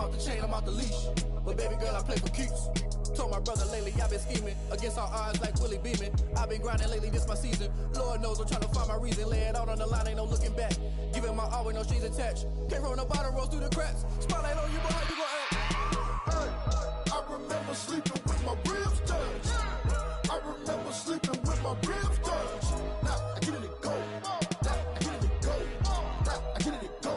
off the chain, I'm off the leash. But baby girl, I play for keeps. Told my brother lately, I've been scheming against all odds like Willie Beeman. I've been grinding lately, this my season. Lord knows I'm trying to find my reason. Lay it out on the line, ain't no looking back. Giving my all with no strings attached. Came from the bottom, rose through the cracks. Spotlight on you, but how you gon' act? Hey, I remember sleeping with my ribs touched. I remember sleeping with my ribs touched. Now I get it to go. Now I get it to go. Now I get it to go.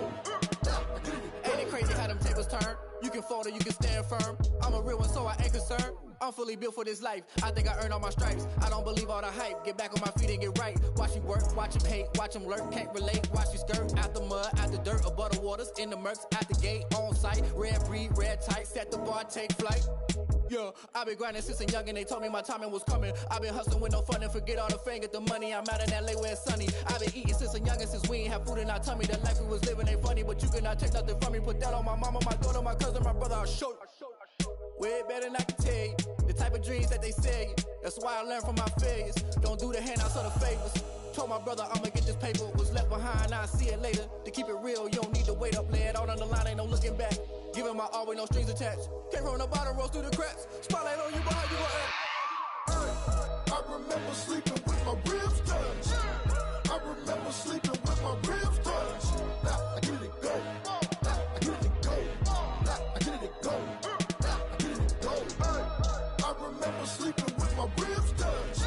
Now I get it to go. Ain't it crazy how them tables turn? You can fold or you can stand firm. I'm a real one, so I ain't concerned. I'm fully built for this life. I think I earned all my stripes. I don't believe all the hype. Get back on my feet and get right. Watch you work, watch him hate, watch him lurk. Can't relate, watch you skirt. Out the mud, out the dirt, above the waters, in the murks, out the gate, on site. Red breed, red tight, set the bar, take flight. Yeah, I been grinding since a young and they told me my timing was coming. I been hustling with no fun and forget all the fame, get the money. I'm out in LA where it's sunny. I been eating since a young and since we ain't have food in our tummy. The life we was living ain't funny, but you cannot take nothing from me. Put that on my mama, my daughter, my cousin, my brother, I'll show you. Way better than I can tell you. The type of dreams that they sell you. That's why I learned from my failures. Don't do the handouts or the favors. Told my brother I'ma get this paper. Was left behind, I'll see it later. To keep it real, you don't need to wait up. Lay it out on the line, ain't no looking back. Giving my all with no strings attached. Came from the bottom, rose through the cracks. Spotlight on you, but how you gon' act? Hey, I remember sleeping with my ribs touched. I remember sleeping with my ribs touched. Now I get it to go. Now I get it to go. Now I get it to go. Now I get it to go. Hey, I remember sleeping with my ribs touched.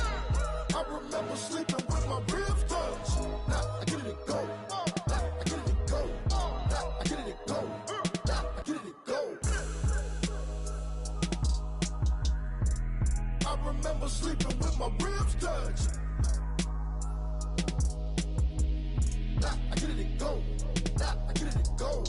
I remember sleeping with my ribs touched. Now I get it to go. Now I get it to go. Now I get it to go. Now I get it to go. I remember sleeping with my ribs touched. Now I get it to go. Now I get it to go.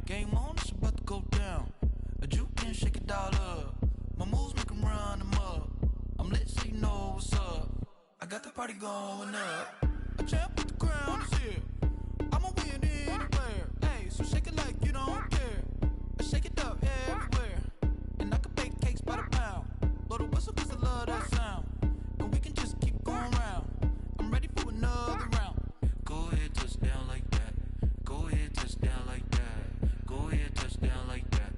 Game on, it's about to go down. A juke and shake it all up. My moves make 'em run them up. I'm lit so you know what's up. I got the party going up. A champ with the crown is here. I'ma win anywhere. Hey, so shake it like you don't care. I shake it up everywhere. And I can bake cakes by the pound. Blow the whistle 'cause I love that sound. And we can just keep going round. I'm ready for another round. Go ahead, touch down like that. Go ahead, touch down like that. Go ahead, touch down like that.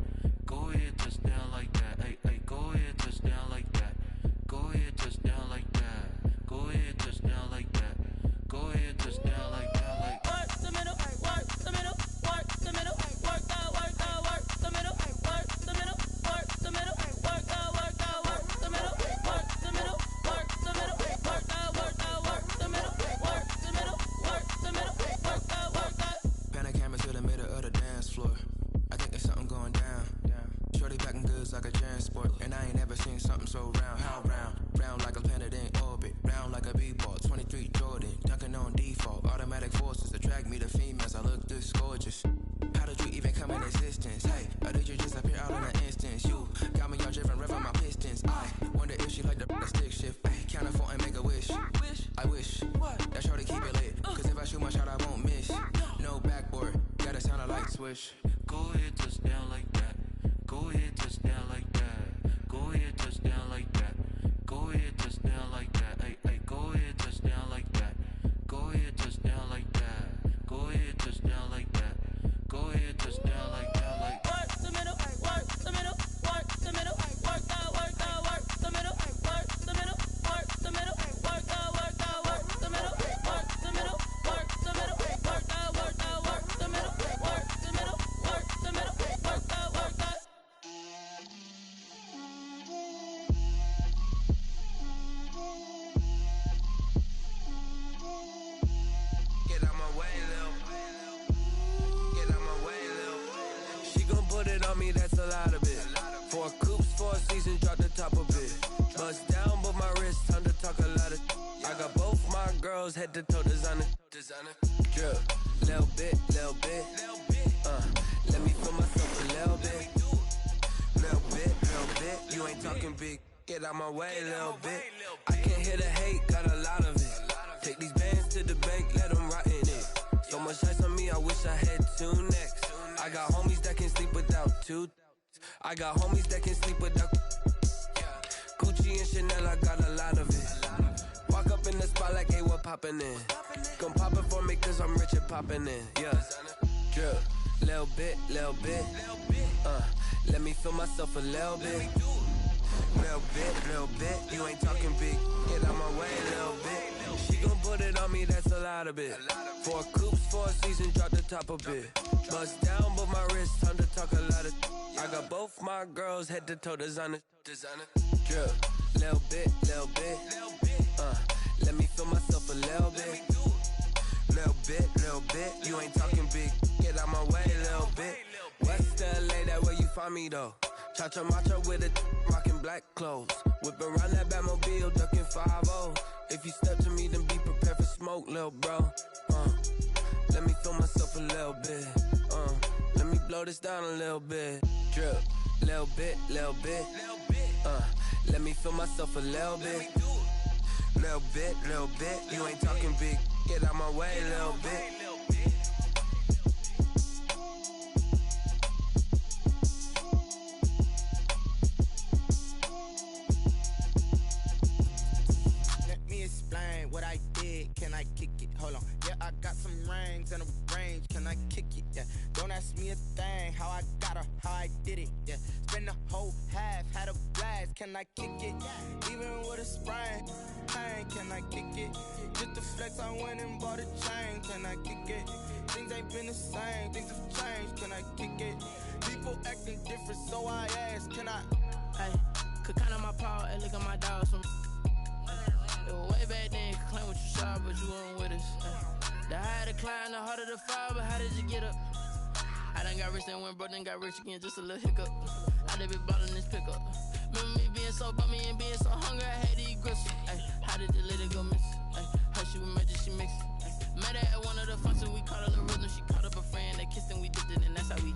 Go ahead, touch down like that. Hey, hey, go ahead, touch down like that. Go ahead, touch down like that. Go ahead, touch down like that. Go ahead, touch down like that. Like work the middle, work the middle, work the middle, work that, work the middle, work the middle, work the middle, work that, work the middle, work the middle, work the middle, work that, work the middle, work the middle, work the middle, work that. Pan a camera to the middle of the dance floor. I think there's something going down. Shorty backing goods like a transport, and I ain't never seen something so round. How round? Round like a planet in orbit, round like a b-ball. 23 Jordan, dunking on default. Automatic forces attract me to females. I look this gorgeous. How did you even come in existence? Hey, or did you just appear out in an instance? You got me all driven, revving my pistons. I wonder if she like the stick shift. Ay, count a phone and make a wish. I wish that shorty keep it lit. 'Cause if I shoot my shot, I won't miss. No backboard, gotta sound a light switch. Go ahead, touch down like that. Go ahead, touch down like that. Go ahead, touch down like that. Go ahead, touch down like that. Hey, hey, go ahead, touch down like that. Go ahead, touch down like that. Go ahead, touch down like that. Go ahead, touch down like that. Like work the middle, work the middle, work the middle, work that, work the middle, work the middle, work the middle, work that, work the middle, work the middle, work the middle, work that, work the middle, work the middle, work the middle, work that, work that. Get out my way, Lil. Get out my way, Lil. She gon' put it on me, that's a lot of it. 4 coops, 4 seasons, drop the top of it. Bust down, but my wrist, time to talk a lot of. I got both my girls, head to toe designer. Drip, little bit, little bit. Let me feel myself a little bit. Little bit, you ain't talking big. Get out my way, little bit. I can't hear the hate, got a lot of it. Take these bands to the bank, let them rot in it. So much ice on me, I wish I had 2 necks. I got homies that can sleep without 2. I got homies that can sleep without Gucci and Chanel, I got a lot of it. Walk up in the spot like, hey, what poppin' in? Gon' pop it for me, 'cause I'm rich and poppin' in. Yeah, drip, little bit, little bit. Let me feel myself a little bit. Little bit, you ain't talking big. Get out my way, little bit. She gon' put it on me, that's a lot of it. 4 coops, 4 seasons, drop the top a bit. Bust down, but my wrist, time to talk a lot of. I got both my girls, head to toe designer. Drip, little bit, little bit. Let me feel myself a little bit. Little bit, you ain't talking big. Get out my way, little bit. West LA, that where you find me though. Cha-cha matcha with a rockin' black clothes. Whip around that Batmobile, ducking 5-0. If you step to me, then be prepared for smoke, lil' bro. Let me feel myself a little bit. Let me blow this down a little bit. Drip, little bit, little bit. Let me feel myself a little bit. Little bit, you ain't talking big. Get out my way, little bit. Explain what I did, can I kick it? Hold on, yeah, I got some rings and a range, can I kick it? Yeah, don't ask me a thing, how I got her, how I did it, yeah. Spend the whole half, had a blast, can I kick it? Even with a sprain, pain, can I kick it? Just the flex, I went and bought a chain, can I kick it? Things ain't been the same, things have changed, can I kick it? People acting different, so I ask, can I? Hey, could count on my paw and look at my dogs from. Way back then, you could claim what you saw, but you weren't with us. The higher the climb, the harder the fall, but how did you get up? I done got rich, then went broke, then got rich again, just a little hiccup. I done been ballin' this pickup. Remember me being so bummy and being so hungry, I had to eat gristle. How did the lady go miss? How she was magic, she mixed. Met her at one of the functions, we caught a little rhythm. She caught up a friend, they kissed and we dipped it, and that's how we.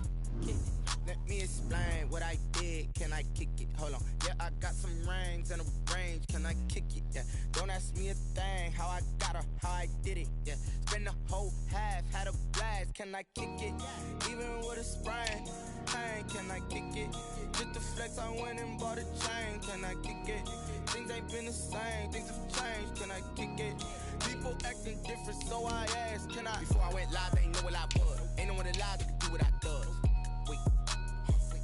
can I kick it? Hold on, yeah, I got some rings and a range, can I kick it? Yeah, don't ask me a thing, how I got her, how I did it. Yeah, spend the whole half, had a blast, can I kick it? Even with a sprain, pain, can I kick it? Just the flex, I went and bought a chain, can I kick it? Things ain't been the same, things have changed, can I kick it? People acting different, so I asked, can I? Before I went live, they ain't know what I was. Ain't no one alive that can do what I does. Wait,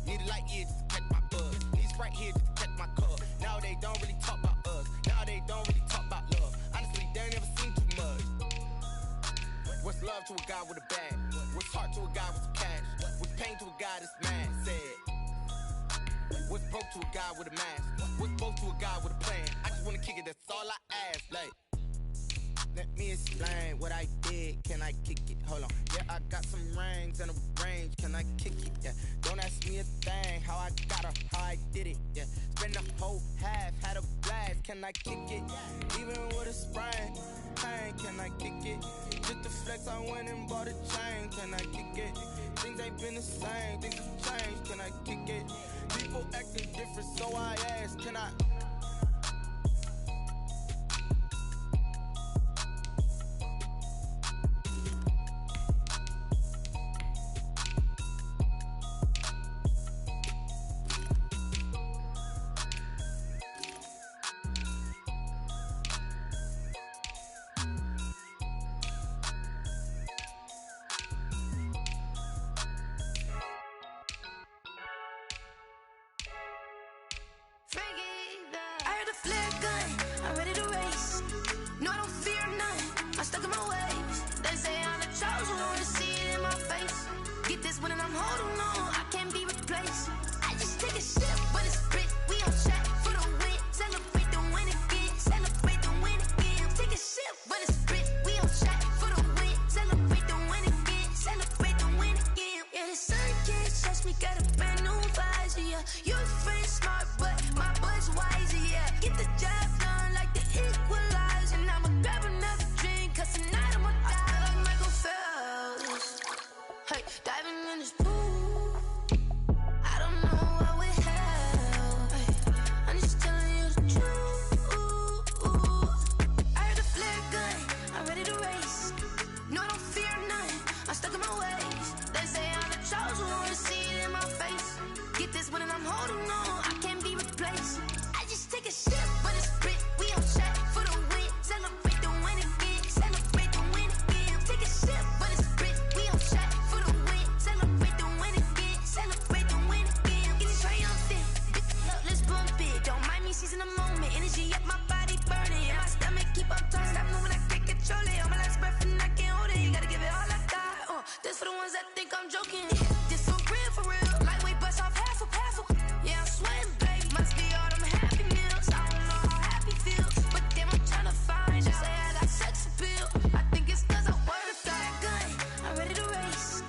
need a light here just to catch my buzz. Need Sprite here just to catch my cup. Now they don't really talk about us. Now they don't really talk about love. Honestly, they ain't never seen too much. What's love to a guy with a bag? What's heart to a guy with some cash? What's pain to a guy that's mad? Said. What's broke to a guy with a mask? What's both to a guy with a plan? I just wanna kick it, that's all I ask. Like, let me explain what I did. Can I kick it? Hold on. Yeah, I got some rings and a range. Can I kick it? Yeah. Don't ask me a thing. How I got her, how I did it. Yeah. Spend the whole half, had a blast. Can I kick it? Even with a sprain, pain. Can I kick it? Just the flex, I went and bought a chain. Can I kick it? Things ain't been the same. Things have changed. Can I kick it? People acting different, so I ask. Can I? I heard a flare gun, I'm ready to race. No, I don't fear none, I'm stuck in my ways. They say I'm the chosen one, to see it in my face. Get this one and I'm holding on, I can't be replaced. I just take a sip, but it's spit, we on track for the win. Celebrate the win again, celebrate the win again. Take a sip, but it's spit, we on track for the win. Celebrate the win again, celebrate the win again. Yeah, the sun can't touch me, got a brand new visor, yeah. You friend smart, but my bud's wiser, yeah. Get the job done like the equalizer. And I'ma grab another drink, cause tonight I'ma die like Michael Phelps. Hey, diving in this pool, I don't know what would help. Hey, I'm just telling you the truth. I heard a flare gun, I'm ready to race. No, I don't fear none, I'm stuck in my ways. They say I'm the chosen one, to see it in my face. Get this one and I'm holding on, I can't be replaced. I just take a sip, but it's spit, we on track for the win. Celebrate the win again, celebrate the win again. Take a sip, but it's spit, we on track for the win. Celebrate the win again, celebrate the win again. Get it triumphant, look, let's bump it. Don't mind me seizing the moment, energy up my body burning. And my stomach keep up turning, stop moving, I can't control it. On my last breath and I can't hold it, you gotta give it all I got. This for the ones that think I'm joking. This for real, lightweight bust off half a half. Yeah, I'm sweating, babe, must be all them happy meals. I don't know how happy feels, but damn, I'm tryna find you. Say I got sex appeal, I think it's cause I work that gun. I'm ready to race,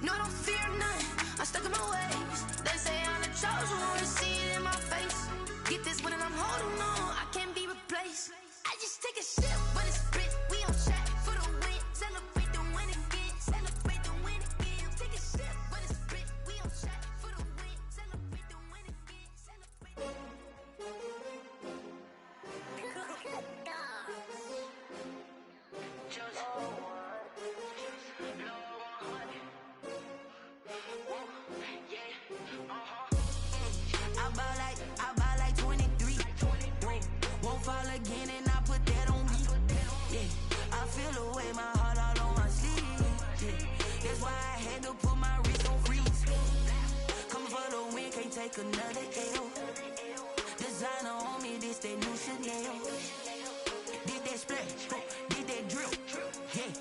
no, I don't fear none, I'm stuck in my ways. They say I'm the chosen one, to see it in my face. Get this one and I'm holding on, I can't be replaced. I just take a sip, but it's spit, we on track for the win. Celebrate the win again, celebrate the win again. Take a sip, but it's spit, we on track for the win. Celebrate the win again, celebrate the win. I buy like 23. Won't fall again and I put that on me. Yeah, I feel the way, my heart all on my sleeve. Yeah, that's why I had to put my wrist on freeze. Coming for the win, can't take another L. Designer on me, this that new Chanel. Did that splash, did that drip. Yeah,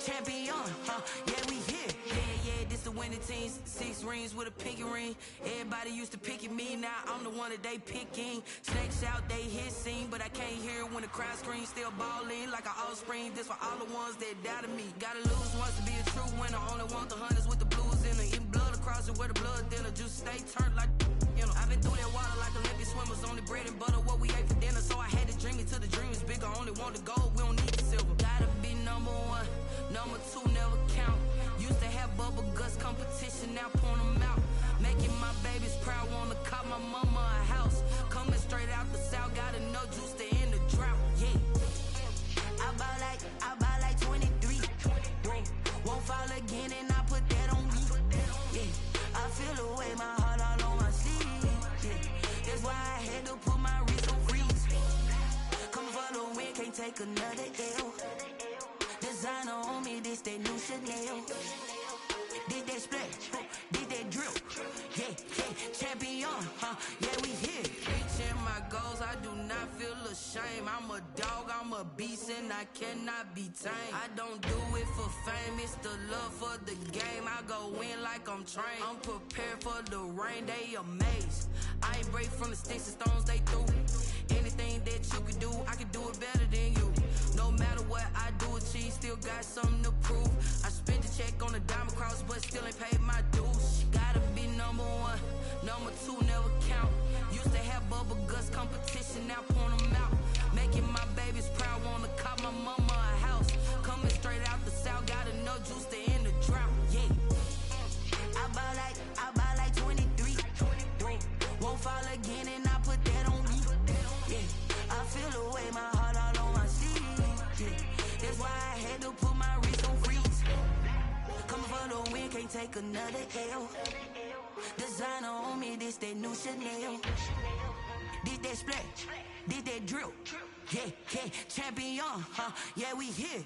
champion, yeah, we here. Yeah, this the winning team. 6 rings with a pinky ring. Everybody used to pick at me, now I'm the one that they picking. Snakes out, they hit scene, but I can't hear it when the crowd screams. Still balling like an offspring. This for all the ones that doubted me. Gotta lose once to be a true winner. Only want the hunters with the blues in it. Eating blood across it where the blood thinner. Just stay turned like, you know. I've been through that water like Olympic swimmers. Only bread and butter, what we ate for dinner. So I had to dream it till the dream is bigger. Only want the gold, we don't need the silver. Gotta be number 1, number 2 never count. Used to have bubble guts competition, now point them out. Making my babies proud, wanna cop my my mama a house. Coming straight out the south, got enough juice to end the drought. Yeah. I buy like 23. Won't fall again and I put that on me. Yeah. I feel the way, my heart all on my sleeve. Yeah. That's why I had to put my wrist on freeze. Coming for the win, can't take another L. Designer on me, this that new Chanel. Did that splash, did that drill. Yeah, champion, yeah, we here. Reaching my goals, I do not feel ashamed. I'm a dog, I'm a beast, and I cannot be tamed. I don't do it for fame, it's the love for the game. I go in like I'm trained. I'm prepared for the rain, they amazed. I ain't break from the sticks and stones they threw. Anything that you can do, I can do it better than you. No matter what I do, achieve, still got something to prove. I spent the check on the diamond cross, but still ain't paid my dues. Gotta be number one, number two never count. Used to have bubble guts competition, now point them out. Making my babies proud, wanna cop my mama a house. Coming straight out the south, got enough juice to end the drought. Yeah. I buy like 23. Won't fall again and I put that on me. Yeah. I feel the way, my heart all on my sleeve. Yeah. That's why I had to put my wrist on freeze. Coming for the win, can't take another L. Designer on me, this that new Chanel. Did that splash, did that drill. Yeah, champion, yeah, we here.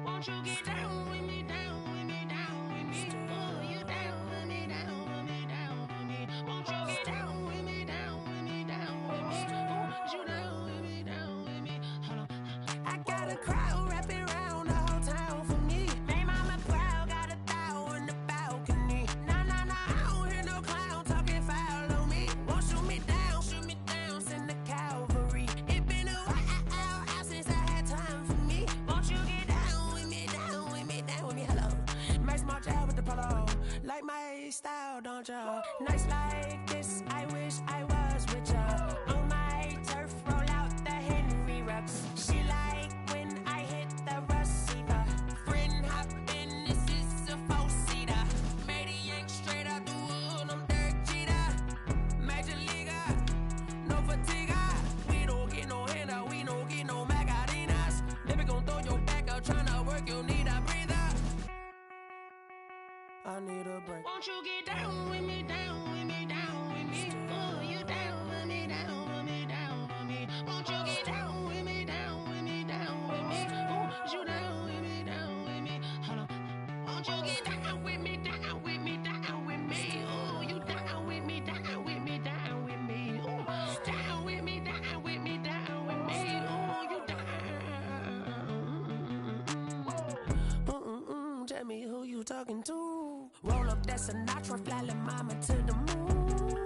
Won't you get down with me, down with me, down with me? Oh, you down with me, down with me, down with me. Won't you get down with me, down with me, down with me? Oh, you down with me, down with me? Hold on. I got a crowd wrapping around the whole town for me. Made mama proud, got a thou in the balcony. Nah, I don't hear no clown talking foul on me. Won't shoot me down, send the cavalry. It been a while since I had time for me. Won't you get down with me, down with me, down with me? Hello. Max March out with the polo. Like my style, don't ya? Nights like this, I wish I was with ya. On my turf, roll out the Henry Rux. She like when I hit the receiver. Friend hop in, this is a four-seater. Made a yank straight out the wood, I'm Derek Jeter. Major leaguer, no fatigue. We don't get no handout, we don't get no Macarinas. Never gon' throw your back out, tryna work, you need a breather. I need a break. Won't you get down with me, down with me, down with me? Oh, you down with me, down with me, down with me? Won't you get down with me, down with me, down with me? Oh, you down with me, down with me? Hold on. Won't you get down with me, down with me, down with me? Oh, you down with me, down with me, down with me? Oh, down with me, down with me, down with me? Oh, you down. Tell me who you talking to. Roll up that Sinatra, fly la mama to the moon.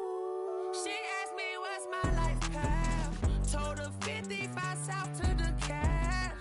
She asked me what's my life path. Told her 55 south to the cab.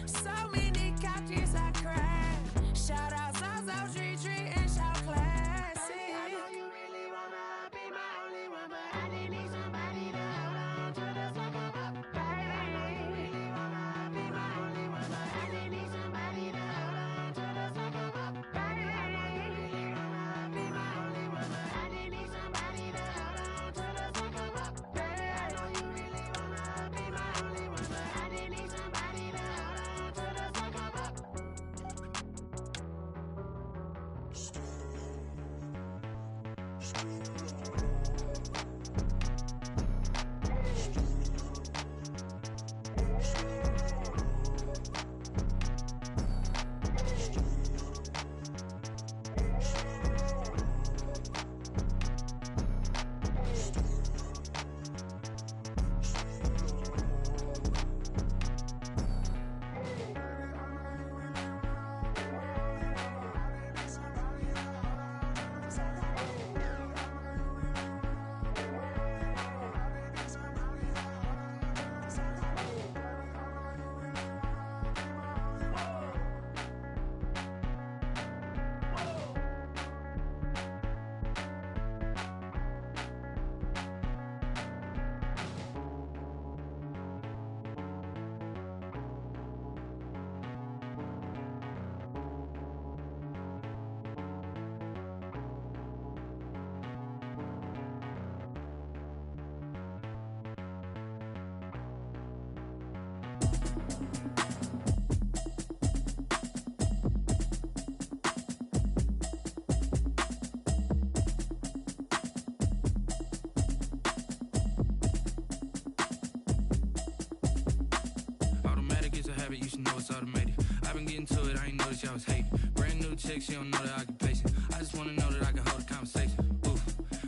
So many couches I cried. Shout out Zazo, Tree, and shout classic. I know you really wanna be my only one, but I didn't need somebody to hold on to the sucker up. Baby, I know you really wanna be my only one, but I didn't need somebody to hold on to the sucker up. Baby, I know you really wanna be my only one, but I didn't need somebody to hold on to the sucker up. Baby, I know you really wanna be my only one, but I didn't need somebody to hold on to the sucker up. Automatic is a habit, you should know it's automated. I've been getting to it, I ain't noticed y'all was hating. Brand new chick, she don't know the occupation. I just wanna know that I can hold a conversation. Oof,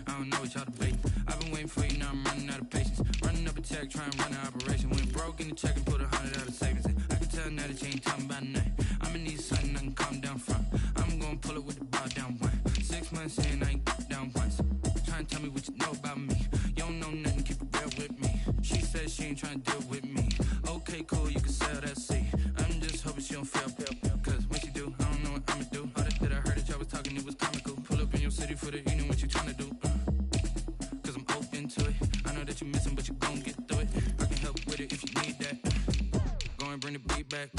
I don't know what y'all debating. I've been waiting for you, now I'm running out of patience. Running up a check, trying to run an operation. Went broke in the check and put 100 out of savings in. I can tell now that you ain't talking about nothing. I'ma need something I can calm down from. I'm gonna pull it with the bar down one. 6 months in, I ain't down once. Trying to tell me what you know about me. You don't know nothing, keep it real with me. She said she ain't trying to deal with me. Okay, cool, you can sell that seat. I'm just hoping she don't fail. Cause when she do, I don't know what I'ma do. All that I heard that y'all was talking, it was comical. Pull up in your city for the evening, what you trying to do? Cause I'm open to it. I know that you missing, but you gon' get through it. I can help with it if you need that. Go and bring the beat back.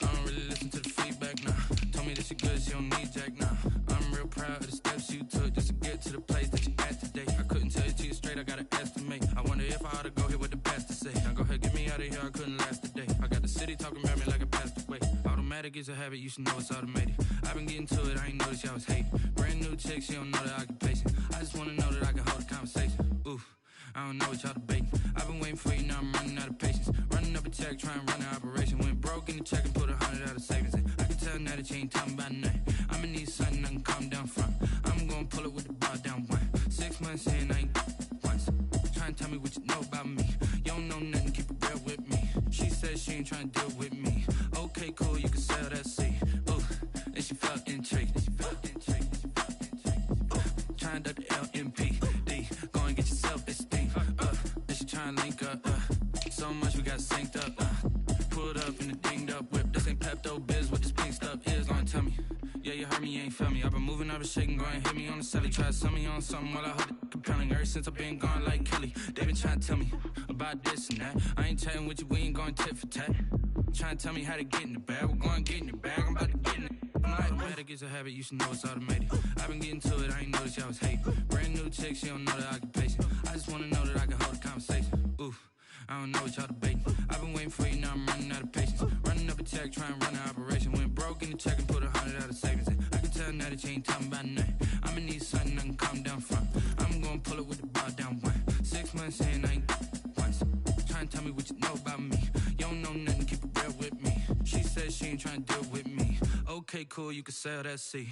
I don't really listen to the feedback, nah. Told me that she good, she don't need jack, nah. I'm real proud of the steps you took just to get to the place that you at today. I couldn't tell it to you straight, I gotta estimate. I wonder if I ought to go here with the pastor say. Now go ahead, get me out of here, I couldn't last a day. I got the city talking about me like I passed away. Automatic is a habit, you should know it's automated. I've been getting to it, I ain't noticed y'all was hating. Brand new chick, she don't know the occupation. I just wanna know that I can hold a conversation. Oof, I don't know what y'all debating. I've been waiting for you, now I'm running out of patience. Running up a check, trying to run an operation. Went broke in the check and put 100 out of savings in. I can tell now that you ain't talking about nothing. I'ma need something I can calm down from. I'm gonna pull it with the bar down one. 6 months in, I ain't once. Trying to tell me what you know about me. You don't know nothing, keep it real with me. She said she ain't trying to deal with me. Okay, cool, you can sell that seat. Ooh, and she felt intrigued. Trying to the LMPD. Go and get your self-esteem. And she trying to link up. So much we got synced up. Pulled up in the dinged up whip. This ain't Pepto Biz, what this pink stuff is. Gonna tell me. Yeah, you heard me, you ain't felt me. I've been moving, I've been shaking, go and hit me on the celly. Try to sell me on something while I hold it compelling. Ever since I've been gone like Kelly, they been trying to tell me about this and that. I ain't chatting with you, we ain't going tit for tat. Trying to tell me how to get in the bag, we're going to get in the bag, I'm about to get in it. Automatic is a habit, you should know it's automated. I've been getting to it, I ain't noticed y'all was hating. Brand new chick, she don't know the occupation. I just wanna know that I can hold a conversation. Oof, I don't know what y'all debating. I've been waiting for you, now I'm running out of patience. Running up a check, trying to run an operation. Went broke in the check and put 100 out of savings in. I can tell now that you ain't talking about nothing. I'ma need something I can calm down from. I'm gonna pull it with the bar down one. 6 months in, I ain't once. Trying to tell me what you know about me. You don't know nothing, keep it real with me. She said she ain't trying to deal with me. Okay, cool, you can sell that seat.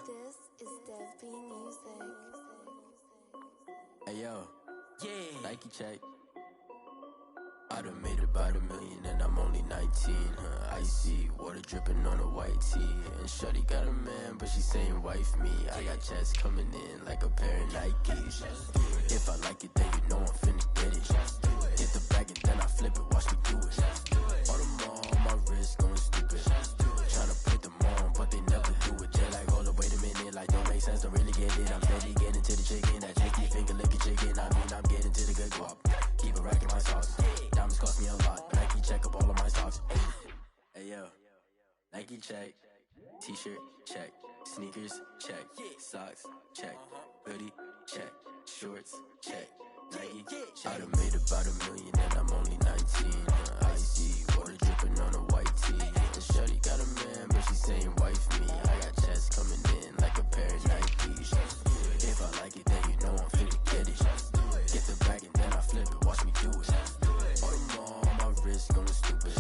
This is Dev B Music. Hey yo, yeah, Nike check. I done made about $1 million and I'm only 19. Icy water dripping on a white tee. And shorty got a man, but she saying wife me. I got checks coming in like a pair of Nikes. If I like it, then you know I'm finna get it. Get the bag and then I flip it, watch me do it. All them on my wrist going stupid. Tryna put them on, but they never do it. They're like, hold up, wait a minute, like don't make sense, don't really get it. I'm steady getting to the chicken, that chicky finger licking chicken. I mean, I'm getting to the good guap. Keep it racking my sauce. Diamonds cost me a lot. Nike check up all of my socks. Hey yo, Nike check. T-shirt check. Sneakers check. Socks check. Hoodie check. Shorts check. Nike check. I done made about $1 million and I'm only 19. Icy water dripping on a white tee. And shorty got a man, but she saying wife me. I got checks coming in like a pair of Nikes. If I like it, then you know I'm finna get it. Get the bag and then I flip it, watch me do it. All them on my wrist going stupid.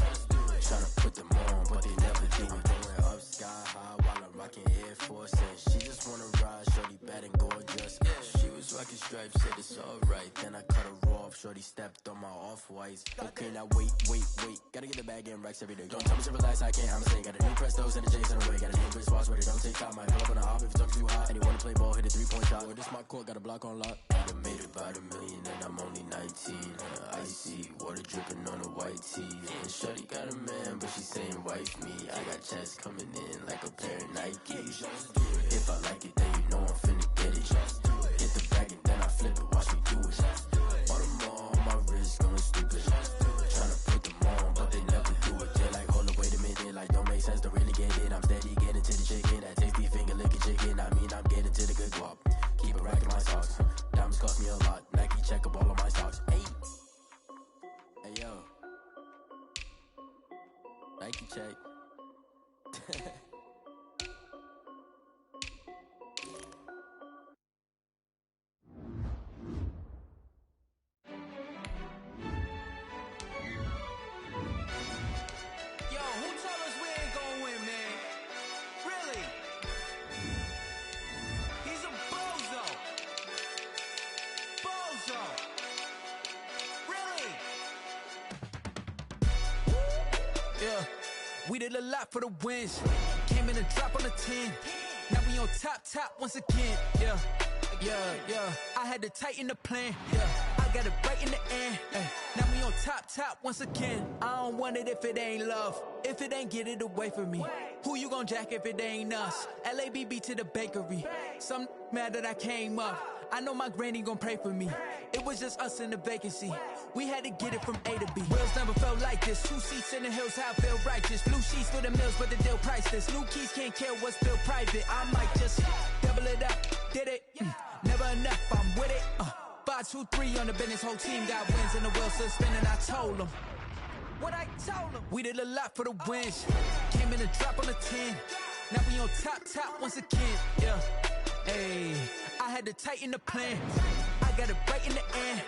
Tryna put them on, but they never do it. Going up sky high while I'm rocking Air Force. And she just wanna ride, shorty bad and gorgeous. She was rocking stripes, said it's alright. Then I cut her off, shorty stepped on my off-whites. Okay, now wait. Gotta get the bag and racks every day. Don't tell me to relax, I can't, I'ma say. Got a new Prestos and a J's in the way. Got a new Chris Watch, but it don't take time. I pull up on the hop if it's talking too hot. And he wanna play ball, hit a 3-point shot. Well, this my court, got a block on lock. I done made about $1 million and I'm only 19. Icy water dripping on a white tee. And shorty got a man, but she saying wife me. I got checks coming in like a pair of Nikes. If I like it, then you know I'm finna get it. Get the bag and then I flip it, watch me do it. All them on my wrist going stupid. Tryna put them on, Nike check up all of my stocks. Hey, hey yo, Nike check. Yeah, we did a lot for the wins. Came in a drop on the 10. Now we on top once again. Yeah. I had to tighten the plan. Yeah, I got it right in the end. Now we on top once again. I don't want it if it ain't love. If it ain't, get it away from me. Who you gon' jack if it ain't us? LABB to the bakery. Some mad that I came up. I know my granny gon' pray for me. It was just us in the vacancy. We had to get it from A to B. Wheels never felt like this. 2 seats in the hills, how I feel righteous. Blue sheets for the mills, but the deal priceless. New keys can't care what's still private. I might just double it up. Did it? Never enough, I'm with it. 5, 2, 3 on the business. Whole team got wins and the wheels still spinning. I told them what I told them. We did a lot for the wins. Came in a drop on the 10. Now we on top once again. Yeah. Hey, I had to tighten the plan. I got it right in the end.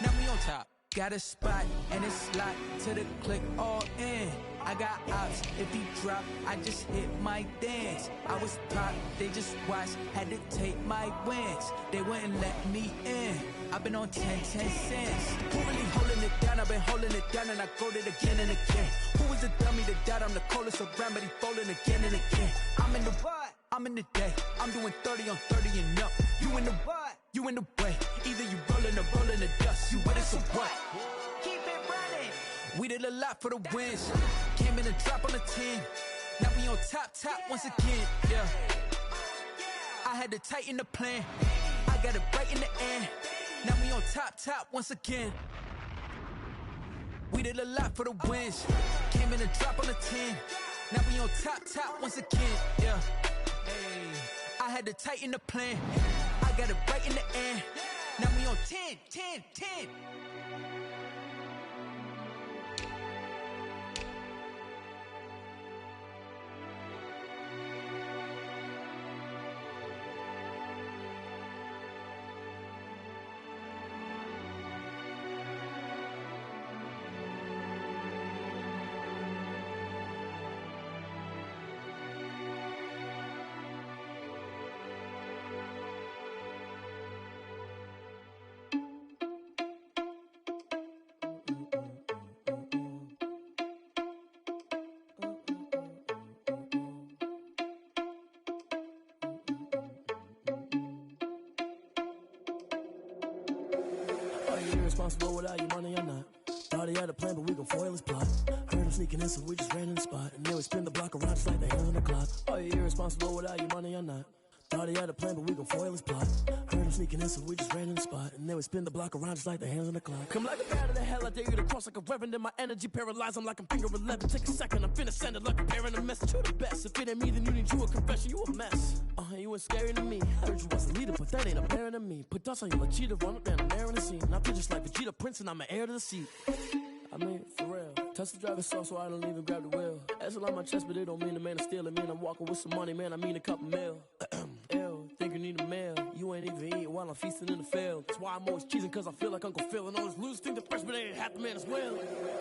Now we on top. Got a spot and it's locked to the click all in. I got ops, if he drop, I just hit my dance. I was pop, they just watched, had to take my wins. They wouldn't let me in. I've been on 10 cents. Who really holding it down? I've been holding it down and I go it again and again. Who was the dummy that died? I'm the coldest around, but he folding again and again. I'm in the what? I'm in the day. I'm doing 30 on 30 and up. You in the what? You in the way. Either you rolling or rolling the dust. You with us or what? Keep it running. We did a lot for the wins. Came in a drop on the 10. Now we on top once again. Yeah. I had to tighten the plan. I got it right in the end. Now we on top once again. We did a lot for the wins. Came in a drop on the 10. Now we on top once again. Yeah. Hey, I had to tighten the plan. I got it right in the end. Now we on 10. Irresponsible without your money or not. Thought he had a plan, but we gon' foil his plot. Heard him sneaking in, so we just ran in the spot. And then we spin the block around just like the hands on the clock. Are you irresponsible without your money or not? Thought he had a plan, but we gon' foil his plot. Heard him sneaking in, so we just ran in the spot. And then we spin the block around just like the hands on the clock. Come like a bat of the hell, I dare you to cross like a reverend. And my energy paralyzed, I'm like I'm finger 11. Take a second, I'm finna send it like a parent a message. You the best, if it ain't me, then you need you a confession. You a mess, you ain't scary to me. Heard you was a leader, but that ain't apparent to me. Put dust on you like cheetah, run up down the air in the scene. And I feel just like Vegeta Prince, and I'm an heir to the seat. I mean, for real. Touch the driver's soft so I don't even grab the wheel. That's on my chest, but it don't mean the man is stealing. Man, I'm walking with some money, man, I mean a couple mil. Ew, think you need a meal. You ain't even eating while I'm feasting in the field. That's why I'm always cheesing, cause I feel like Uncle Phil. And all those losers think the freshman ain't half the man as well.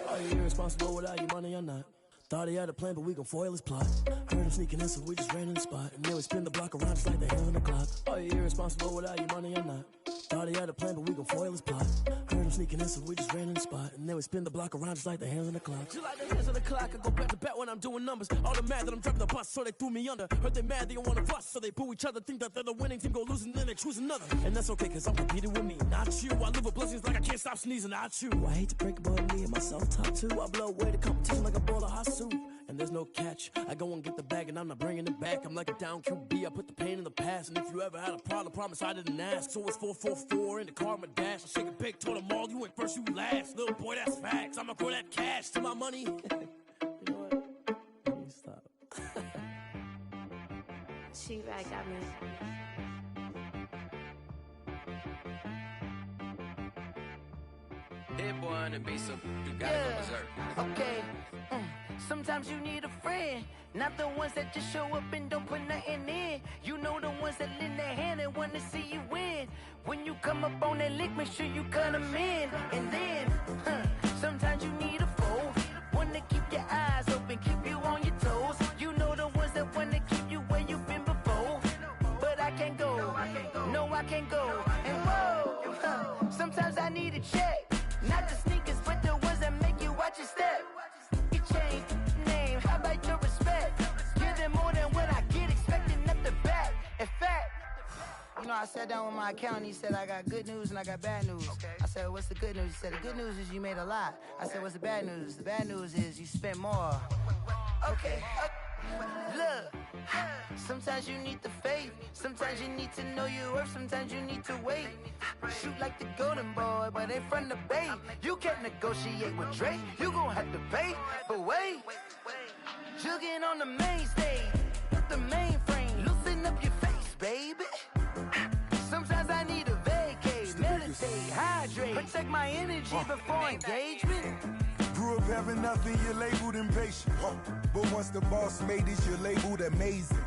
Are you irresponsible without your money or not? Thought he had a plan, but we gon' foil his plot. Heard him sneaking in, so we just ran in the spot. And then we spin the block around just like the hands on the clock. Are you irresponsible without your money or not? Thought he had a plan, but we gon' foil his plot. Heard him sneaking in, so we just ran in the spot. And then we spin the block around just like the hands on the clock. Just like the hands on the clock, I go back to back when I'm doing numbers. All the mad that I'm driving the bus, so they threw me under. Heard they mad, they don't wanna fuss, so they boo each other. Think that they're the winning team, go losing, then they choose another. And that's okay, cause I'm competing with me, not you. I live with blessings like I can't stop sneezing, not you. I hate to break it, but me and myself top two. I blow away the competition like a bowl of hot soup. And there's no catch. I go and get the bag and I'm not bringing it back. I'm like a down QB, I put the pain in the past. And if you ever had a problem, promise I didn't ask. So it's 444 in the car, my dash. I shake a big, told them all, you ain't first, you last. Little boy, that's facts. I'ma grow that cash to my money. You know what? Let me stop. She right got me. Hit boy on the beat, so you gotta go berserk. Okay. Sometimes you need a friend, not the ones that just show up and don't put nothing in. You know the ones that lend their hand and want to see you win. When you come up on that lick, make sure you cut them in. And then, sometimes you need a foe, one to keep your eyes open, keep you on your toes. You know the ones that want to keep you where you've been before. But I can't go, no I can't go. And whoa, sometimes I need a check, not the sneakers, but the ones that make you watch your step. You change name, how about your respect? Give them more than what I get, expecting up the back. In fact, you know, I sat down with my accountant, he said I got good news and I got bad news. I said, what's the good news? He said, the good news is you made a lot. I said, what's the bad news? The bad news is you spent more. Okay. Look, sometimes you need the faith, sometimes you need to know your worth, sometimes you need to wait. Shoot like the golden boy, but ain't from the bay. You can't negotiate with Drake, you gon' have to pay. But wait, jugging on the main stage, the mainframe, loosen up your face, baby. Sometimes I need a vacate, meditate, hydrate, protect my energy before engagement. Grew up having nothing, you're labeled impatient. But once the boss made it, you're labeled amazing.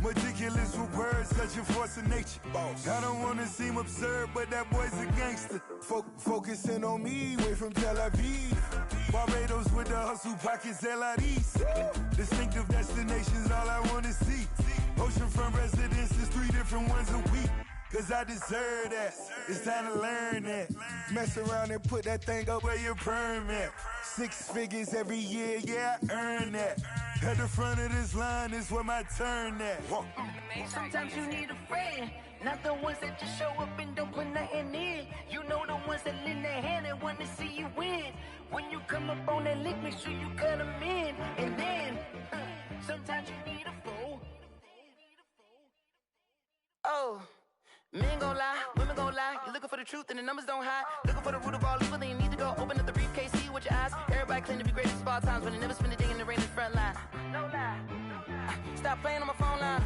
Meticulous with words, such a force of nature. Boss. I don't wanna seem absurd, but that boy's a gangster. Focusing on me, way from Tel Aviv. Barbados with the hustle pockets, LIDs. Distinctive destinations, all I wanna see. Oceanfront residences, 3 different ones a week. Cause I deserve that, it's time to learn that. Mess around and put that thing up where your permit. 6 figures every year, yeah, I earn that. At the front of this line is where my turn at. Sometimes you need a friend, not the ones that just show up and don't put nothing in. You know the ones that lend their hand and want to see you win. When you come up on that lick, make sure you cut them in. And then, sometimes you need a foe. Oh. Men gon' lie, women gon' lie. You're looking for the truth and the numbers don't hide. Looking for the root of all evil, then you need to go open up the briefcase, see with your eyes. Everybody claim to be greatest of all times, but they never spend a day in the rain in the front line. No lie. Stop playing on my phone line.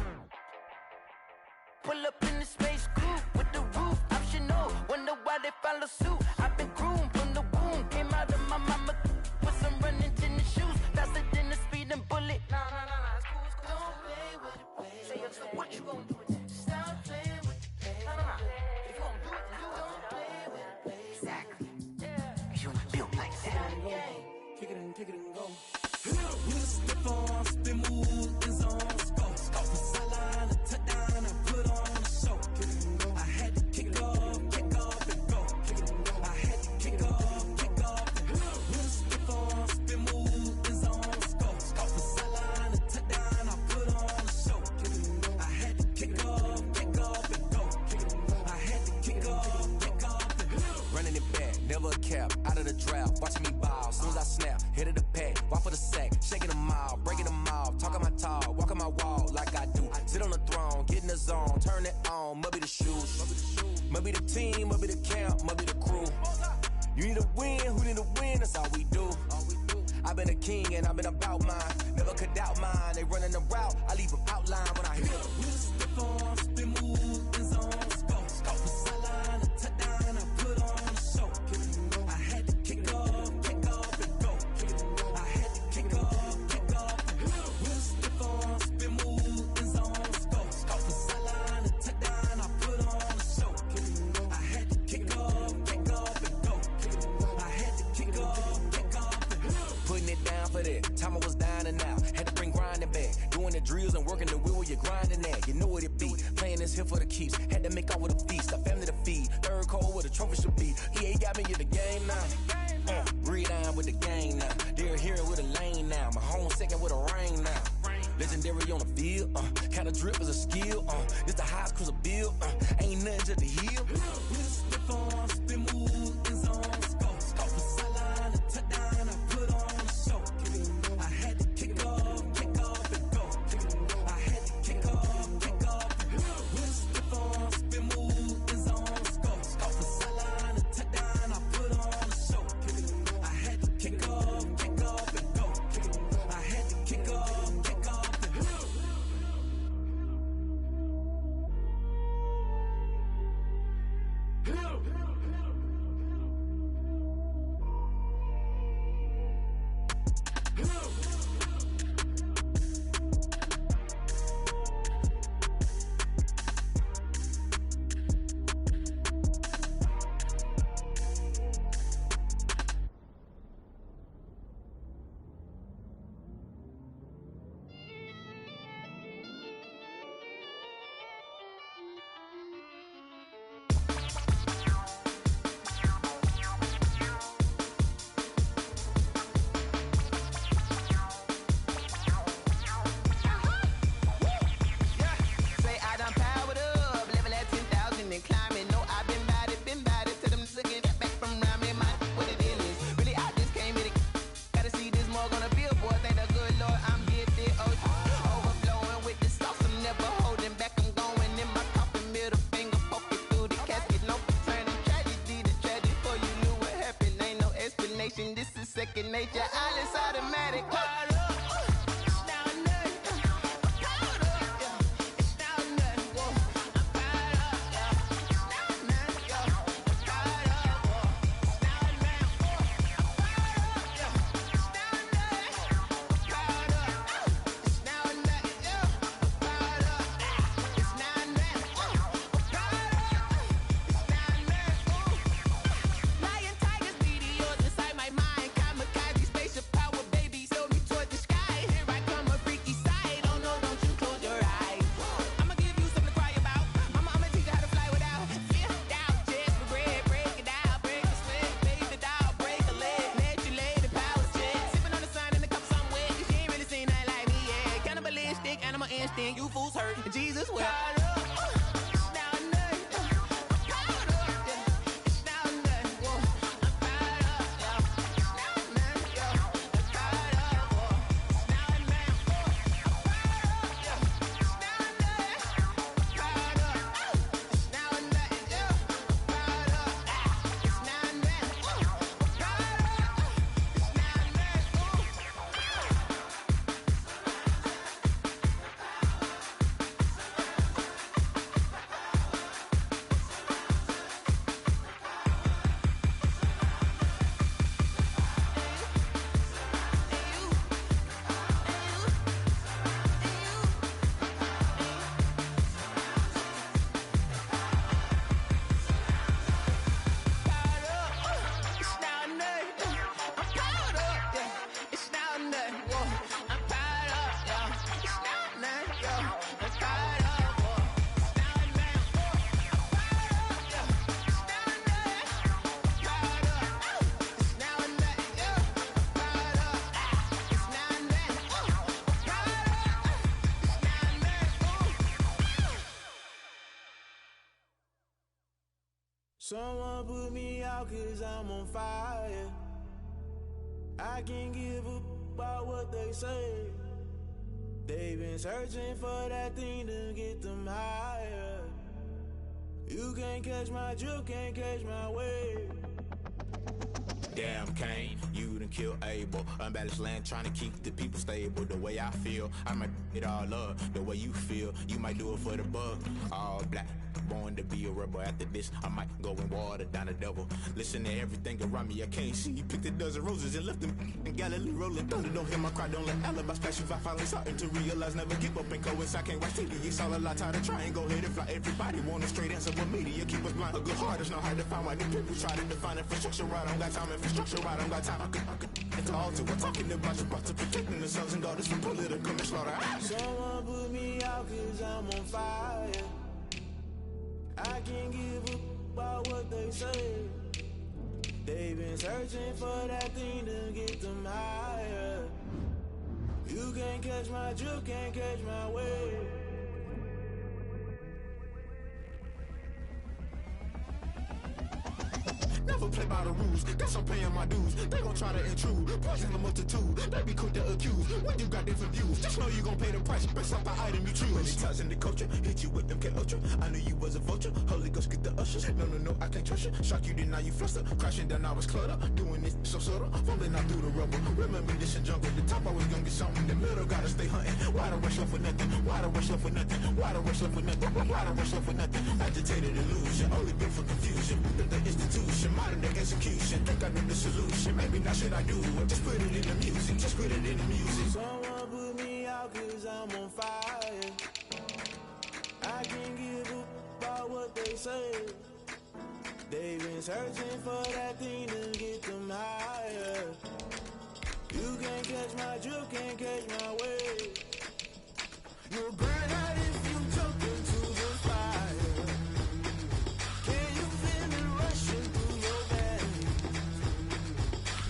Pull up in the space coupe with the roof optional. Wonder why they follow suit. I've been groomed from the womb. Came out of my mama with some running tennis shoes. Faster than the speeding bullet. Nah, it's cool, it's cool. Don't play with it, play. Say, what you gon' do with it? Stop playing with it. If you gon' do it, then you gon' play with it, play. Exactly. Cause you feel like that. Kick it and go. With a stiff on, spin move, and zones, go. From sideline to touchdown, I put on a show. I had to kick off and go. I had to kick off and go. With a stiff on, spin move, and zones, go. From sideline to touchdown, I put on a show. I had to kick off and go. I had to kick off and go. Running it back, never a cap, out of the draft, watching me ball. Soon as I snap, hit of the pack, walk for the sack, shaking them all, breaking them off, talking my talk, walking my wall like I do. Sit on the throne, get in the zone, turn it on, must be the shoes, must be the team, must be the camp, must be the crew. You need a win, who need a win, that's all we do. I've been a king and I've been about mine, never could doubt mine. They running the route, I leave them outline when I hit them. With a stiff on, spin move, and zones, go. From sideline to touchdown, I put on a show. I had to kick off and go. I had to kick off and go. With a stiff on, spin move, and zones, go. From sideline to touchdown, I put on a show. I had to kick off and go. I had to kick off and go. Putting it down for that, time I was down and out. Had to bring grinding back, doing the drills and working the wheel where you're grinding at. You know what it be, playing this here for the keeps. Had to make out with a feast, a family to feed. Third cold where the trophy should be. EA got me in the game now. Read on with the game now. They're hearing with a lane now. My home second with a rain now. Legendary on the field, kind of drip is a skill. This the highest cruiser bill, ain't nothing just the heel. With a stiff on, spin move, and zones, go. From sideline to touchdown, I put on a show. I had to kick off and go. I had to kick off and go. With a stiff on, spin move, and zones, go. From sideline to touchdown, I put on a show. I had to kick off and go. I had to kick off and go. second nature. All is automatic. You fools hurt, Jesus will. Someone put me out 'cause I'm on fire. I can't give up about what they say. They've been searching for that thing to get them higher. You can't catch my drift, can't catch my wave. Damn Kane, you done killed Abel. Unbalanced land trying to keep the people stable. The way I feel, I might it all up. The way you feel, you might do it for the bug. All black, born to be a rebel. After this, I might go and water down the devil. Listen to everything around me, I can't see. Picked a dozen roses and left them in Galilee rolling thunder. Don't hear my cry, don't let alibis flash. If I finally starting to realize, never give up and coincide. Can't watch TV, it's all a lot. Tired of trying, go ahead and fly. Everybody want a straight answer, but media keep us blind. A good heart is not hard to find. Why the people try to define infrastructure right? I don't got time, infrastructure right? I don't got time. I could it's all to we're talking about to protecting the sons and daughters from political and slaughter. Someone put me out 'cause I'm on fire. I can't give up about what they say. They've been searching for that thing to get them higher. You can't catch my drift, can't catch my wave. Never play by the rules, guess I'm paying my dues. They gon' try to intrude, poison the multitude. They be quick to accuse, when you got different views. Just know you gon' pay the price, based off the item you choose. Many times in the culture, hit you with them K-Ultra. I knew you was a vulture, Holy Ghost get the ushers. No, I can't trust you. Shock you, then now you fluster. Crashing down, I was clutter. Doing this so subtle, fumbling out through the rubble. Remember this in jungle, the top I was gonna get something. The middle gotta stay hunting. Why the rush left for nothing? Why the rush left for nothing? Why the rush left for nothing? Why the rush left for nothing? Agitated illusion, only built for confusion. The institution, modern day execution. Think I know the solution. Maybe not should I do it? Just put it in the music. Just put it in the music. Someone put me out 'cause I'm on fire. I can't give up about what they say. They've been searching for that thing to get them higher. You can't catch my drift, can't catch my wave. You'll burn out if you jump into the fire. Can you feel it rushing through your veins?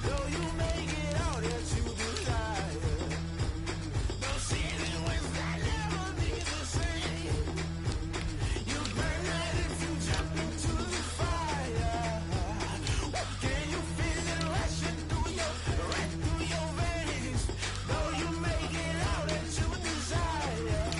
Though you make it all that you desire. No ceiling wins that never be the same. You burn out if you jump into the fire. Can you feel it rushing through your veins? Though you make it all that you desire.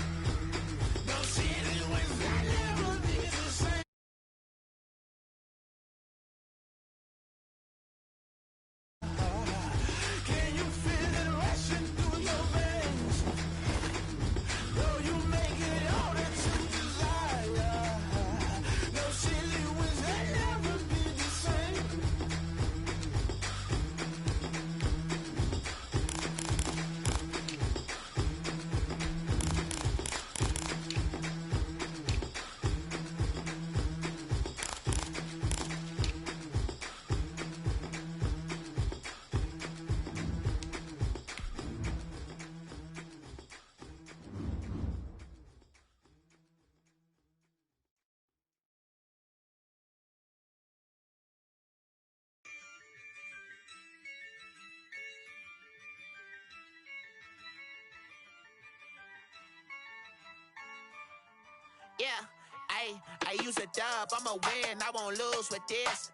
Yeah, I use a dub, I'ma win, I won't lose with this.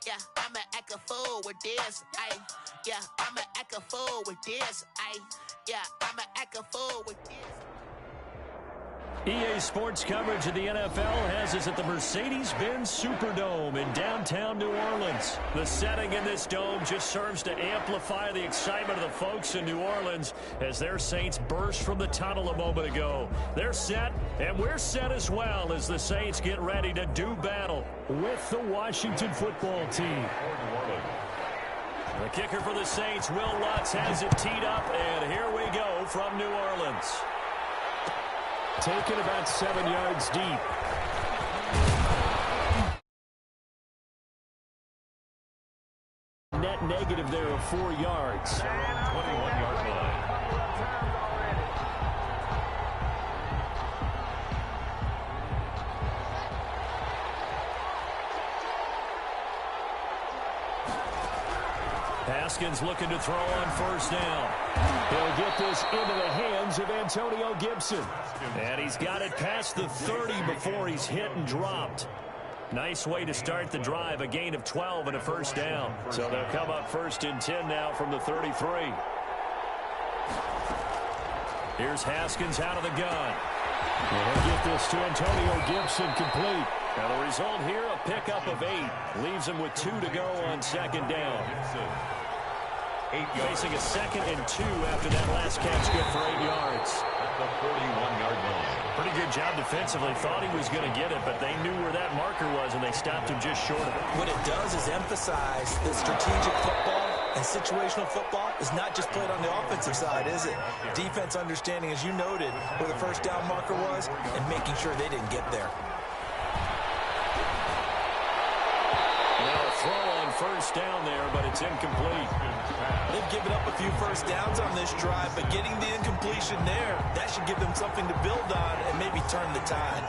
Yeah, I'ma act a fool with this. Yeah, I'ma act a fool with this. Yeah, I'ma act a fool with this. EA Sports coverage of the NFL has us at the Mercedes-Benz Superdome in downtown New Orleans. The setting in this dome just serves to amplify the excitement of the folks in New Orleans as their Saints burst from the tunnel a moment ago. They're set, and we're set as well as the Saints get ready to do battle with the Washington football team. The kicker for the Saints, Will Lutz, has it teed up, and here we go from New Orleans. Taken about 7 yards deep. Net negative there of 4 yards. 21-yard line. Haskins looking to throw on first down. He'll get this into the hands of Antonio Gibson. And he's got it past the 30 before he's hit and dropped. Nice way to start the drive, a gain of 12 and a first down. So they'll come up 1st and 10 now from the 33. Here's Haskins out of the gun. And he'll get this to Antonio Gibson complete. Now the result here, a pickup of 8. Leaves him with 2 to go on 2nd down. Facing a 2nd and 2 after that last catch, good for 8 yards. At the 41-yard line. Pretty good job defensively. Thought he was going to get it, but they knew where that marker was, and they stopped him just short of it. What it does is emphasize that strategic football and situational football is not just played on the offensive side, is it? Defense understanding, as you noted, where the first down marker was and making sure they didn't get there. Now a throw on first down there, but it's incomplete. They've given up a few first downs on this drive, but getting the incompletion there, that should give them something to build on and maybe turn the tide.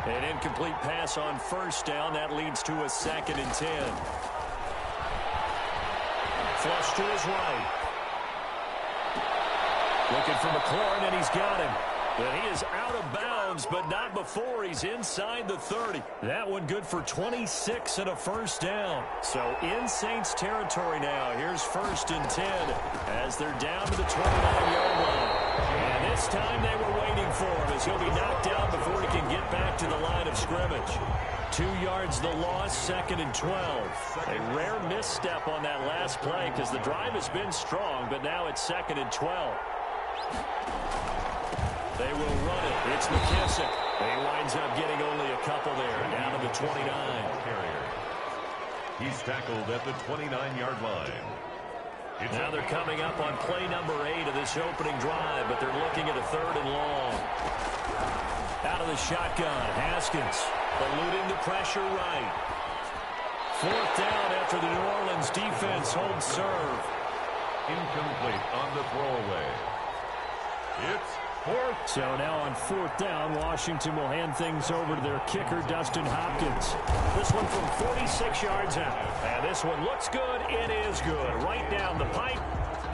An incomplete pass on first down. That leads to a 2nd and 10. Flush to his right. Looking for McLaurin, and he's got him. But he is out of bounds, but not before he's inside the 30. That one good for 26 and a first down. So in Saints territory now. Here's 1st and 10 as they're down to the 29-yard line. And this time they were waiting for him as he'll be knocked down before he can get back to the line of scrimmage. 2 yards the loss, 2nd and 12. A rare misstep on that last play because the drive has been strong, but now it's 2nd and 12. They will run it. It's McKissick. He winds up getting only a couple there, down to the 29. He's tackled at the 29-yard line. Now they're coming up on play number 8 of this opening drive, but they're looking at a 3rd and long. Out of the shotgun, Haskins eluding the pressure right. 4th down after the New Orleans defense holds serve. Incomplete on the throwaway. It's 4th. So now on 4th down, Washington will hand things over to their kicker, Dustin Hopkins. This one from 46 yards out. And this one looks good. It is good. Right down the pipe.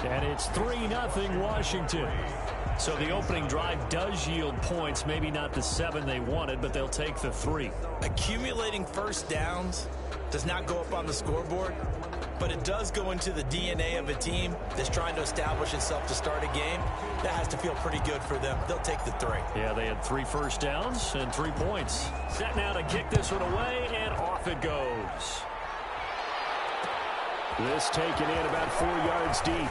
And it's 3-0 Washington. So the opening drive does yield points. Maybe not the 7 they wanted, but they'll take the 3. Accumulating first downs does not go up on the scoreboard, but it does go into the DNA of a team that's trying to establish itself to start a game. That has to feel pretty good for them. They'll take the 3. Yeah, they had 3 first downs and 3 points. Set now to kick this one away, and off it goes. This taken in about 4 yards deep.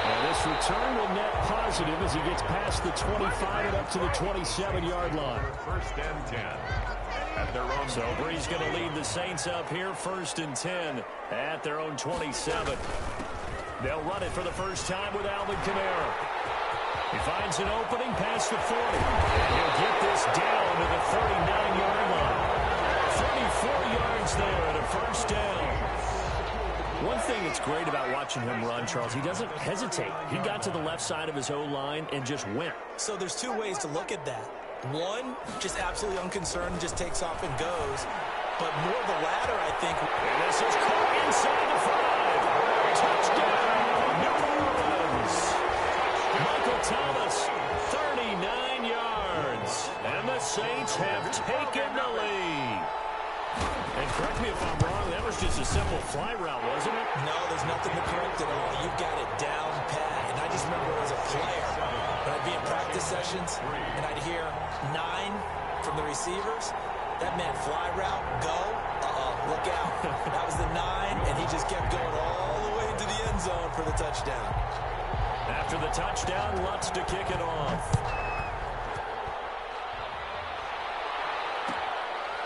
And this return will net positive as he gets past the 25 and up to the 27-yard line. 1st and 10. At their own. So Bree's going to lead the Saints up here, 1st and 10 at their own 27. They'll run it for the first time with Alvin Kamara. He finds an opening past the 40. And he'll get this down to the 39-yard line. 34 yards there and a first down. One thing that's great about watching him run, Charles, he doesn't hesitate. He got to the left side of his O-line and just went. So there's 2 ways to look at that. One, just absolutely unconcerned, just takes off and goes. But more the latter, I think. And this is caught inside the 5. Touchdown, New Orleans. Michael Thomas, 39 yards. Saints have taken the lead. And correct me if I'm wrong, that was just a simple fly route, wasn't it? No, there's nothing to correct at all. You've got it down pat. And I just remember as a player, when I'd be in practice sessions, and I'd hear 9 from the receivers, that meant fly route, go, look out. That was the 9, and he just kept going all the way into the end zone for the touchdown. After the touchdown, Lutz to kick it off.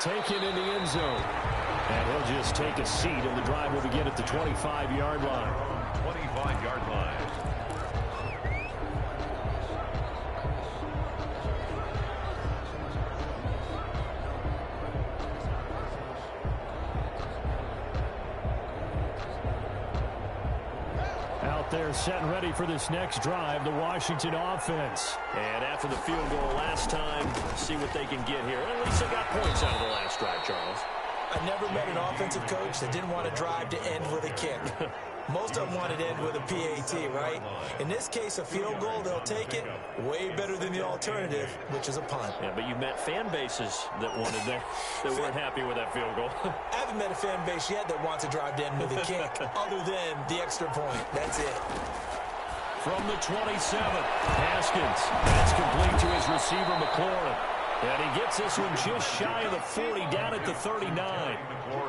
Taken in the end zone. And he'll just take a seat, and the drive will begin at the 25-yard line. 25-yard line. Out there set and ready for this next drive, the Washington offense. And after the field goal last time, see what they can get here. At least they got points out of the last drive, Charles. I never met an offensive coach that didn't want to drive to end with a kick. Most of them wanted to end with a PAT, right? In this case, a field goal, they'll take it. Way better than the alternative, which is a punt. Yeah, but you met fan bases that wanted that weren't happy with that field goal. I haven't met a fan base yet that wants to drive to end with a kick, other than the extra point. That's it. From the 27, Haskins. That's complete to his receiver, McLaurin. And he gets this one just shy of the 40, down at the 39.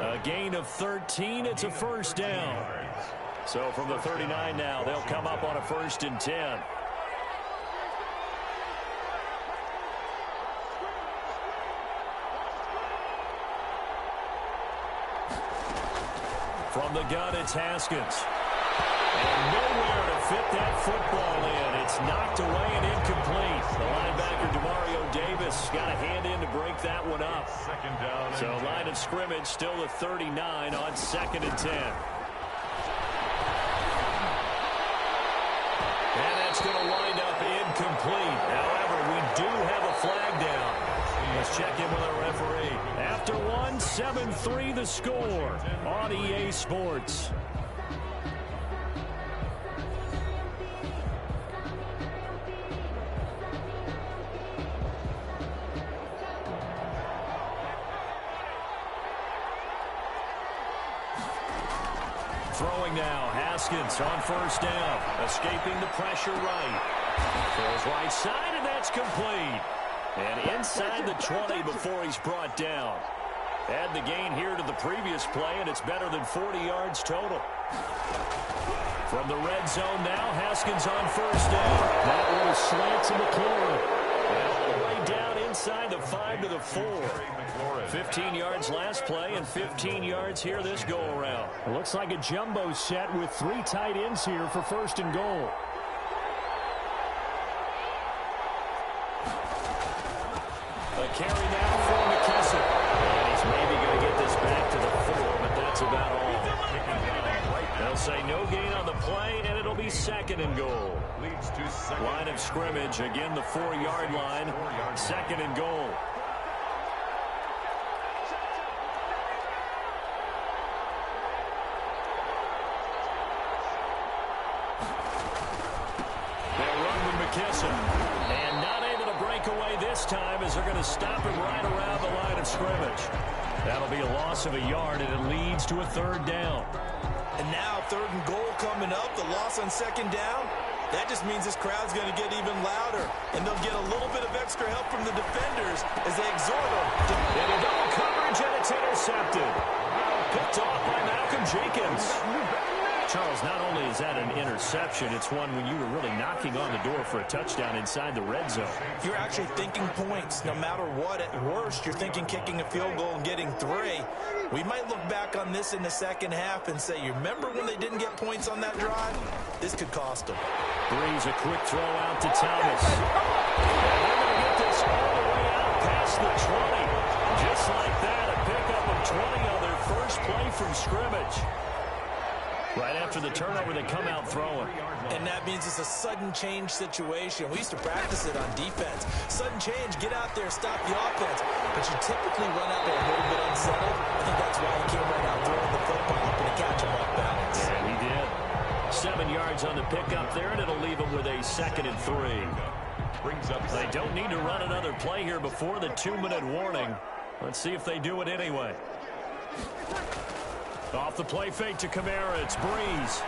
A gain of 13. It's a first down. So from the 39 now, they'll come up on a 1st and 10. From the gun, it's Haskins. And nowhere to fit that football in. It's knocked away and incomplete. The linebacker, Demario Davis, got a hand in to break that one up. So line of scrimmage, still the 39 on 2nd and 10. And that's going to wind up incomplete. However, we do have a flag down. Let's check in with our referee. After 1, 7-3 the score on EA Sports. Throwing now, Haskins on 1st down, escaping the pressure right. Throws right side, and that's complete. And inside the 20 before he's brought down. Add the gain here to the previous play, and it's better than 40 yards total. From the red zone now, Haskins on 1st down. That one is slant to McLaurin. And all the way down inside the 5 to the 4. 15 yards last play and 15 yards here this go-around. It looks like a jumbo set with 3 tight ends here for 1st and goal. A carry now for McKissick. And he's maybe going to get this back to the 4, but that's about all. They'll say no gain on the play, and it'll be 2nd and goal. Line of scrimmage, again the 4-yard line, 2nd and goal. They'll run with McKissick. And not able to break away this time as they're going to stop him right around the line of scrimmage. That'll be a loss of a yard, and it leads to a 3rd down. And now 3rd and goal coming up, the loss on 2nd down. That just means this crowd's going to get even louder, and they'll get a little bit of extra help from the defenders as they exhort them. Into double coverage, and it's intercepted. Picked off by Malcolm Jenkins. Charles, not only is that an interception, it's one when you were really knocking on the door for a touchdown inside the red zone. You're actually thinking points. No matter what, at worst, you're thinking kicking a field goal and getting 3. We might look back on this in the 2nd half and say, you remember when they didn't get points on that drive? This could cost them. Breeze, a quick throw out to Thomas. And they're going to get this all the way out past the 20. Just like that, a pickup of 20 on their first play from scrimmage. Right after the turnover, they come out throwing. And that means it's a sudden change situation. We used to practice it on defense. Sudden change, get out there, stop the offense. But you typically run out there a little bit unsettled. I think that's why he came right out throwing the football up and to catch him off balance. Yeah, he did. 7 yards on the pickup there, and it'll leave him with a 2nd and 3. They don't need to run another play here before the 2-minute warning. Let's see if they do it anyway. Off the play fake to Kamara, it's Breeze.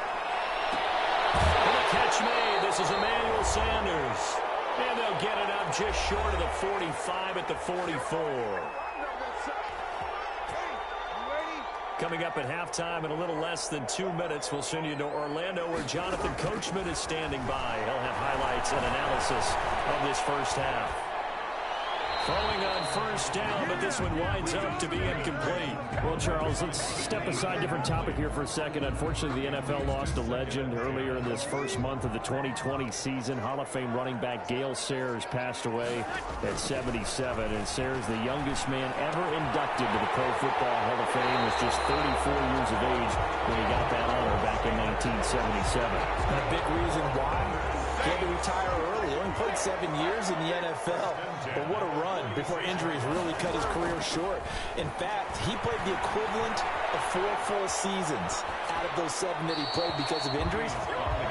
And the catch made. This is Emmanuel Sanders. And they'll get it up just short of the 45 at the 44. Coming up at halftime in a little less than 2 minutes, we'll send you to Orlando where Jonathan Coachman is standing by. He'll have highlights and analysis of this first half. Throwing on first down, but this one winds up to be incomplete. Well, Charles, let's step aside, different topic here for a second. Unfortunately, the NFL lost a legend earlier in this first month of the 2020 season. Hall of Fame running back Gale Sayers passed away at 77. And Sayers, the youngest man ever inducted to the Pro Football Hall of Fame, was just 34 years of age when he got that honor back in 1977. And a big reason why he had to retire early. He only played 7 years in the NFL. But what a run before injuries really cut his career short. In fact, he played the equivalent of 4 full seasons out of those 7 that he played because of injuries.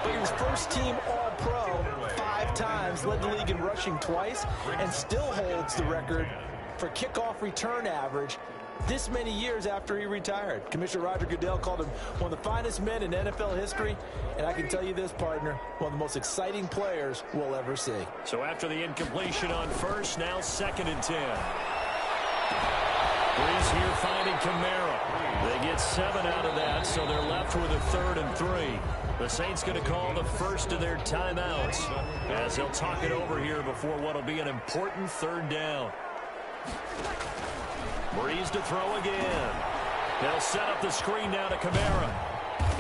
But he was first-team All-Pro 5 times, led the league in rushing twice, and still holds the record for kickoff return average this many years after he retired. Commissioner Roger Goodell called him one of the finest men in NFL history, and I can tell you this, partner, one of the most exciting players we'll ever see. So after the incompletion on first, now 2nd and 10. Breeze here finding Kamara. They get 7 out of that, so they're left with a 3rd and 3. The Saints going to call the first of their timeouts as they'll talk it over here before what will be an important 3rd down. Breeze to throw again. They'll set up the screen now to Kamara.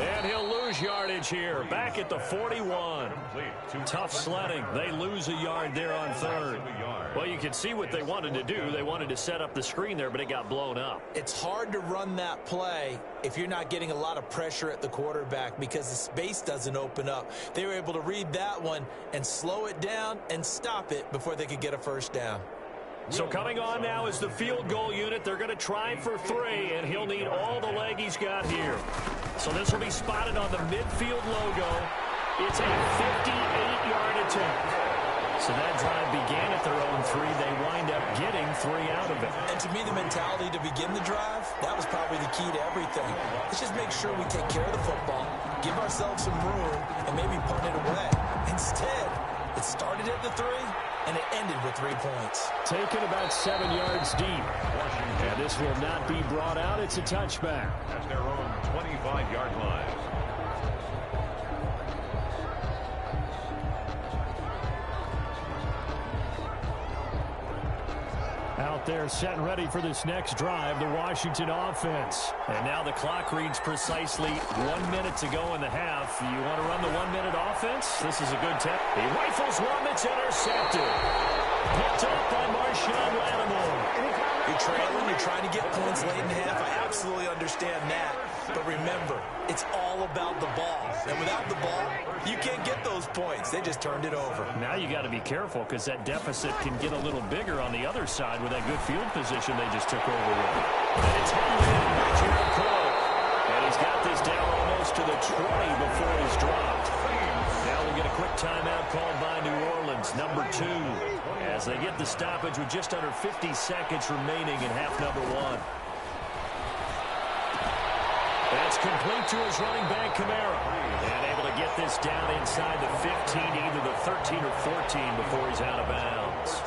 And he'll lose yardage here. Back at the 41. Tough sledding. They lose a yard there on 3rd. Well, you can see what they wanted to do. They wanted to set up the screen there, but it got blown up. It's hard to run that play if you're not getting a lot of pressure at the quarterback because the space doesn't open up. They were able to read that one and slow it down and stop it before they could get a first down. So coming on now is the field goal unit. They're going to try for 3, and he'll need all the leg he's got here. So this will be spotted on the midfield logo. It's a 58-yard attempt. So that drive began at their own 3. They wind up getting 3 out of it. And to me, the mentality to begin the drive, that was probably the key to everything. Let's just make sure we take care of the football, give ourselves some room, and maybe punt it away. Instead, it started at the 3. And it ended with 3 points. Taken about 7 yards deep. And this will not be brought out. It's a touchback. At their own 25-yard line. Out there set and ready for this next drive, the Washington offense. And now the clock reads precisely 1 minute to go in the half. You want to run the 1-minute offense? This is a good tip. He rifles one that's intercepted. Picked up by Marshawn Lattimore. You're trailing, you're trying to get points late in the half. I absolutely understand that. But remember, it's all about the ball. And without the ball, you can't get those points. They just turned it over. Now you got to be careful because that deficit can get a little bigger on the other side with that good field position they just took over with. And it's held in by Jared Cook. And he's got this down almost to the 20 before he's dropped. Now we'll get a quick timeout called by New Orleans, number 2, as they get the stoppage with just under 50 seconds remaining in half number 1. That's complete to his running back, Kamara. And able to get this down inside the 15, either the 13 or 14 before he's out of bounds.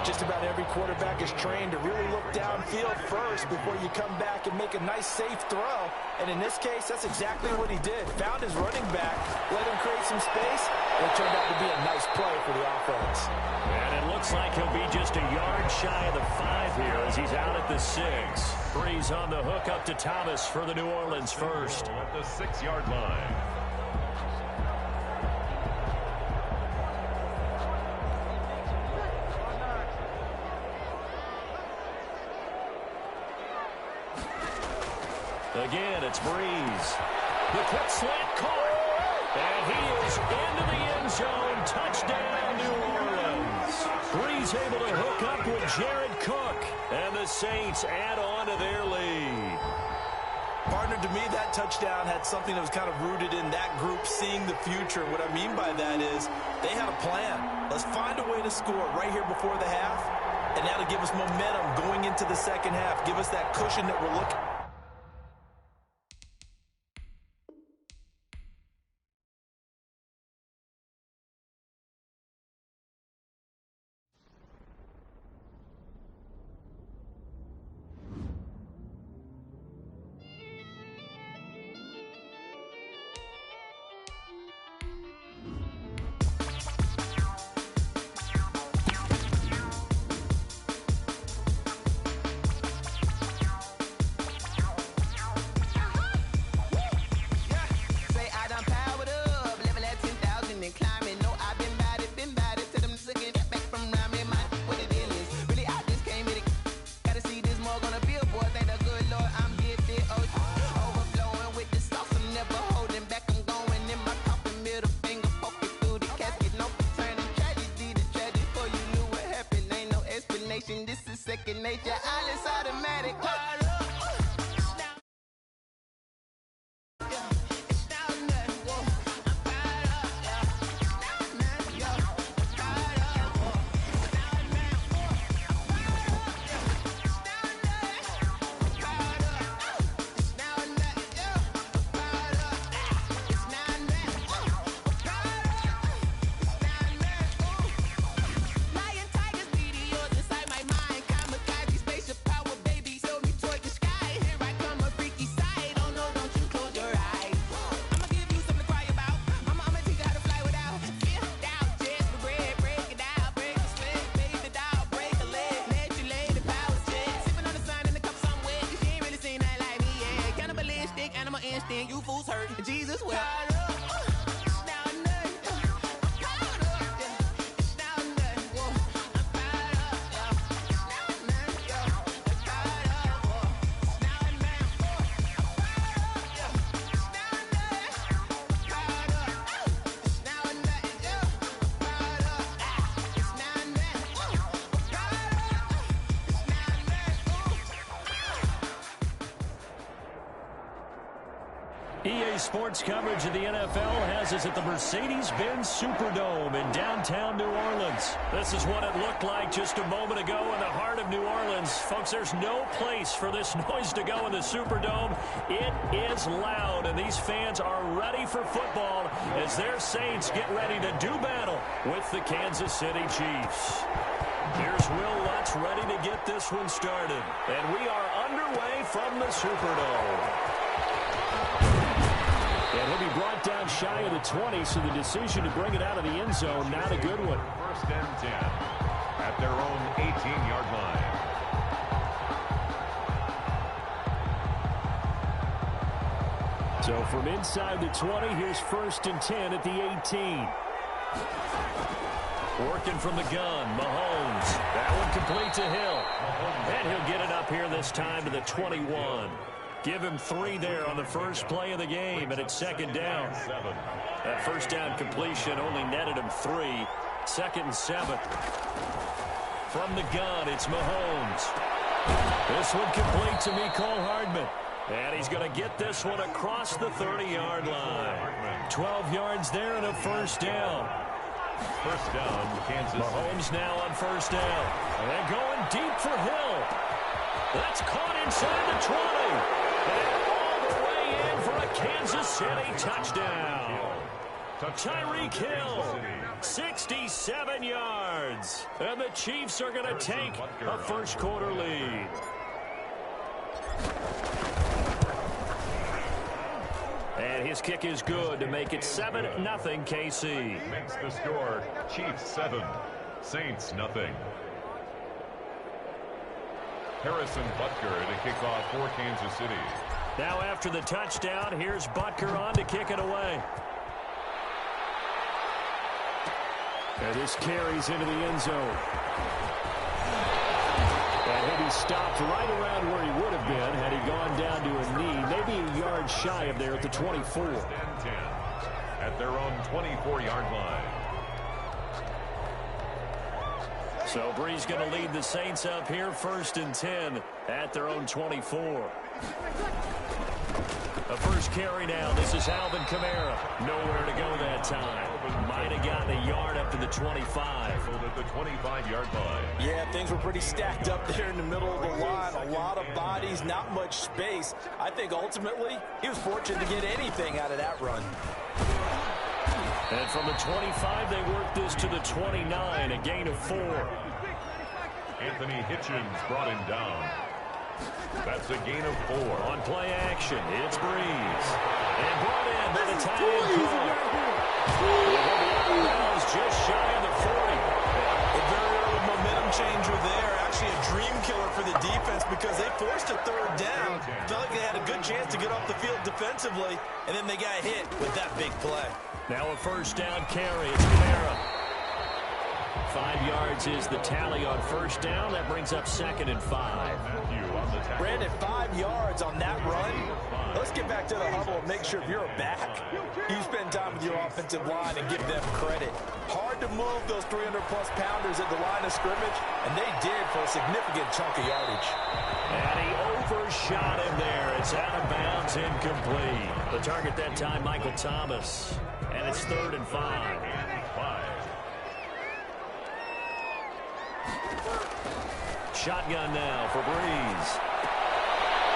Just about every quarterback is trained to really look downfield first before you come back and make a nice, safe throw. And in this case, that's exactly what he did. Found his running back, let him create some space, and it turned out to be a nice play for the offense. And it looks like he'll be just a yard shy of the 5 here as he's out at the 6. Breeze on the hook up to Thomas for the New Orleans first. At the 6-yard line. Again, it's Breeze. The quick slant caught. And he is into the end zone. Touchdown, New Orleans. Breeze able to hook up with Jared Cook. And the Saints add on to their lead. Partner, to me, that touchdown had something that was kind of rooted in that group seeing the future. What I mean by that is they had a plan. Let's find a way to score right here before the half, and that'll give us momentum going into the second half, give us that cushion that we're looking. This is second nature, all is automatic. You fools hurt. Jesus will. EA Sports coverage of the NFL has us at the Mercedes-Benz Superdome in downtown New Orleans. This is what it looked like just a moment ago in the heart of New Orleans. Folks, there's no place for this noise to go in the Superdome. It is loud, and these fans are ready for football as their Saints get ready to do battle with the Kansas City Chiefs. Here's Will Lutz ready to get this one started. And we are underway from the Superdome. And he'll be brought down shy of the 20, so the decision to bring it out of the end zone, not a good one. First and 10 at their own 18-yard line. So from inside the 20, here's first and 10 at the 18. Working from the gun, Mahomes. That one complete to Hill. And he'll get it up here this time to the 21. Give him 3 there on the first play of the game, and it's second down. That first down completion only netted him 3. Second and 7. From the gun, it's Mahomes. This one complete to Mecole Hardman. And he's going to get this one across the 30-yard line. 12 yards there and a first down. First down, Kansas. Mahomes now on first down. And going deep for Hill. That's caught inside the 20. And all the way in for a Kansas City touchdown. Tyreek Hill, 67 yards. And the Chiefs are going to take a first quarter lead. And his kick is good to make it 7-0 KC. Makes the score Chiefs 7, Saints nothing. Harrison Butker to kick off for Kansas City. Now after the touchdown, here's Butker on to kick it away. And this carries into the end zone. And he'll be stopped right around where he would have been had he gone down to a knee, maybe a yard shy of there at the 24. And 10 at their own 24-yard line. So Bree's going to lead the Saints up here, first and 10 at their own 24. A first carry now. This is Alvin Kamara. Nowhere to go that time. Might have gotten a yard up to the 25. At the 25-yard line. Yeah, things were pretty stacked up there in the middle of the line. A lot of bodies, not much space. I think ultimately he was fortunate to get anything out of that run. And from the 25, they work this to the 29, a gain of 4. Anthony Hitchens brought him down. That's a gain of 4. On play action, it's Breeze. And brought in by the tight end. Just shy of the 40. A very early momentum changer there. Actually a dream killer for the defense because they forced a third down. Felt like they had a good chance to get off the field defensively, and then they got hit with that big play. Now a first down carry. It's Kamara. 5 yards is the tally on first down. That brings up 2nd and 5. Brandon, 5 yards on that run. Let's get back to the huddle and make sure if you're a back, you spend time with your offensive line and give them credit. Hard to move those 300-plus pounders at the line of scrimmage, and they did for a significant chunk of yardage. And he overshot him there. It's out of bounds, incomplete. The target that time, Michael Thomas. And it's 3rd and 5. Shotgun now for Breeze.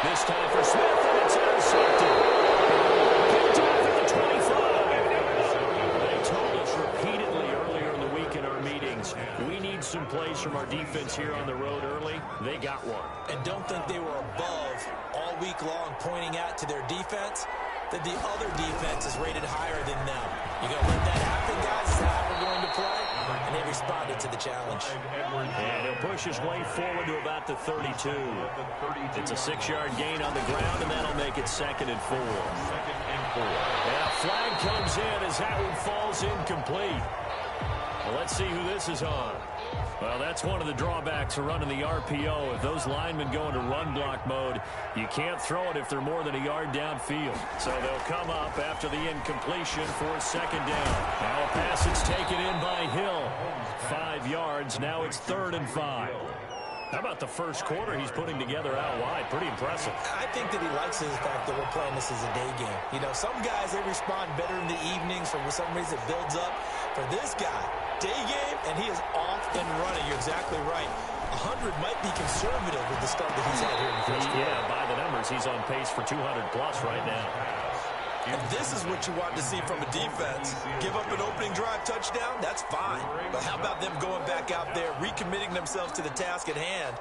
This time for Smith, and it's intercepted. Picked off at the 25. They told us repeatedly earlier in the week in our meetings, we need some plays from our defense here on the road early. They got one. And don't think they were above all week long pointing out to their defense that the other defense is rated higher than them. You going to let that happen, guys? Is that how we're going to play? And they responded to the challenge. And he'll push his way forward to about the 32. It's a 6-yard gain on the ground, and that'll make it 2nd and 4. And a flag comes in as that one falls incomplete. Well, let's see who this is on. Well, that's one of the drawbacks of running the RPO. If those linemen go into run block mode, you can't throw it if they're more than a yard downfield. So they'll come up after the incompletion for a 2nd down. Now a pass that's taken in by Hill. 5 yards. Now it's 3rd and 5. How about the first quarter he's putting together out wide? Pretty impressive. I think that he likes the fact that we're playing this as a day game. You know, some guys, they respond better in the evenings. For some reason, it builds up. For this guy, day game, and he is off and running. You're exactly right. 100 might be conservative with the start that he's had here in the first quarter. Yeah, by the numbers, he's on pace for 200-plus right now. And this is what you want to see from a defense. Give up an opening drive touchdown, that's fine. But how about them going back out there, recommitting themselves to the task at hand,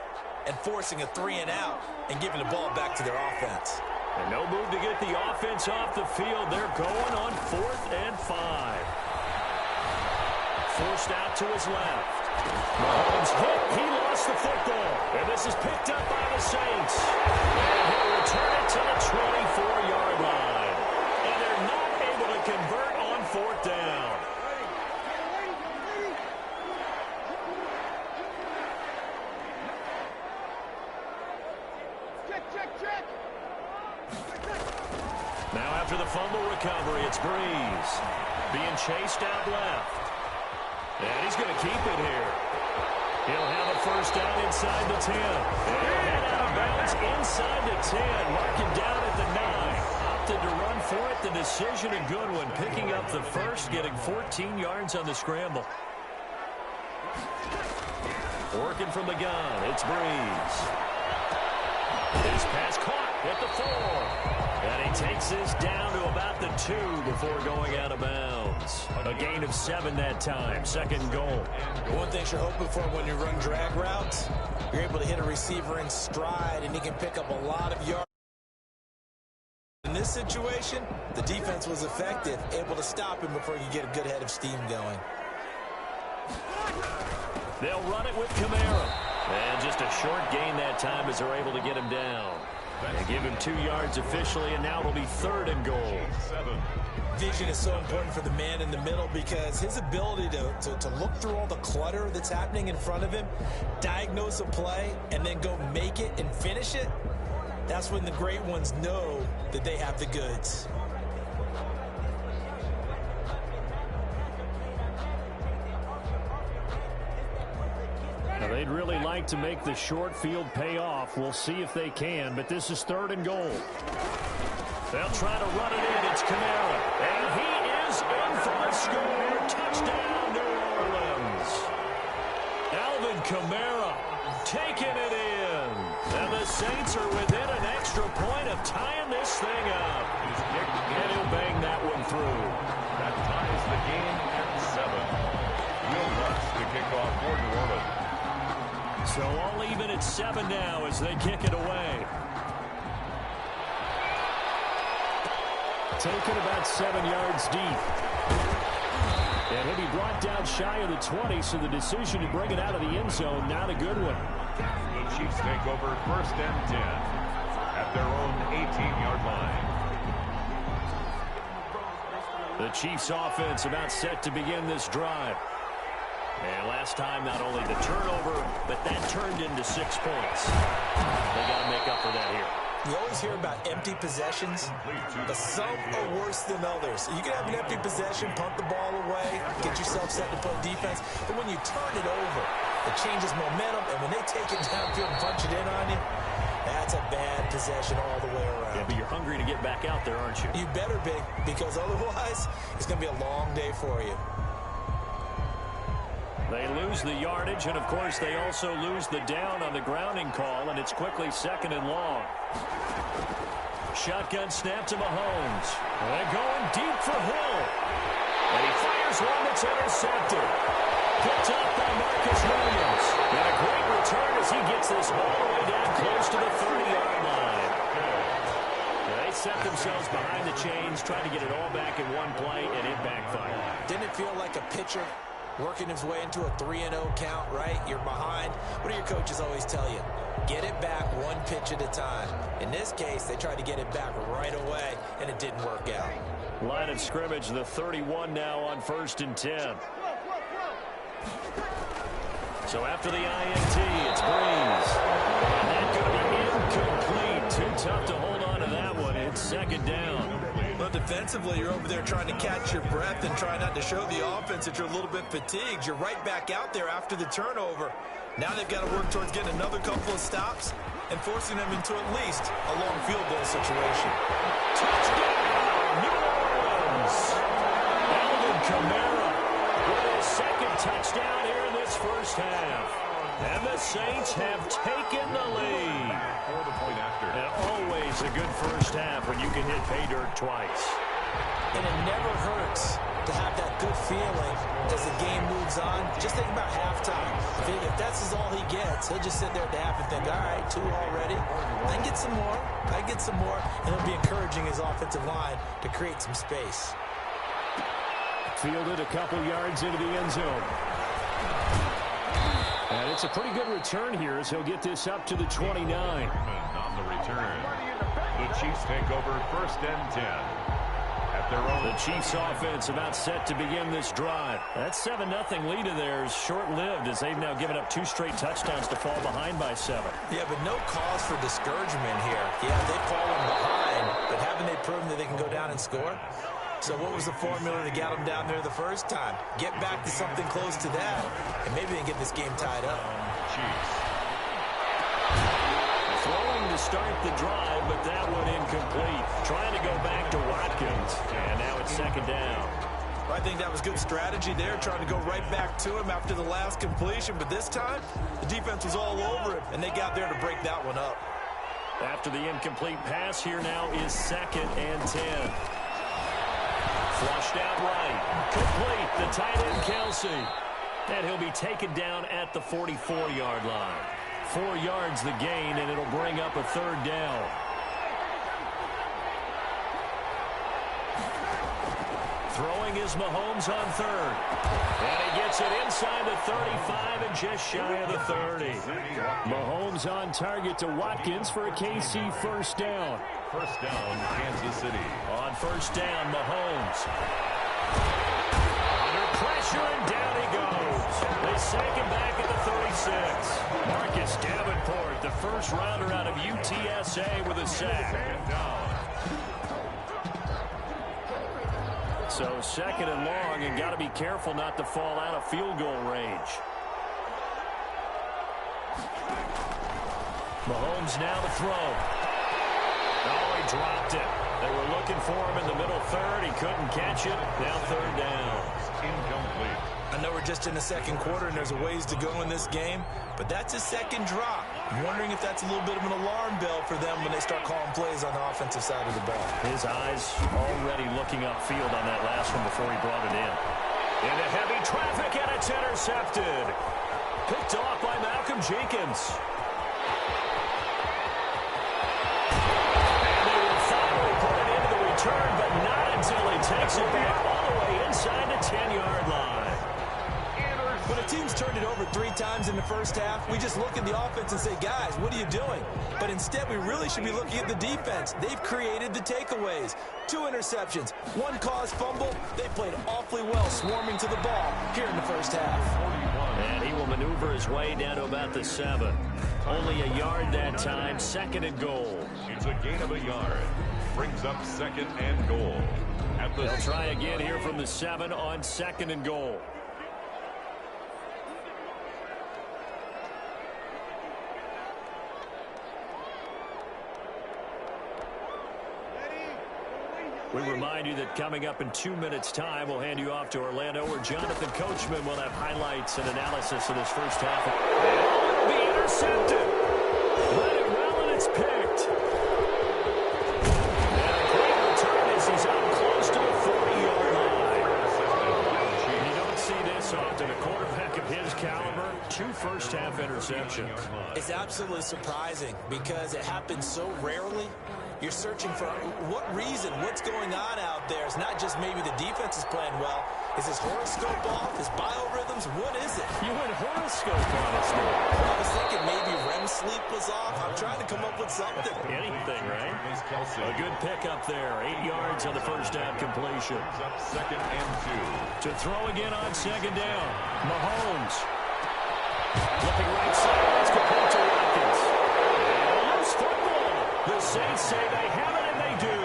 and forcing a 3-and-out and giving the ball back to their offense. And no move to get the offense off the field. They're going on 4th and 5. Forced out to his left. Mahomes hit. He lost the football. And this is picked up by the Saints. And he'll return it to the 24-yard line. And they're not able to convert on 4th down. Now after the fumble recovery, it's Breeze. Being chased out left. And he's going to keep it here. He'll have a first down inside the 10. And he'll head out of bounds inside the 10. Marking down at the 9. Opted to run for it. The decision a good one. Picking up the first, getting 14 yards on the scramble. Working from the gun. It's Breeze. His pass caught at the 4. And he takes this down to about the 2 before going out of bounds. A gain of 7 that time. 2nd goal. One thing you're hoping for when you run drag routes, you're able to hit a receiver in stride, and he can pick up a lot of yards. In this situation, the defense was effective, able to stop him before you get a good head of steam going. They'll run it with Kamara. And just a short gain that time as they're able to get him down. They give him 2 yards officially, and now it'll be 3rd and goal. Vision is so important for the man in the middle because his ability to look through all the clutter that's happening in front of him, diagnose a play, and then go make it and finish it, that's when the great ones know that they have the goods. Now they'd really like to make the short field pay off. We'll see if they can, but this is 3rd and goal. They'll try to run it in. It's Kamara. And he is in for the score. Touchdown, New Orleans. Alvin Kamara taking it in. And the Saints are within an extra point of tying this thing up. And he'll bang that one through. That ties the game at 7. Will Lutz to kick off for New Orleans. So all even at 7 now as they kick it away. Taken about 7 yards deep. And he'll be brought down shy of the 20, so the decision to bring it out of the end zone, not a good one. The Chiefs take over 1st and 10 at their own 18-yard line. The Chiefs offense about set to begin this drive. And last time, not only the turnover, but that turned into 6 points. They got to make up for that here. You always hear about empty possessions, but some are worse than others. You can have an empty possession, punt the ball away, get yourself set to play defense, but when you turn it over, it changes momentum, and when they take it downfield and punch it in on you, that's a bad possession all the way around. Yeah, but you're hungry to get back out there, aren't you? You better be, because otherwise, it's going to be a long day for you. They lose the yardage, and of course they also lose the down on the grounding call, and it's quickly 2nd and long. Shotgun snap to Mahomes. They're going deep for Hill. And he fires one that's intercepted. Picked up by Marcus Williams. And a great return as he gets this all the way down close to the 30-yard line. They set themselves behind the chains, trying to get it all back in one play, and it backfired. Didn't it feel like a pitcher working his way into a 3-0 count, right? You're behind. What do your coaches always tell you? Get it back one pitch at a time. In this case, they tried to get it back right away, and it didn't work out. Line of scrimmage, the 31 now on 1st and 10. So after the INT, it's Breeze. And that's going to be incomplete. Too tough to hold on to that one. It's 2nd down. Well, defensively, you're over there trying to catch your breath and try not to show the offense that you're a little bit fatigued. You're right back out there after the turnover. Now they've got to work towards getting another couple of stops and forcing them into at least a long field goal situation. Touchdown, New Orleans. Alvin Kamara with his 2nd touchdown here in this first half. And the Saints have taken the lead. For the point after. And always a good first half when you can hit pay dirt twice. And it never hurts to have that good feeling as the game moves on. Just think about halftime. If that's all he gets, he'll just sit there at the half and think, all right, 2 already. I can get some more. I can get some more. And he'll be encouraging his offensive line to create some space. Fielded a couple yards into the end zone. And it's a pretty good return here as he'll get this up to the 29. On the return, the Chiefs take over 1st and 10. At their own. The Chiefs offense about set to begin this drive. That 7-0 lead of theirs short-lived as they've now given up 2 straight touchdowns to fall behind by 7. Yeah, but no cause for discouragement here. Yeah, they've fallen behind, but haven't they proven that they can go down and score? So what was the formula that got them down there the first time? Get back to something close to that, and maybe they can get this game tied up. Chiefs. Throwing to start the drive, but that one incomplete. Trying to go back to Watkins, and now it's 2nd down. I think that was good strategy there, trying to go right back to him after the last completion, but this time, the defense was all over him, and they got there to break that one up. After the incomplete pass, here now is 2nd and 10. Flushed out right. Complete. The tight end, Kelsey. And he'll be taken down at the 44-yard line. 4 yards the gain, and it'll bring up a 3rd down. Throwing is Mahomes on 3rd. And he gets it inside the 35 and just shy of the 30. Mahomes on target to Watkins for a KC 1st down. 1st down, Kansas City. On 1st down, Mahomes. Under pressure, and down he goes. They sack him back at the 36. Marcus Davenport, the first rounder out of UTSA with a sack. So 2nd and long, and got to be careful not to fall out of field goal range. Mahomes now to throw. Oh, he dropped it. They were looking for him in the middle third. He couldn't catch it. Now third down. Incomplete. I know we're just in the second quarter and there's a ways to go in this game, but that's his second drop. I'm wondering if that's a little bit of an alarm bell for them when they start calling plays on the offensive side of the ball. His eyes already looking upfield on that last one before he brought it in. Into heavy traffic, and it's intercepted. Picked off by Malcolm Jenkins. And they will finally put it into the return, but not until he takes it back all the way inside the 10-yard line. When a team's turned it over 3 times in the first half, we just look at the offense and say, guys, what are you doing? But instead, we really should be looking at the defense. They've created the takeaways. 2 interceptions, 1 caused fumble. They played awfully well swarming to the ball here in the first half. And he will maneuver his way down to about the 7. Only a yard that time, 2nd and goal. It's a gain of a yard. Brings up 2nd and goal. They'll try again here from the 7 on 2nd and goal. We remind you that coming up in 2 minutes' time, we'll hand you off to Orlando, where Jonathan Coachman will have highlights and analysis of this first half. And it'll be intercepted. Let it well, and it's picked. And a great return as he's up close to the 40-yard line. You don't see this often. A quarterback of his caliber, 2 first-half interceptions. It's absolutely surprising because it happens so rarely. You're searching for what reason, what's going on out there. It's not just maybe the defense is playing well. Is his horoscope off? His biorhythms? What is it? You went horoscope on us there. I was thinking maybe REM sleep was off. I'm trying to come up with something. Anything, right? A good pickup there. 8 yards on the first down completion. Up 2nd and 2. To throw again on 2nd down. Mahomes. Looking right side. It's complete to Watkins. And a loose football. The Saints say they have it, and they do.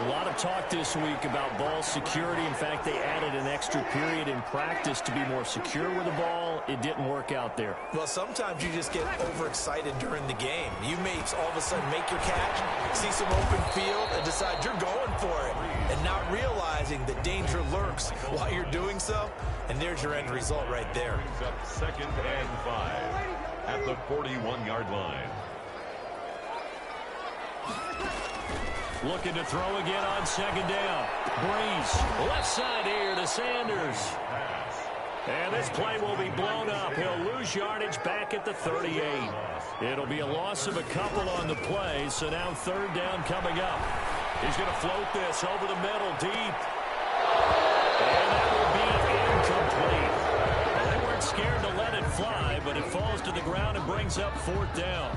A lot of talk this week about ball security. In fact, they added an extra period in practice to be more secure with the ball. It didn't work out there. Well, sometimes you just get overexcited during the game. You may all of a sudden make your catch, see some open field, and decide you're going for it, and not realizing that danger lurks while you're doing so. And there's your end result right there. Brings up 2nd and 5 at the 41-yard line. Looking to throw again on 2nd down. Breeze, left side here to Sanders. And this play will be blown up. He'll lose yardage back at the 38. It'll be a loss of a couple on the play, so now 3rd down coming up. He's going to float this over the middle deep. And that will be incomplete. They weren't scared to let it fly, but it falls to the ground and brings up 4th down.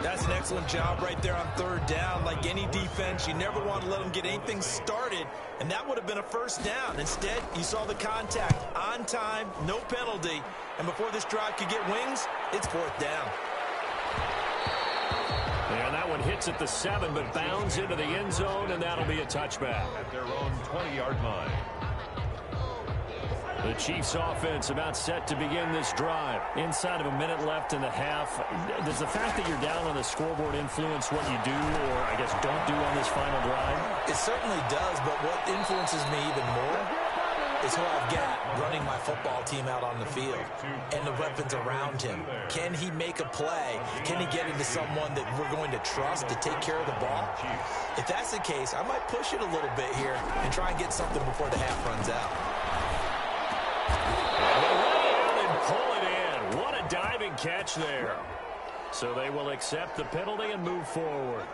That's an excellent job right there on 3rd down. Like any defense, you never want to let them get anything started, and that would have been a 1st down. Instead, you saw the contact on time, no penalty, and before this drive could get wings, it's 4th down. And that one hits at the 7, but bounds into the end zone, and that'll be a touchback. At their own 20-yard line. The Chiefs offense about set to begin this drive. Inside of a minute left in the half. Does the fact that you're down on the scoreboard influence what you do, or I guess don't do on this final drive? It certainly does, but what influences me even more is who I've got running my football team out on the field and the weapons around him. Can he make a play? Can he get into someone that we're going to trust to take care of the ball? If that's the case, I might push it a little bit here and try and get something before the half runs out. And pull it in. What a diving catch there. So they will accept the penalty and move forward.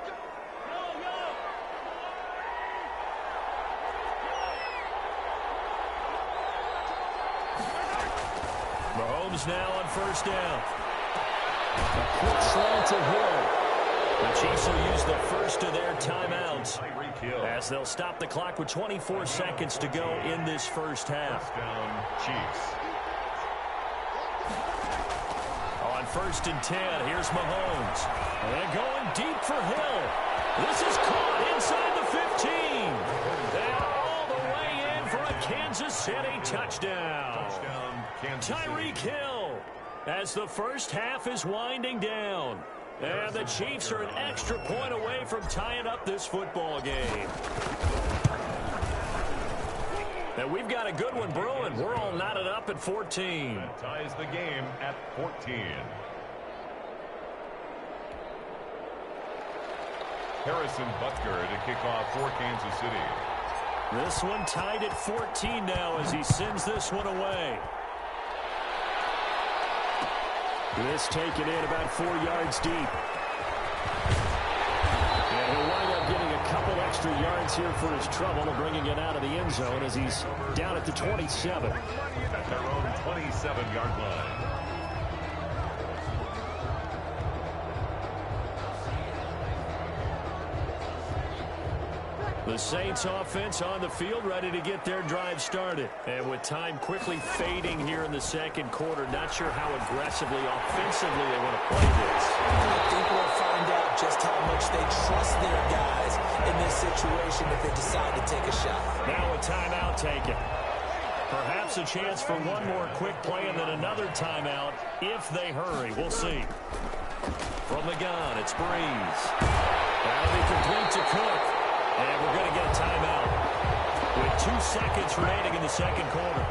Mahomes now on 1st down. A quick slant to Hill. The Chiefs will use the first of their timeouts as they'll stop the clock with 24 seconds to go in this first half. Down, Chiefs. On 1st and 10, here's Mahomes. And going deep for Hill. This is caught inside the 15. And all the way in for a Kansas City touchdown. Tyreek Hill as the first half is winding down. And the Chiefs are an extra point away from tying up this football game. And we've got a good one brewing. We're all knotted up at 14. That ties the game at 14. Harrison Butker to kick off for Kansas City. This one tied at 14 now as he sends this one away. This taken in about 4 yards deep. And he'll wind up getting a couple extra yards here for his trouble and bringing it out of the end zone as he's down at the 27. At their own 27-yard line. The Saints offense on the field, ready to get their drive started. And with time quickly fading here in the second quarter, not sure how aggressively, offensively they want to play this. I think we'll find out just how much they trust their guys in this situation if they decide to take a shot. Now a timeout taken. Perhaps a chance for one more quick play and then another timeout if they hurry. We'll see. From the gun, it's Breeze. That'll be complete to Cook. And we're going to get a timeout with 2 seconds remaining in the second quarter.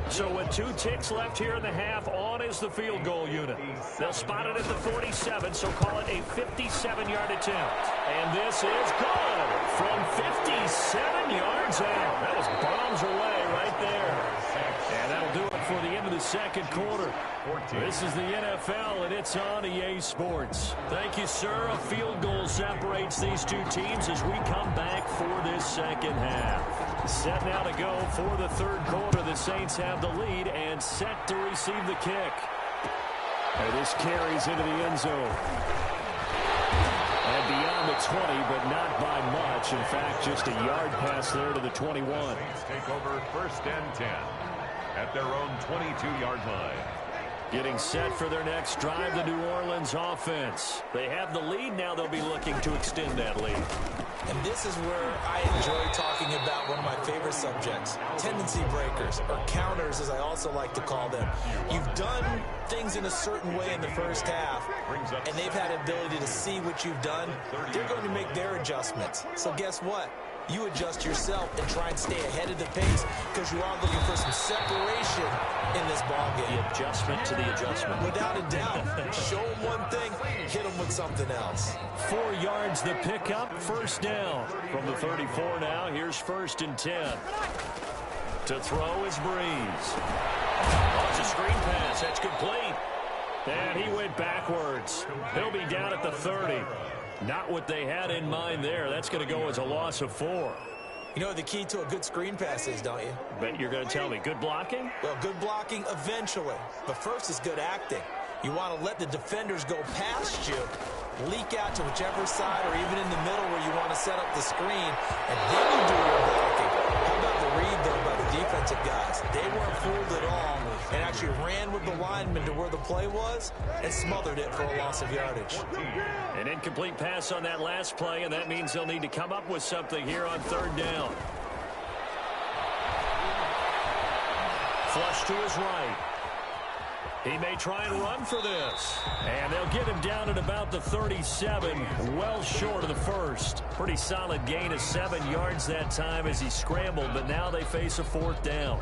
So with 2 ticks left here in the half, on is the field goal unit. They'll spot it at the 47, so call it a 57-yard attempt. And this is good from 57 yards out. That was bombs away right there. And that'll do it for the end of the second quarter. This is the NFL, and it's on EA Sports. Thank you, sir. A field goal separates these two teams as we come back for this second half. Set now to go for the third quarter. The Saints have the lead and set to receive the kick. And this carries into the end zone. And beyond the 20, but not by much. In fact, just a yard pass there to the 21. Saints take over first and 10 at their own 22-yard line. Getting set for their next drive, the New Orleans offense. They have the lead. Now they'll be looking to extend that lead. And this is where I enjoy talking about one of my favorite subjects, tendency breakers, or counters as I also like to call them. You've done things in a certain way in the first half, and they've had the ability to see what you've done. They're going to make their adjustments. So guess what? You adjust yourself and try and stay ahead of the pace because you are looking for some separation in this ballgame. The adjustment to the adjustment. Without a doubt. Show them one thing, hit them with something else. 4 yards the pickup, first down. From the 34 now, here's first and 10. To throw is Breeze. Oh, it's a screen pass. That's complete. And he went backwards. He'll be down at the 30. Not what they had in mind there. That's going to go as a loss of 4. You know what the key to a good screen pass is, don't you? Bet you're going to tell me. Good blocking? Well, good blocking eventually. But first is good acting. You want to let the defenders go past you, leak out to whichever side or even in the middle where you want to set up the screen, and then you do your blocking. How about the read, though, by the defensive guys? They weren't fooled at all and actually ran with the lineman to where the play was and smothered it for a loss of yardage. An incomplete pass on that last play, and that means they'll need to come up with something here on third down. Flush to his right. He may try and run for this. And they'll get him down at about the 37, well short of the first. Pretty solid gain of 7 yards that time as he scrambled, but now they face a fourth down.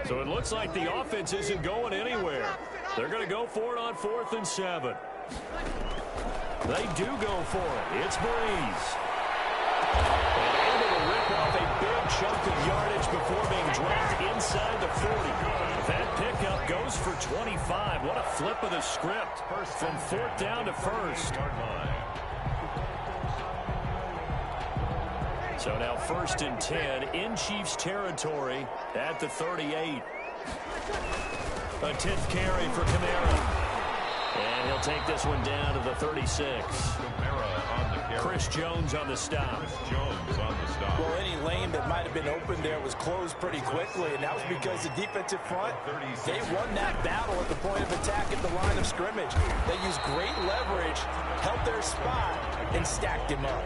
So it looks like the offense isn't going anywhere. They're going to go for it on 4th and 7. They do go for it. It's Breeze. And able to rip off a big chunk of yardage before being dropped inside the 40. That pickup goes for 25. What a flip of the script from 4th down to 1st. So now 1st and 10 in Chiefs territory at the 38. A 10th carry for Kamara. And he'll take this one down to the 36. Chris Jones on the stop. Well, any lane that might have been open there was closed pretty quickly, and that was because the defensive front, they won that battle at the point of attack at the line of scrimmage. They used great leverage, held their spot, and stacked him up.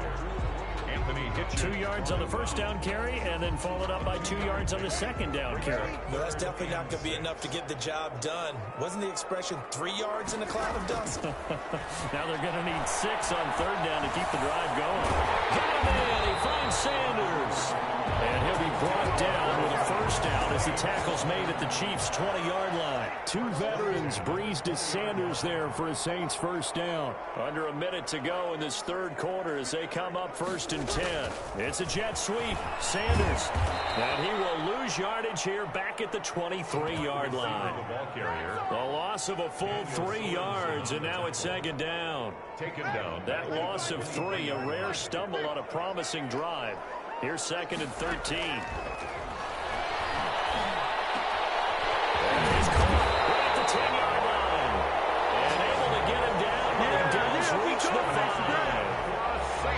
2 yards on the first down carry, and then followed up by 2 yards on the second down carry. Well, that's definitely not going to be enough to get the job done. Wasn't the expression 3 yards in a cloud of dust? Now they're going to need 6 on third down to keep the drive going. Got him in. He finds Sanders. And he'll be brought down with a first down as the tackle's made at the Chiefs' 20-yard line. 2 veterans, Breeze to Sanders there for a Saints first down. Under a minute to go in this third quarter as they come up 1st and 10. It's a jet sweep. Sanders. And he will lose yardage here back at the 23-yard line. The loss of a full 3 yards, and now it's second down. That loss of 3, a rare stumble on a promising drive. Here's 2nd and 13. And he's caught right at the 10-yard line. And able to get him down, and he does reach the 5.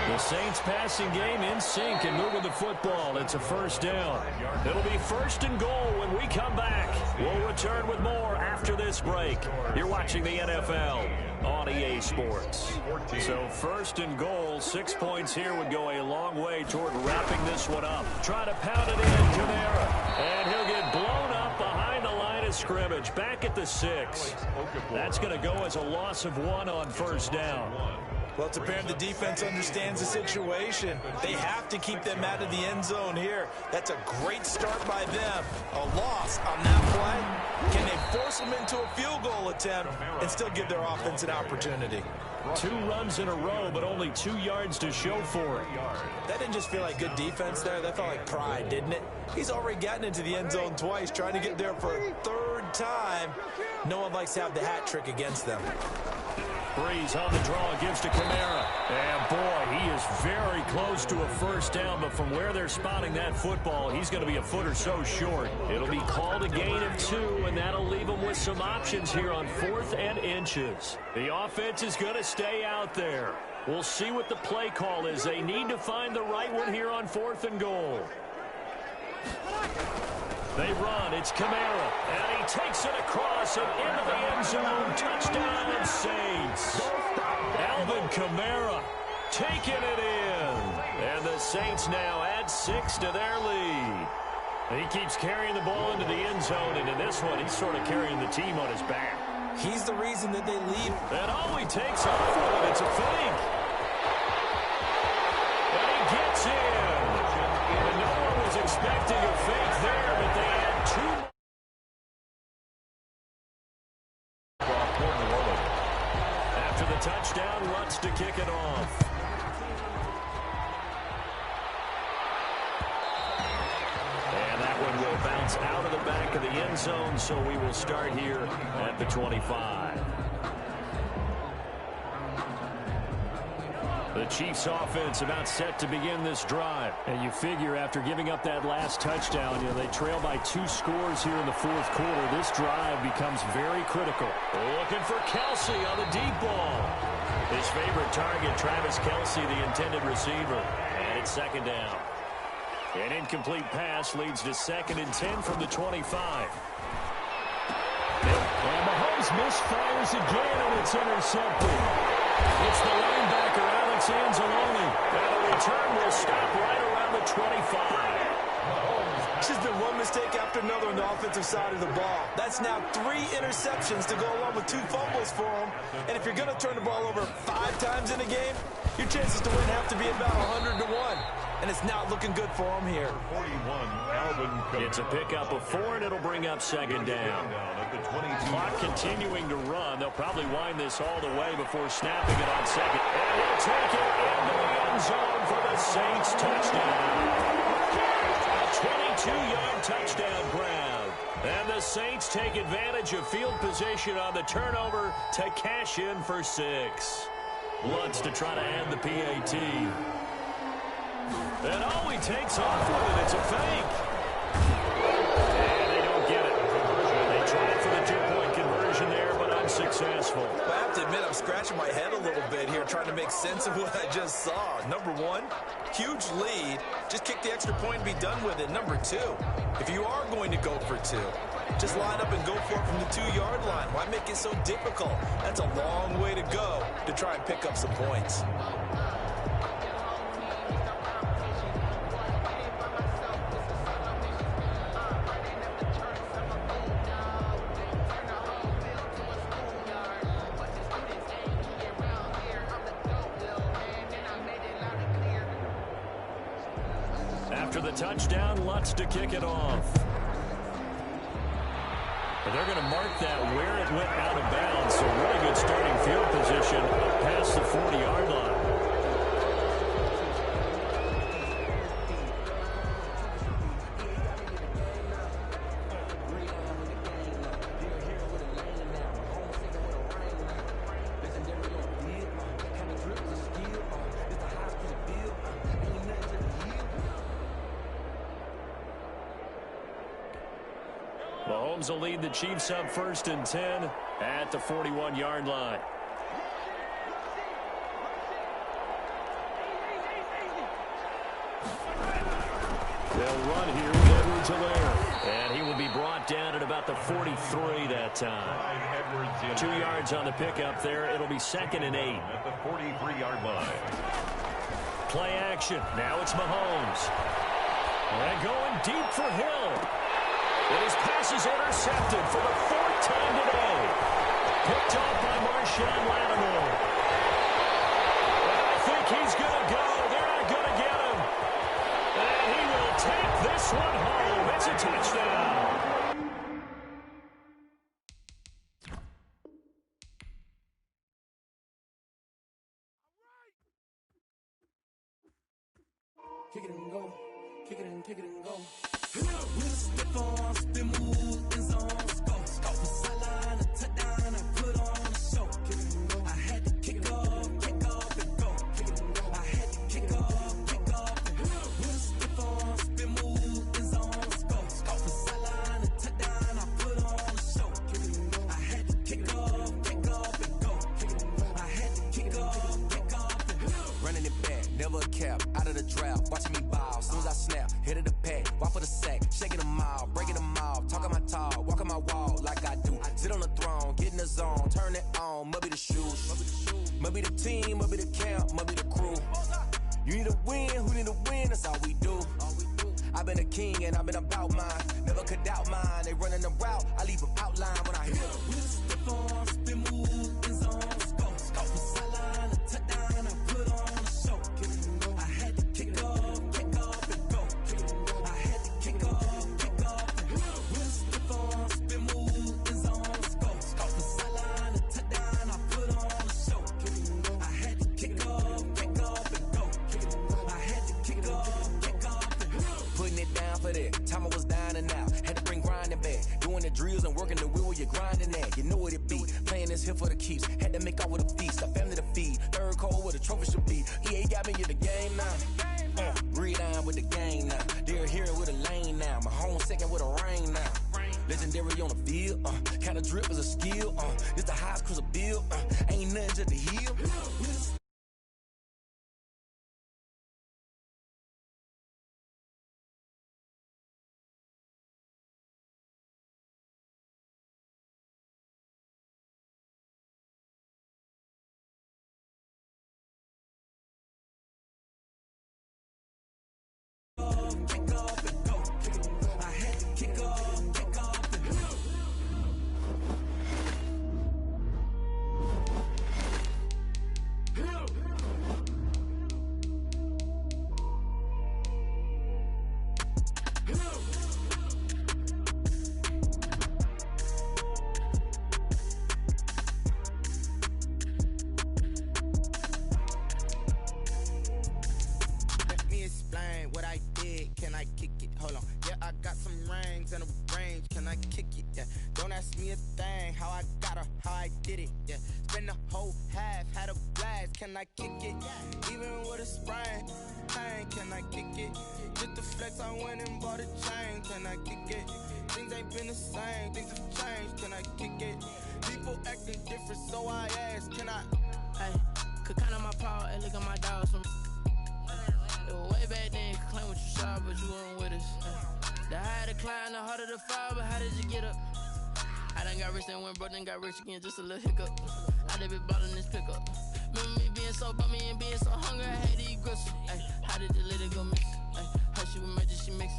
The Saints passing game in sync and moving the football. It's a first down. It'll be 1st and goal when we come back. We'll return with more after this break. You're watching the NFL on EA Sports. So 1st and goal, 6 points here would go a long way toward wrapping this one up. Try to pound it in, Kamara. And he'll get blown up behind the line of scrimmage. Back at the 6. That's going to go as a loss of 1 on first down. Well, it's apparent the defense understands the situation. They have to keep them out of the end zone here. That's a great start by them. A loss on that play. Can they force them into a field goal attempt and still give their offense an opportunity? 2 runs in a row, but only 2 yards to show for it. That didn't just feel like good defense there. That felt like pride, didn't it? He's already gotten into the end zone twice, trying to get there for a 3rd time. No one likes to have the hat trick against them. Breeze on the draw, gives to Kamara. And boy, he is very close to a first down, but from where they're spotting that football, he's going to be a foot or so short. It'll be called a gain of 2, and that'll leave them with some options here on 4th and inches. The offense is going to stay out there. We'll see what the play call is. They need to find the right one here on 4th and goal. They run. It's Kamara. And he takes it across and into the end zone. Touchdown, Saints. Alvin Kamara taking it in. And the Saints now add 6 to their lead. He keeps carrying the ball into the end zone. And in this one, he's sort of carrying the team on his back. He's the reason that they lead. And all he takes off with it, it's a fake. And he gets in. And no one was expecting a fake there, but they had 2. After the touchdown, Lutz to kick it off. And that one will bounce out of the back of the end zone, so we will start here at the 25. The Chiefs offense about set to begin this drive. And you figure after giving up that last touchdown, they trail by 2 scores here in the 4th quarter. This drive becomes very critical. Looking for Kelsey on the deep ball. His favorite target, Travis Kelsey, the intended receiver. And it's 2nd down. An incomplete pass leads to 2nd and 10 from the 25. And Mahomes misfires again, and it's intercepted. It's the linebacker, Alex Anzalone. And the return will stop right around the 25. It's just been one mistake after another on the offensive side of the ball. That's now 3 interceptions to go along with 2 fumbles for him. And if you're going to turn the ball over 5 times in a game, your chances to win have to be about 100 to 1. And it's not looking good for him here. It's a pickup of 4, and it'll bring up 2nd down. Clock continuing to run. They'll probably wind this all the way before snapping it on 2nd. And he'll take it into the end zone for the Saints touchdown. A 22-yard touchdown grab. And the Saints take advantage of field position on the turnover to cash in for 6. Lutz to try to add the PAT. And oh, he takes off with it. It's a fake. And they don't get it. They tried for the 2-point conversion there, but unsuccessful. I have to admit, I'm scratching my head a little bit here trying to make sense of what I just saw. Number 1, huge lead. Just kick the extra point and be done with it. Number 2, if you are going to go for 2, just line up and go for it from the 2-yard line. Why make it so difficult? That's a long way to go to try and pick up some points. for the touchdown. Lutz to kick it off. But they're going to mark that where it went out of bounds. So really good starting field position past the 40-yard line. Mahomes will lead the Chiefs up 1st and 10 at the 41-yard line. They'll run here with Edwards-Helaire. And he will be brought down at about the 43 that time. 2 yards on the pickup there. It'll be 2nd and 8. At the 43-yard line. Play action. Now it's Mahomes. And going deep for Hill. And his pass is intercepted for the 4th time today. Picked off by Marshawn Lattimore. And I think he's going to go. They're not going to get him. And he will take this one home. It's a touchdown. Kick it and go. Kick it and go. With a stiff arm, spin move, in zone, scope. For sideline, a touchdown, I put on a show. I had to kick off and go. I had to kick off and go. With a stiff arm, spin move, in zone, scope. For sideline, a touchdown, I put on a show. I had to kick off and go. I had to kick off and go. Running it back, never a cap, out of the drought, watching me ball. As soon as I snap, hit of the pack, walk for the sack, shaking them out, breaking them off, talking my talk, walking my wall like I do. Sit on the throne, get in the zone, turn it on, must be the shoes, must be the team, must be the camp, must be the crew. You need a win, who need a win, that's all we do. I've been a king and I've been about mine, never could doubt mine. They running the route, I leave them outline when I hit them. With a stiff arm, spin move, in zone, scope. For sideline, a touchdown, I put on a show. I had to kick off and go. I had to kick off and go. With a stiff arm, spin move, in zone, scope. For sideline, a touchdown, I put on a show. I had to kick off and go. I had to kick off and go. Putting it down for that, time I was down and out, had to bring grinding back, doing the drills and working the wheel where you're grinding at, you know what it be, playing this here for the keeps, had to make out with a feast, a family to feed, third cold where the trophy should be, EA got me in the game now, breathe on with the game now, they're here with a lane now, my home second with a rain now, legendary on the field, kinda drip is a skill, it's the highest cruiser bill, ain't nothing just the hill. Can I kick it? Even with a sprain, pain, can I kick it? Just the flex, I went and bought a chain. Can I kick it? Things ain't been the same, things have changed. Can I kick it? People acting different, so I ask, can I? Hey, could count on my power, hey, look at my dogs from. It was way back then, could claim what you saw, but you weren't with us. The higher the climb, the harder the fall, but how did you get up? I done got rich and went broke, then got rich again, just a little hiccup. I done been ballin' this pickup. Remember me being so bummy and being so hungry, I had to eat gristle. Ay, how did the lady go miss? Ay, how she was magic, she mixed.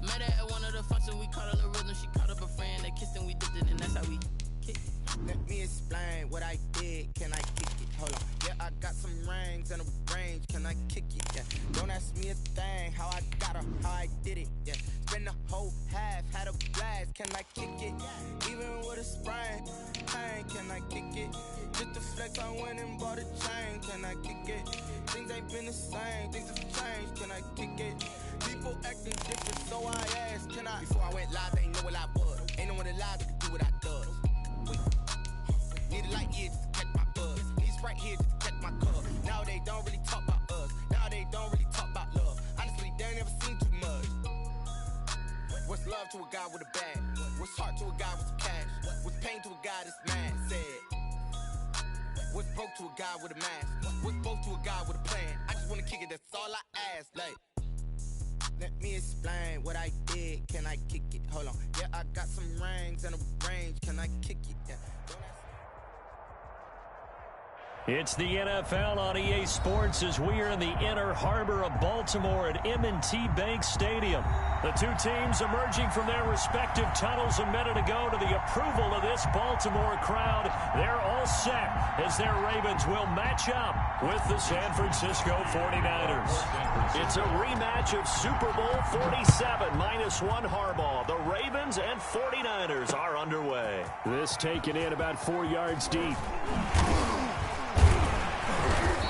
Met her at one of the functions, we caught her the rhythm. She caught up a friend, they kissed and we dipped it, and that's how we kick it. Let me explain what I did, can I kick it? Hold on, yeah, I got some rings and a range, can I kick it? Yeah, don't ask me a thing, how I got her, how I blast, can I kick it? Even with a sprain, pain, can I kick it? Just to flex, I went and bought a chain, can I kick it? Things ain't been the same, things have changed, can I kick it? People acting different, so I asked, can I? Before I went live, they ain't know what I was. Ain't no one alive that could do what I does. Need a light here just to catch my buzz. Need Sprite here just to catch my cup. Now they don't really talk about us. Now they don't really talk about love. Honestly, they ain't never seen too much. What's love to a guy with a bag? What's heart to a guy with some cash? What's pain to a guy that's mad? Said. What's broke to a guy with a mask? What's both to a guy with a plan? I just wanna kick it, that's all I ask. Like, let me explain what I did. Can I kick it? Hold on. Yeah, I got some rings and a range. Can I kick it? Yeah. It's the NFL on EA Sports as we are in the inner harbor of Baltimore at M&T Bank Stadium. The two teams emerging from their respective tunnels a minute ago to the approval of this Baltimore crowd. They're all set as their Ravens will match up with the San Francisco 49ers. It's a rematch of Super Bowl 47 -1 Harbaugh. The Ravens and 49ers are underway. This taken in about 4 yards deep.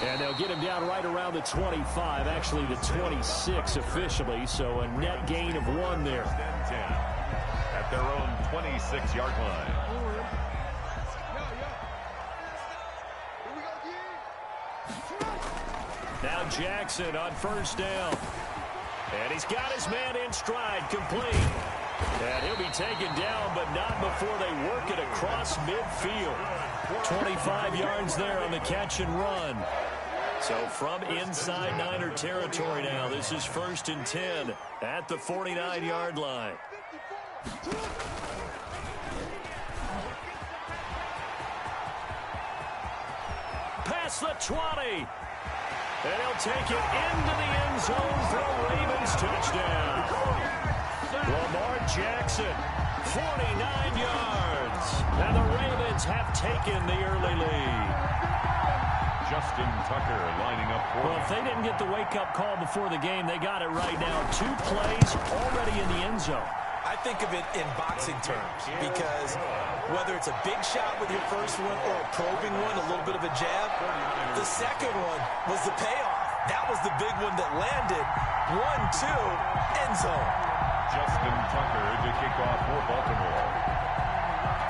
And they'll get him down right around the 25, actually the 26 officially, so a net gain of 1 there. At their own 26-yard line. Now Jackson on first down. And he's got his man in stride, complete. And he'll be taken down, but not before they work it across midfield. 25 yards there on the catch and run. So from inside Niner territory now, this is 1st and 10 at the 49-yard line. Past the 20. And he'll take it into the end zone for a Ravens touchdown. Lamar Jackson, 49 yards. And the Ravens have taken the early lead. Justin Tucker lining up for Well, if they didn't get the wake-up call before the game, they got it right now. 2 plays already in the end zone. I think of it in boxing terms because whether it's a big shot with your first one or a probing one, a little bit of a jab, the second one was the payoff. That was the big one that landed. 1-2, end zone. Justin Tucker to kick off for Baltimore.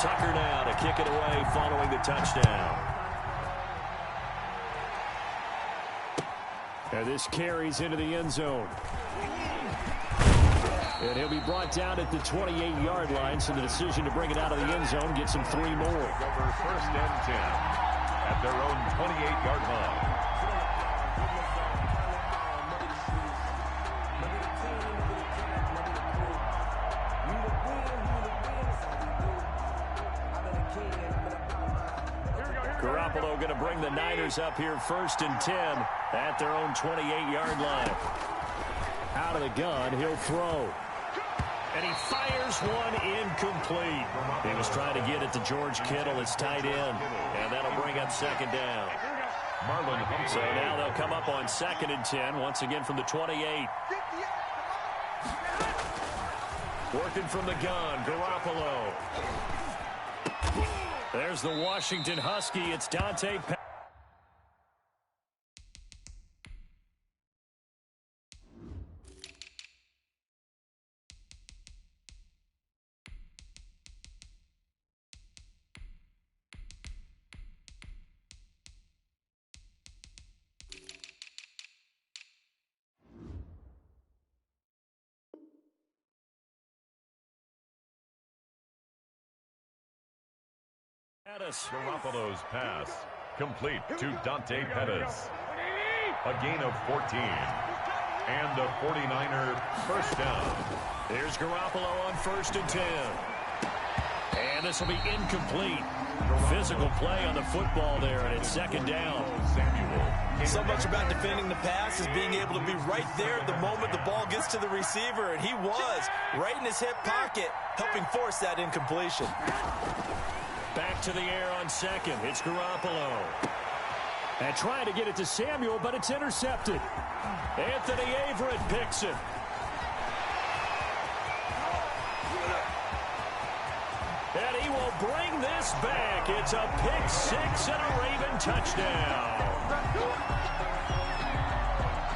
Tucker now to kick it away following the touchdown. And this carries into the end zone. And he'll be brought down at the 28-yard line, so the decision to bring it out of the end zone gets him 3 more. Over 1st and 10 at their own 28-yard line. Garoppolo going to bring the Niners up here 1st and 10 at their own 28-yard line. Out of the gun, he'll throw. And he fires one incomplete. He was trying to get it to George Kittle, his tight end. And that'll bring up 2nd down. So now they'll come up on 2nd and 10, once again from the 28. Working from the gun, Garoppolo. There's the Washington Husky. It's Dante Pettis. Garoppolo's pass complete to Dante Pettis. A gain of 14. And a 49er first down. There's Garoppolo on 1st and 10. And this will be incomplete. Physical play on the football there, and it's 2nd down. So much about defending the pass is being able to be right there at the moment the ball gets to the receiver, and he was right in his hip pocket, helping force that incompletion. Back to the air on 2nd. It's Garoppolo. And trying to get it to Samuel, but it's intercepted. Anthony Averett picks it. And he will bring this back. It's a pick six and a Raven touchdown.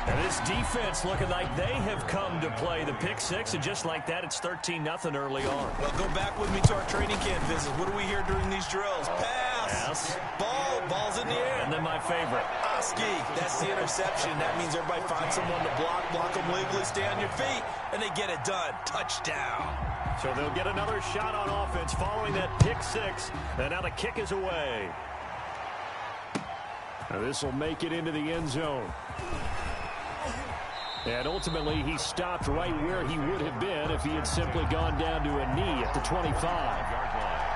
And this defense looking like they have come to play the pick six, and just like that, it's 13-0 early on. Well, go back with me to our training camp visit. What do we hear during these drills? Pass. Ball's in the air. And then my favorite. Oski. That's the interception. That means everybody finds someone to block them legally, stay on your feet, and they get it done. Touchdown. So they'll get another shot on offense following that pick six. And now the kick is away. Now this will make it into the end zone. And ultimately, he stopped right where he would have been if he had simply gone down to a knee at the 25-yard line.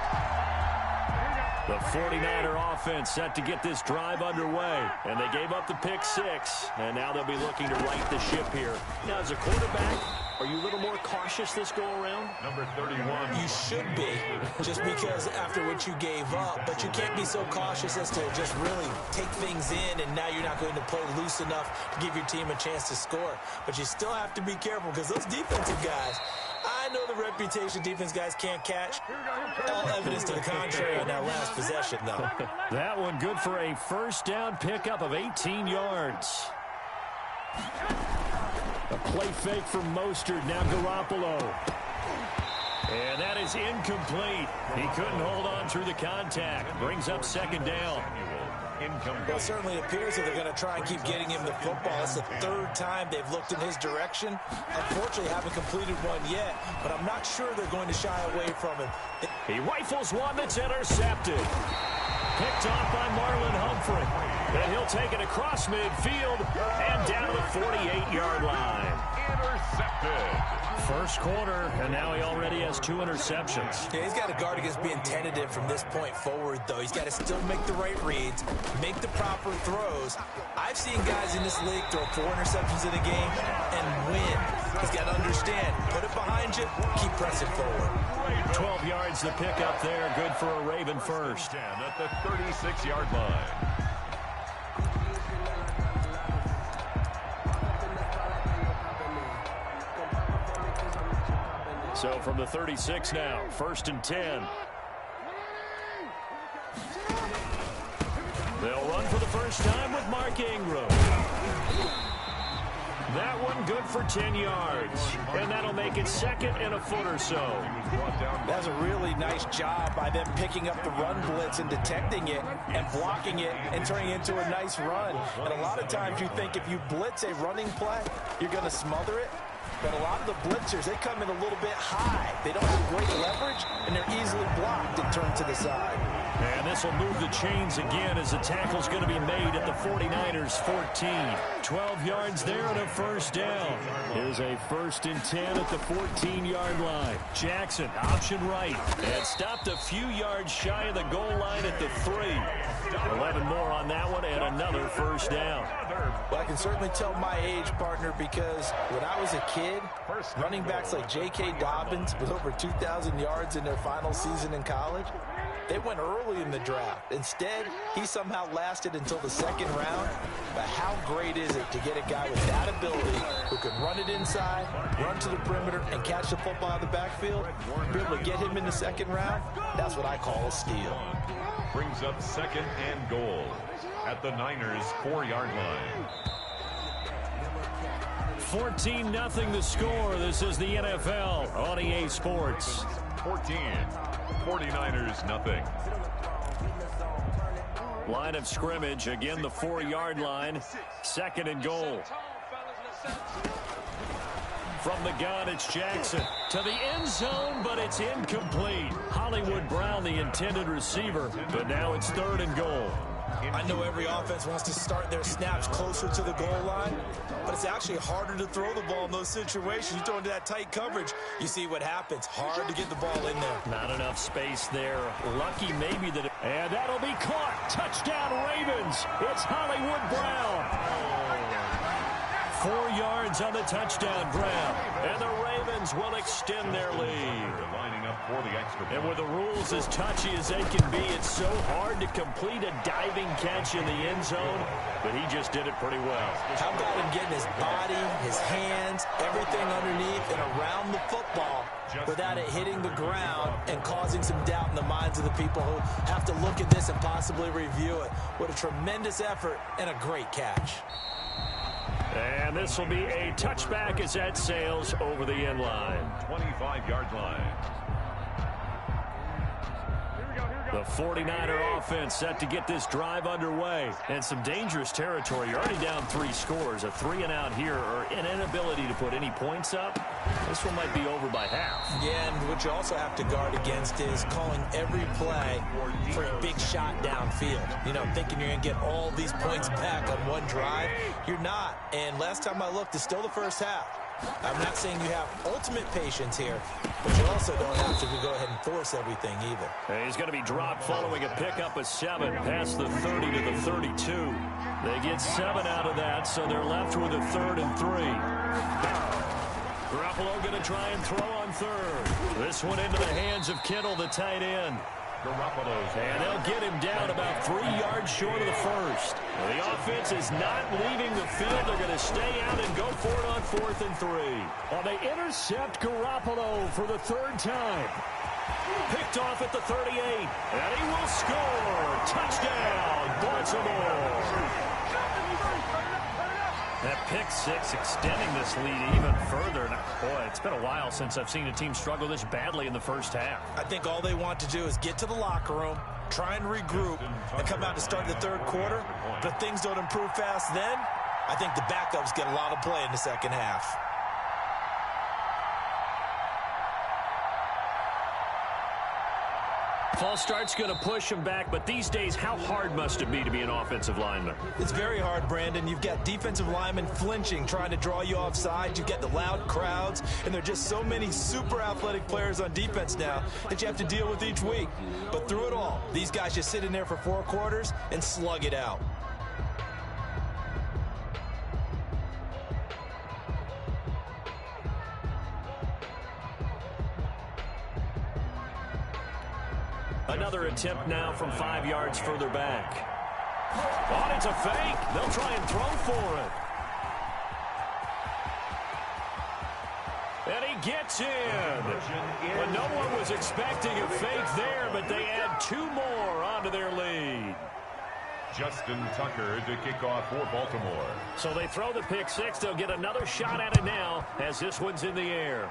The 49er offense set to get this drive underway. And they gave up the pick six. And now they'll be looking to right the ship here. Now, as a quarterback, are you a little more cautious this go-around? Number 31. You should be, just because after what you gave up. But you can't be so cautious as to just really take things in, and now you're not going to play loose enough to give your team a chance to score. But you still have to be careful, because those defensive guys, I know the reputation defense guys can't catch. All evidence to the contrary on that last possession, though. That one good for a first down pickup of 18 yards. A play fake from Mostert, now Garoppolo. And that is incomplete. He couldn't hold on through the contact. Brings up second down. Well, it certainly appears that they're going to try and keep getting him the football. It's the third time they've looked in his direction. Unfortunately, haven't completed one yet, but I'm not sure they're going to shy away from him. He rifles one that's intercepted. Picked off by Marlon Humphrey. And he'll take it across midfield and down to the 48-yard line. Intercepted. First quarter, and now he already has 2 interceptions. Yeah, he's got to guard against being tentative from this point forward, though. He's got to still make the right reads, make the proper throws. I've seen guys in this league throw 4 interceptions in a game and win. He's got to understand, put it behind you, keep pressing forward. 12 yards to pick up there, good for a Raven first. Down at the 36-yard line. So from the 36 now, 1st and 10. They'll run for the first time with Mark Ingram. That one good for 10 yards. And that'll make it 2nd and a foot or so. That's a really nice job by them picking up the run blitz and detecting it and blocking it and turning it into a nice run. And a lot of times you think if you blitz a running play, you're going to smother it. But a lot of the blitzers, they come in a little bit high. They don't have great leverage, and they're easily blocked and turned to the side. And this will move the chains again as the tackle's going to be made at the 49ers 14. 12 yards there and a first down. Here's a 1st and 10 at the 14-yard line. Jackson, option right, and stopped a few yards shy of the goal line at the 3. 11 more on that one and another first down. Well, I can certainly tell my age, partner, because when I was a kid, running backs like J.K. Dobbins with over 2,000 yards in their final season in college, they went early in the draft. Instead, he somehow lasted until the 2nd round. But how great is it to get a guy with that ability who can run it inside, run to the perimeter, and catch the football out of the backfield? Be able to get him in the 2nd round, that's what I call a steal. Brings up 2nd and goal at the Niners' 4-yard line. 14-0 the score. This is the NFL on EA Sports. 14. 49ers nothing. Line of scrimmage, again the 4-yard line. 2nd and goal. From the gun, it's Jackson to the end zone, but it's incomplete. Hollywood Brown, the intended receiver, but now it's 3rd and goal. I know every offense wants to start their snaps closer to the goal line, but it's actually harder to throw the ball in those situations. You throw into that tight coverage, you see what happens. Hard to get the ball in there. Not enough space there. Lucky maybe that. And that'll be caught. Touchdown Ravens. It's Hollywood Brown. 4 yards on the touchdown grab. And the Ravens will extend their lead. Lining up for the basketball. And with the rules as touchy as they can be, it's so hard to complete a diving catch in the end zone, but he just did it pretty well. How about him getting his body, his hands, everything underneath and around the football without it hitting the ground and causing some doubt in the minds of the people who have to look at this and possibly review it. What a tremendous effort and a great catch. And this will be a touchback as that sails over the end line. 25-yard line. The 49er offense set to get this drive underway. And some dangerous territory. You're already down 3 scores. A 3-and-out here or an inability to put any points up. This one might be over by half. Yeah, and what you also have to guard against is calling every play for a big shot downfield. You know, thinking you're going to get all these points back on one drive. You're not. And last time I looked, it's still the first half. I'm not saying you have ultimate patience here, but you also don't have to go ahead and force everything either. And he's going to be dropped following a pickup of 7 past the 30 to the 32. They get 7 out of that, so they're left with a 3rd and 3. Garoppolo going to try and throw on 3rd. This one into the hands of Kittle, the tight end. And they'll get him down about 3 yards short of the first. The offense is not leaving the field. They're going to stay out and go for it on 4th and 3. Well, they intercept Garoppolo for the 3rd time. Picked off at the 38. And he will score. Touchdown, Baltimore. That pick 6 extending this lead even further. Boy, it's been a while since I've seen a team struggle this badly in the first half. I think all they want to do is get to the locker room, try and regroup, and come out to start the 3rd quarter. But if things don't improve fast then, I think the backups get a lot of play in the second half. False start's going to push him back, but these days, how hard must it be to be an offensive lineman? It's very hard, Brandon. You've got defensive linemen flinching, trying to draw you offside. You've got the loud crowds, and there are just so many super athletic players on defense now that you have to deal with each week. But through it all, these guys just sit in there for 4 quarters and slug it out. Another attempt now from 5 yards further back. Oh, it's a fake. They'll try and throw for it. And he gets in. But no one was expecting a fake there, but they add 2 more onto their lead. Justin Tucker to kick off for Baltimore. So they throw the pick 6. They'll get another shot at it now as this one's in the air.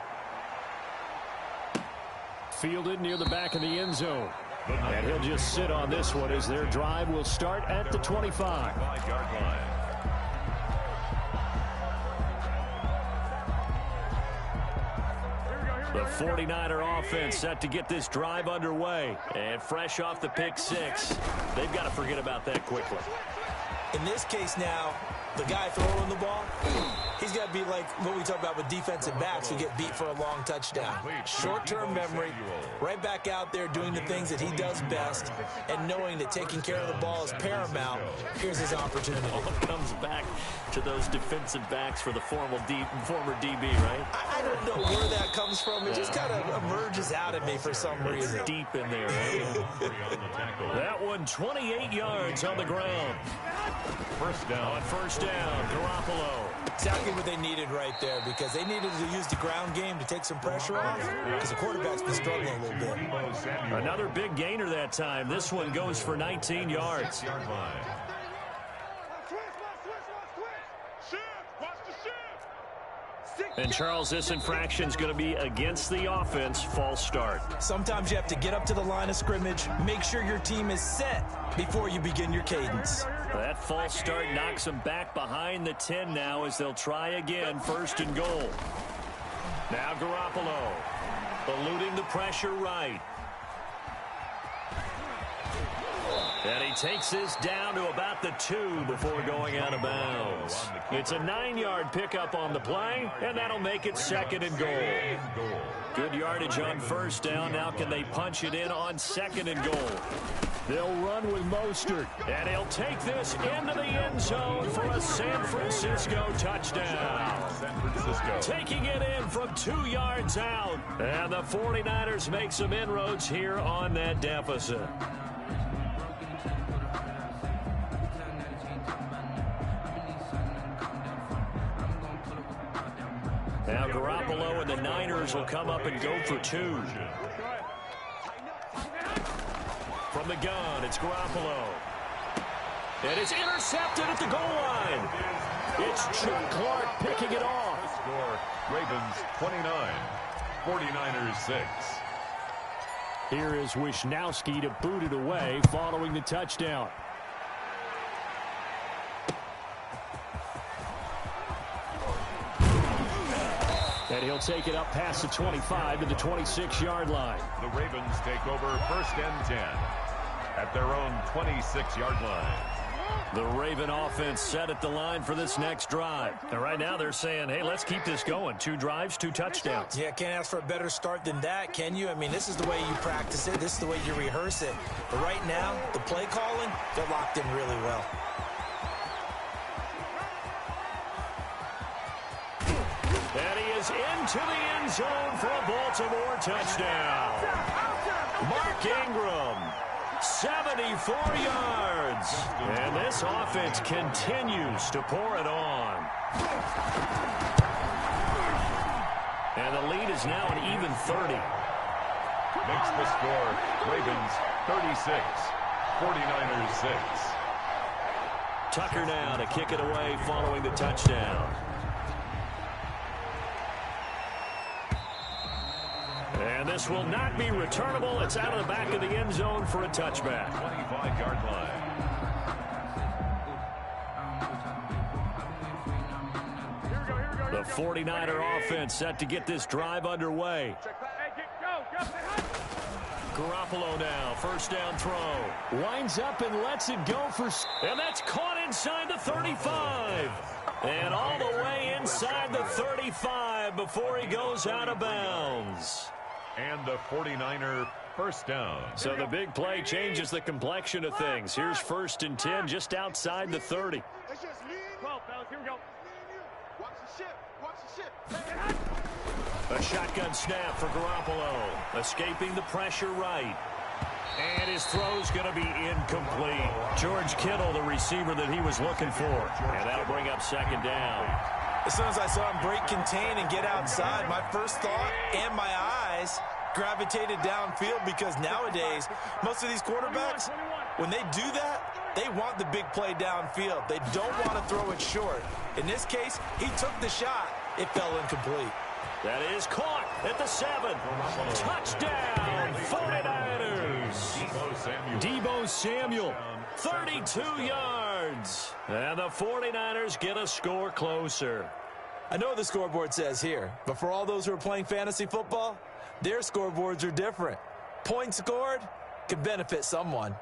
Fielded near the back of the end zone. And he'll just sit on this one as their drive will start at the 25. 5-yard line. The 49er offense set to get this drive underway. And fresh off the pick 6, they've got to forget about that quickly. In this case now, the guy throwing the ball, he's got to be like what we talk about with defensive backs who get beat for a long touchdown. Short-term memory, right back out there doing the things that he does best, and knowing that taking care of the ball is paramount. Here's his opportunity. All comes back to those defensive backs for the former DB, right? I don't know where that comes from. It just kind of emerges out at me for some reason. It's deep in there, right? That one 28 yards on the ground. First down. First down, Garoppolo. Exactly what they needed right there, because they needed to use the ground game to take some pressure off, because the quarterback's been struggling a little bit. Another big gainer that time. This one goes for 19 yards. And Charles, this infraction's going to be against the offense. False start. Sometimes you have to get up to the line of scrimmage, make sure your team is set before you begin your cadence. That false start knocks them back behind the 10 now as they'll try again, 1st and goal. Now Garoppolo eluding the pressure right. And he takes this down to about the 2 before going out of bounds. It's a 9-yard pickup on the play, and that'll make it 2nd and goal. Good yardage on 1st down. Now can they punch it in on 2nd and goal? They'll run with Mostert, and he'll take this into the end zone for a San Francisco touchdown. Francisco. Taking it in from 2 yards out. And the 49ers make some inroads here on that deficit. Now Garoppolo and the Niners will come up and go for 2. From the gun, it's Garoppolo. And it's intercepted at the goal line. It's Chuck Clark picking it off. Score, Ravens 29, 49ers 6. Here is Wisnowski to boot it away following the touchdown. And he'll take it up past the 25 to the 26-yard line. The Ravens take over 1st and 10 at their own 26-yard line. The Raven offense set at the line for this next drive. And right now they're saying, hey, let's keep this going. 2 drives, 2 touchdowns. Yeah, can't ask for a better start than that, can you? I mean, this is the way you practice it. This is the way you rehearse it. But right now, the play calling, they're locked in really well. And he is into the end zone for a Baltimore touchdown. Mark Ingram, 74 yards. And this offense continues to pour it on. And the lead is now an even 30. Makes the score, Ravens 36, 49ers 6. Tucker now to kick it away following the touchdown. And this will not be returnable. It's out of the back of the end zone for a touchback. 25-yard line. The 49er offense set to get this drive underway. Garoppolo now, 1st down throw. Winds up and lets it go for... And that's caught inside the 35. And all the way inside the 35 before he goes out of bounds. And the 49er 1st down. So the big play changes the complexion of things. Here's 1st and 10 just outside the 30. Well, fellas, here we go. Watch the ship. Watch the ship. A shotgun snap for Garoppolo. Escaping the pressure right. And his throw's going to be incomplete. George Kittle, the receiver that he was looking for. And that'll bring up 2nd down. As soon as I saw him break contain and get outside, my first thought and my eyes gravitated downfield, because nowadays, most of these quarterbacks, when they do that, they want the big play downfield. They don't want to throw it short. In this case, he took the shot. It fell incomplete. That is caught at the 7. Touchdown, 49ers. Deebo Samuel, 32 yards. And the 49ers get a score closer. I know what the scoreboard says here, but for all those who are playing fantasy football, their scoreboards are different. Points scored could benefit someone.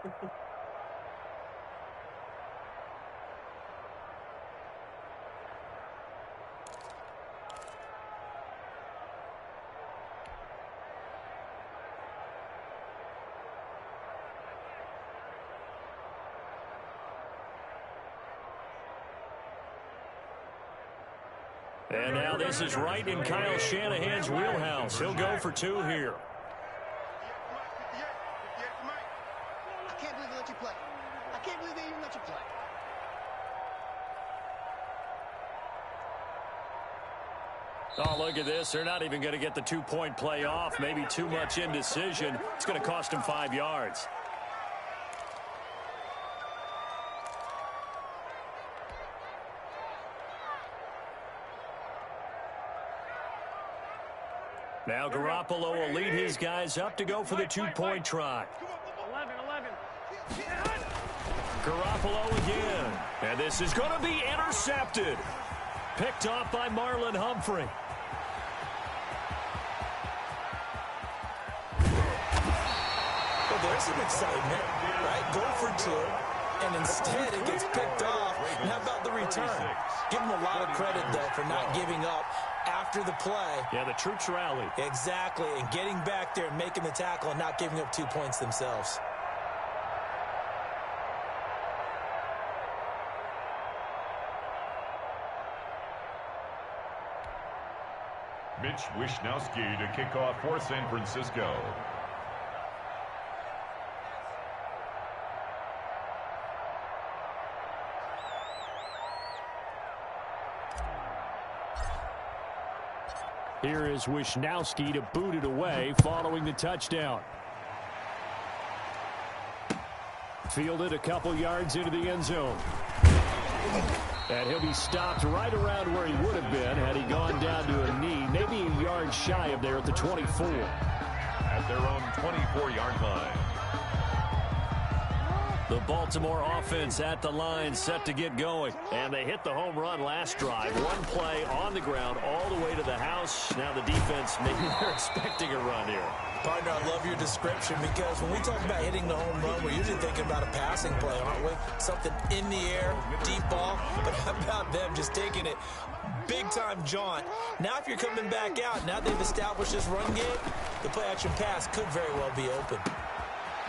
And now this is right in Kyle Shanahan's wheelhouse. He'll go for 2 here. I can't believe they let you play. I can't believe they even let you play. Oh, look at this. They're not even going to get the 2-point play off. Maybe too much indecision. It's going to cost him 5 yards. Now Garoppolo will lead his guys up to go for the 2-point try. 11. Garoppolo again. And this is going to be intercepted. Picked off by Marlon Humphrey. Well, there's some excitement, right? Go for 2, and instead it gets picked off. And how about the return? Give him a lot of credit, though, for not giving up after the play. Yeah, the troops rallied. Exactly, and getting back there and making the tackle and not giving up 2 points themselves. Mitch Wishnowski to kick off for San Francisco. Here is Wishnowski to boot it away following the touchdown. Fielded a couple yards into the end zone. And he'll be stopped right around where he would have been had he gone down to a knee, maybe a yard shy of there at the 24. At their own 24-yard line. The Baltimore offense at the line, set to get going. And they hit the home run last drive. One play on the ground all the way to the house. Now the defense, maybe they're expecting a run here. Partner, I love your description because when we talk about hitting the home run, we're usually thinking about a passing play, aren't we? Something in the air, deep ball. But how about them just taking it big-time jaunt? Now if you're coming back out, now they've established this run game, the play-action pass could very well be open.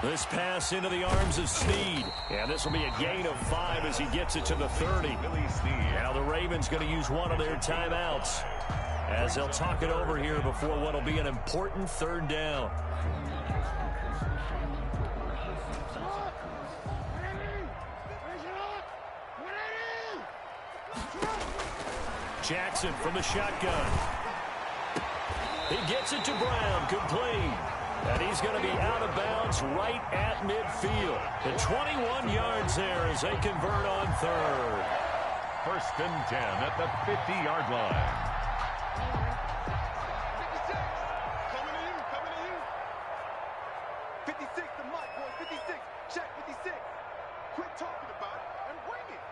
This pass into the arms of Snead. And this will be a gain of 5 as he gets it to the 30. Now the Ravens going to use one of their timeouts as they'll talk it over here before what will be an important third down. Jackson from the shotgun. He gets it to Brown, complete. And he's going to be out of bounds right at midfield. The 21 yards there as they convert on third. 1st and 10 at the 50-yard line. Coming to you. 56, the mic, boys. 56. Check 56. Quit talking about it and bring it.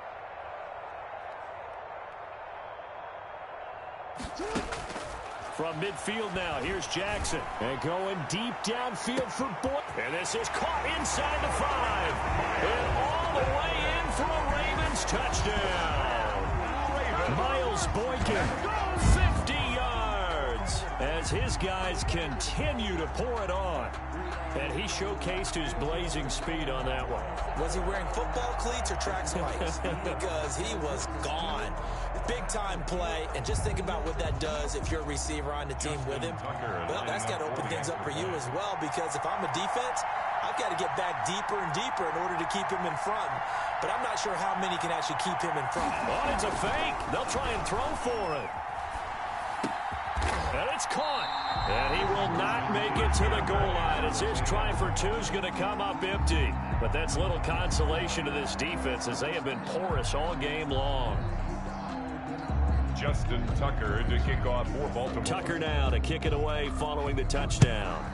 From midfield now, here's Jackson. And going deep downfield for Boyd. And this is caught inside the 5. And all the way in for a Ravens touchdown. Miles Boykin, 50 yards. As his guys continue to pour it on. And he showcased his blazing speed on that one. Was he wearing football cleats or track spikes? Because he was gone. Big-time play, and just think about what that does if you're a receiver on the team with him. Well, that's got to open things up for you as well, because if I'm a defense, I've got to get back deeper and deeper in order to keep him in front. But I'm not sure how many can actually keep him in front. Oh, it's a fake. They'll try and throw for it. And it's caught. And he will not make it to the goal line as his try for 2 is going to come up empty. But that's little consolation to this defense as they have been porous all game long. Justin Tucker to kick off for Baltimore. Tucker now to kick it away following the touchdown.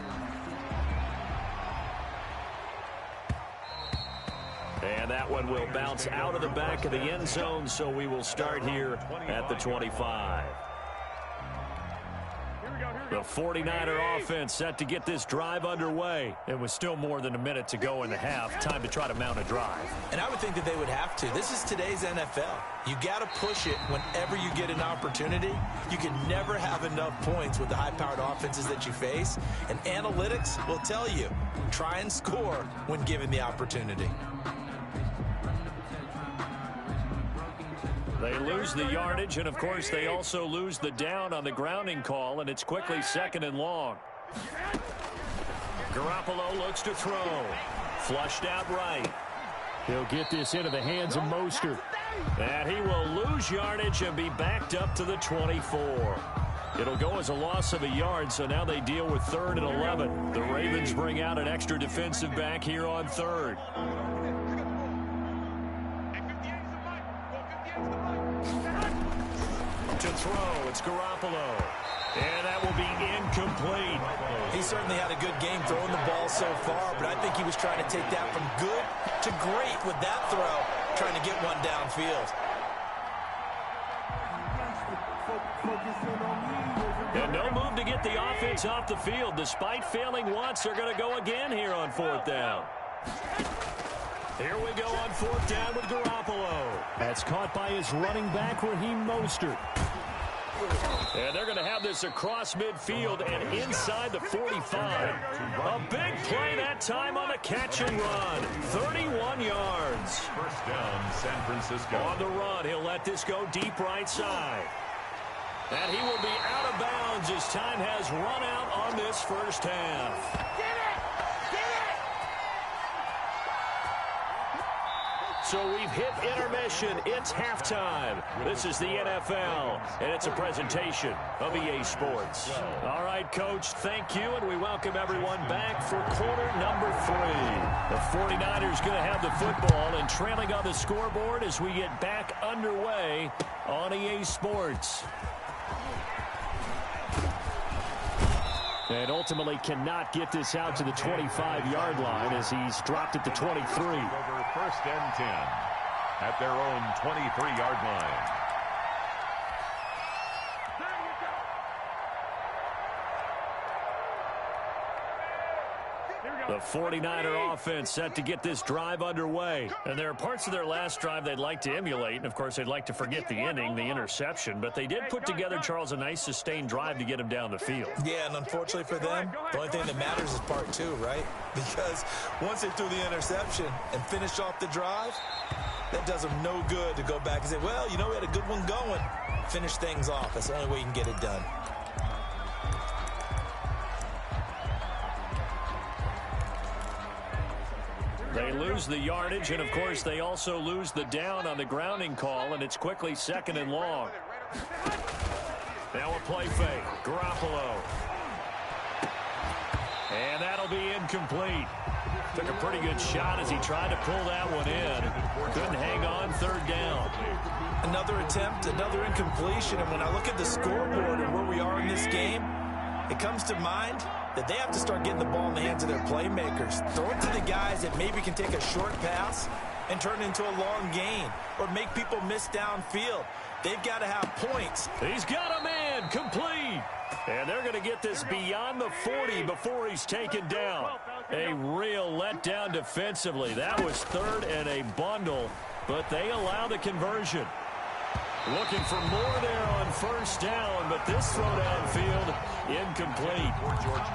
And that one will bounce out of the back of the end zone, so we will start here at the 25. The 49er offense set to get this drive underway. It was still more than a minute to go in the half. Time to try to mount a drive. And I would think that they would have to. This is today's NFL. You got to push it whenever you get an opportunity. You can never have enough points with the high-powered offenses that you face. And analytics will tell you, try and score when given the opportunity. They lose the yardage, and, of course, they also lose the down on the grounding call, and it's quickly 2nd and long. Garoppolo looks to throw. Flushed out right. He'll get this into the hands of Mostert. And he will lose yardage and be backed up to the 24. It'll go as a loss of a yard, so now they deal with 3rd and 11. The Ravens bring out an extra defensive back here on 3rd. To throw, it's Garoppolo. And that will be incomplete. He certainly had a good game throwing the ball so far, but I think he was trying to take that from good to great with that throw, trying to get one downfield. And no move to get the offense off the field. Despite failing once, they're going to go again here on 4th down. Here we go on 4th down with Garoppolo. That's caught by his running back, Raheem Mostert. And they're going to have this across midfield and inside the 45. A big play that time on the catch and run. 31 yards. 1st down, San Francisco. On the run, he'll let this go deep right side. And he will be out of bounds as time has run out on this first half. So we've hit intermission. It's halftime. This is the NFL, and it's a presentation of EA Sports. All right, Coach, thank you, and we welcome everyone back for quarter number 3. The 49ers going to have the football and trailing on the scoreboard as we get back underway on EA Sports. And ultimately cannot get this out to the 25-yard line as he's dropped at the 23. Over first and 10 at their own 23-yard line. The 49er offense set to get this drive underway. And there are parts of their last drive they'd like to emulate. And, of course, they'd like to forget the ending, the interception. But they did put together, Charles, a nice sustained drive to get him down the field. Yeah, and unfortunately for them, the only thing that matters is part 2, right? Because once they threw the interception and finished off the drive, that does them no good to go back and say, well, you know, we had a good one going. Finish things off. That's the only way you can get it done. They lose the yardage, and, of course, they also lose the down on the grounding call, and it's quickly 2nd and long. Now a play fake. Garoppolo. And that'll be incomplete. Took a pretty good shot as he tried to pull that one in. Couldn't hang on, 3rd down. Another attempt, another incompletion, and when I look at the scoreboard and where we are in this game, it comes to mind that they have to start getting the ball in the hands of their playmakers. Throw it to the guys that maybe can take a short pass and turn it into a long gain or make people miss downfield. They've got to have points. He's got a man, complete. And they're going to get this beyond the 40 before he's taken down. A real letdown defensively. That was 3rd and a bundle, but they allow the conversion. Looking for more there on 1st down, but this throw downfield incomplete.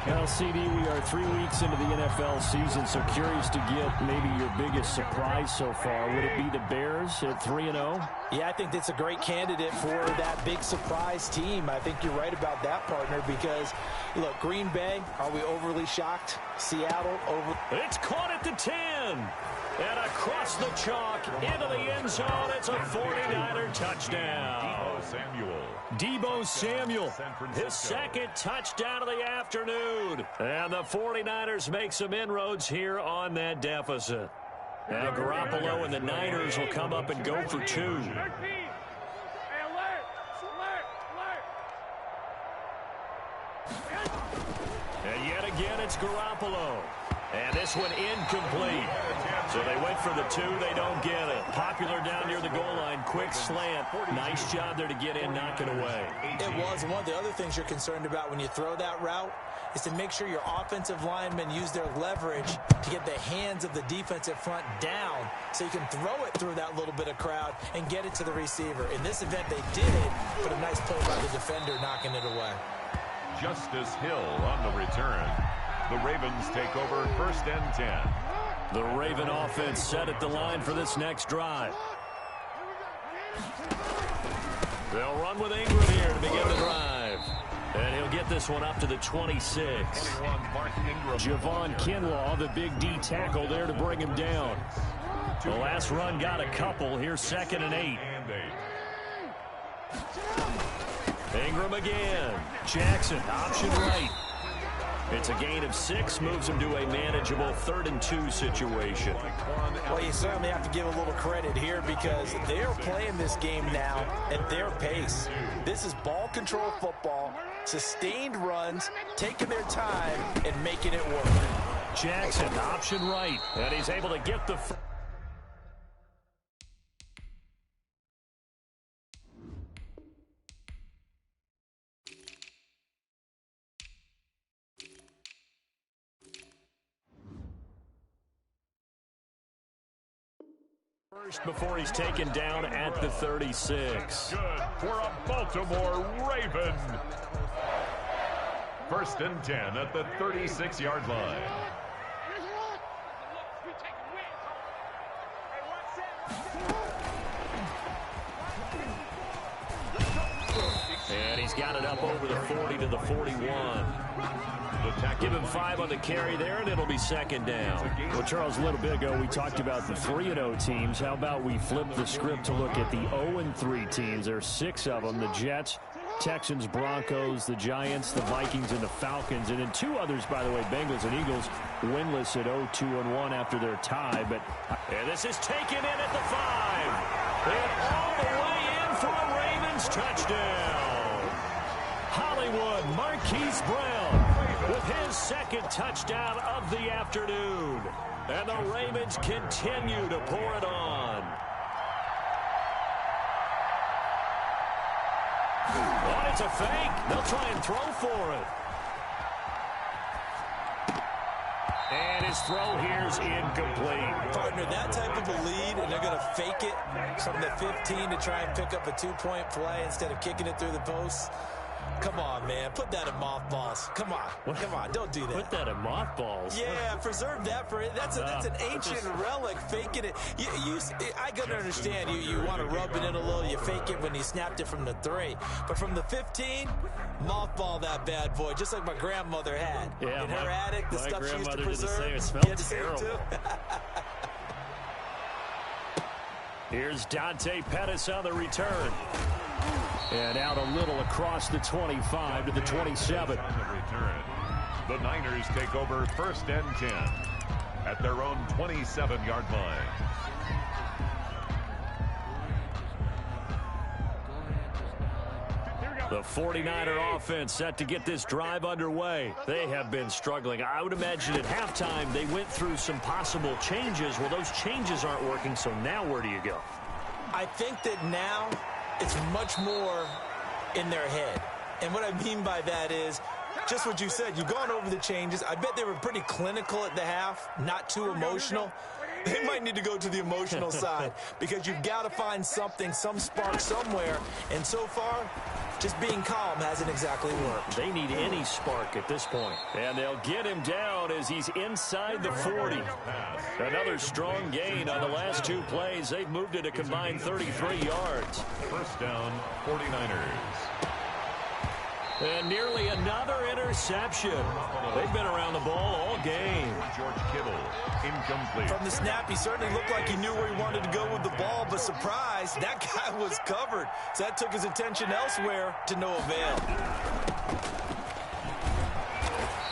Well, CD, we are 3 weeks into the NFL season, so curious to get maybe your biggest surprise so far. Would it be the Bears at 3-0? Yeah, I think that's a great candidate for that big surprise team. I think you're right about that, partner, because, look, Green Bay, are we overly shocked? Seattle, over. It's caught at the 10. And across the chalk, into the end zone, it's a 49er touchdown. Debo Samuel, his 2nd touchdown of the afternoon. And the 49ers make some inroads here on that deficit. Now Garoppolo and the Niners will come up and go for 2. And yet again, it's Garoppolo. And this one incomplete. So they went for the 2. They don't get it. Popular down near the goal line. Quick slant. Nice job there to get in, knock it away. It was. One of the other things you're concerned about when you throw that route is to make sure your offensive linemen use their leverage to get the hands of the defensive front down so you can throw it through that little bit of crowd and get it to the receiver. In this event, they did it, but a nice play by the defender knocking it away. Justice Hill on the return. The Ravens take over 1st and 10. The Raven offense set at the line for this next drive. They'll run with Ingram here to begin the drive. And he'll get this one up to the 26. Javon Kinlaw, the big D tackle there to bring him down. The last run got a couple. Here's 2nd and 8. Ingram again. Jackson, option right. It's a gain of 6, moves him to a manageable 3rd and 2 situation. Well, you certainly have to give a little credit here because they're playing this game now at their pace. This is ball control football, sustained runs, taking their time, and making it work. Jackson, option right, and he's able to get the... before he's taken down at the 36. Good for a Baltimore Raven. 1st and 10 at the 36-yard line. And he's got it up over the 40 to the 41. Give him 5 on the carry there, and it'll be second down. Well, Charles, a little bit ago, we talked about the 3-0 teams. How about we flip the script to look at the 0-3 teams? There's 6 of them. The Jets, Texans, Broncos, the Giants, the Vikings, and the Falcons. And then 2 others, by the way, Bengals and Eagles, winless at 0-2-1 after their tie. But and this is taken in at the 5. And all the way in for a Ravens touchdown. Hollywood Marquise Brown with his second touchdown of the afternoon. And the Ravens continue to pour it on. Oh, it's a fake. They'll try and throw for it. And his throw here's incomplete. Partner, that type of a lead, and they're going to fake it from the 15 to try and pick up a 2-point play instead of kicking it through the posts. Come on, man. Put that in mothballs. Come on. Come on. Don't do that. Put that in mothballs? Yeah, preserve that for it. That's an ancient relic, faking it. I can understand. You want to rub it in a little. You fake it when you snapped it from the 3. But from the 15, mothball that bad boy, just like my grandmother had. Yeah, in her attic, the stuff she used to preserve. It smelled terrible. Here's Dante Pettis on the return. And out a little across the 25 to the 27. The Niners take over 1st and 10 at their own 27-yard line. The 49er offense set to get this drive underway. They have been struggling. I would imagine at halftime they went through some possible changes. Well, those changes aren't working, so now where do you go? I think that now it's much more in their head. And what I mean by that is just what you said. You've gone over the changes. I bet they were pretty clinical at the half, not too emotional. They might need to go to the emotional side because you've got to find something, some spark somewhere. And so far, just being calm hasn't exactly worked. They need any spark at this point. And they'll get him down as he's inside the 40. Another strong gain on the last 2 plays. They've moved it a combined 33 yards. 1st down, 49ers. And nearly another interception. They've been around the ball all game. George Kittle, incomplete. From the snap, he certainly looked like he knew where he wanted to go with the ball, but surprise, that guy was covered. So that took his attention elsewhere to no avail.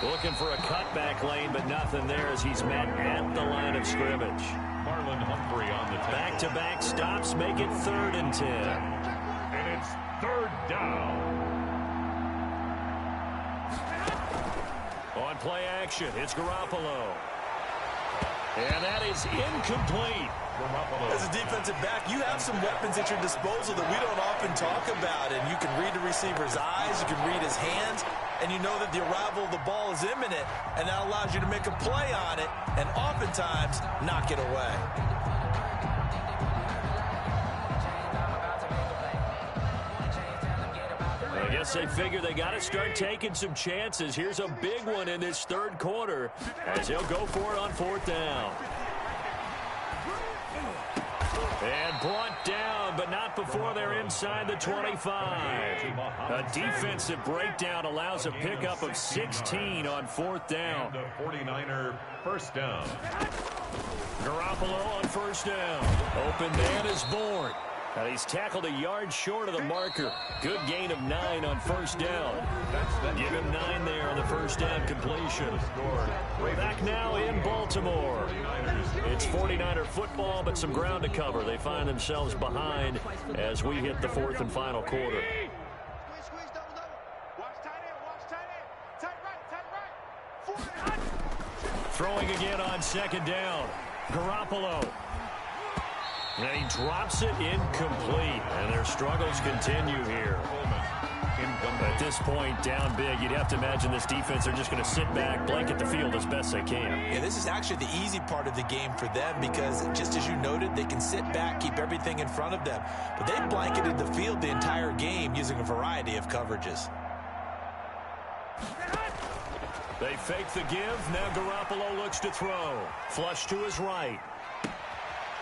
Looking for a cutback lane, but nothing there as he's met at the line of scrimmage. Marlon Humphrey on the tackle. Back-to-back stops make it 3rd and 10. And it's 3rd down. On play action, it's Garoppolo. And that is incomplete. As a defensive back, you have some weapons at your disposal that we don't often talk about. And you can read the receiver's eyes, you can read his hands, and you know that the arrival of the ball is imminent, and that allows you to make a play on it and oftentimes knock it away. I guess they figure they got to start taking some chances. Here's a big one in this 3rd quarter as he'll go for it on 4th down. And brought down, but not before they're inside the 25. A defensive breakdown allows a pickup of 16 on 4th down. The 49er 1st down. Garoppolo on 1st down. Open man is born. He's tackled a yard short of the marker. Good gain of 9 on 1st down. Give him 9 there on the 1st down completion. We're back now in Baltimore. It's 49er football, but some ground to cover. They find themselves behind as we hit the 4th and final quarter. Throwing again on 2nd down. Garoppolo. And he drops it incomplete. And their struggles continue here. At this point, down big, you'd have to imagine this defense are just going to sit back, blanket the field as best they can. Yeah, this is actually the easy part of the game for them because, just as you noted, they can sit back, keep everything in front of them. But they blanketed the field the entire game using a variety of coverages. They fake the give. Now Garoppolo looks to throw. Flush to his right.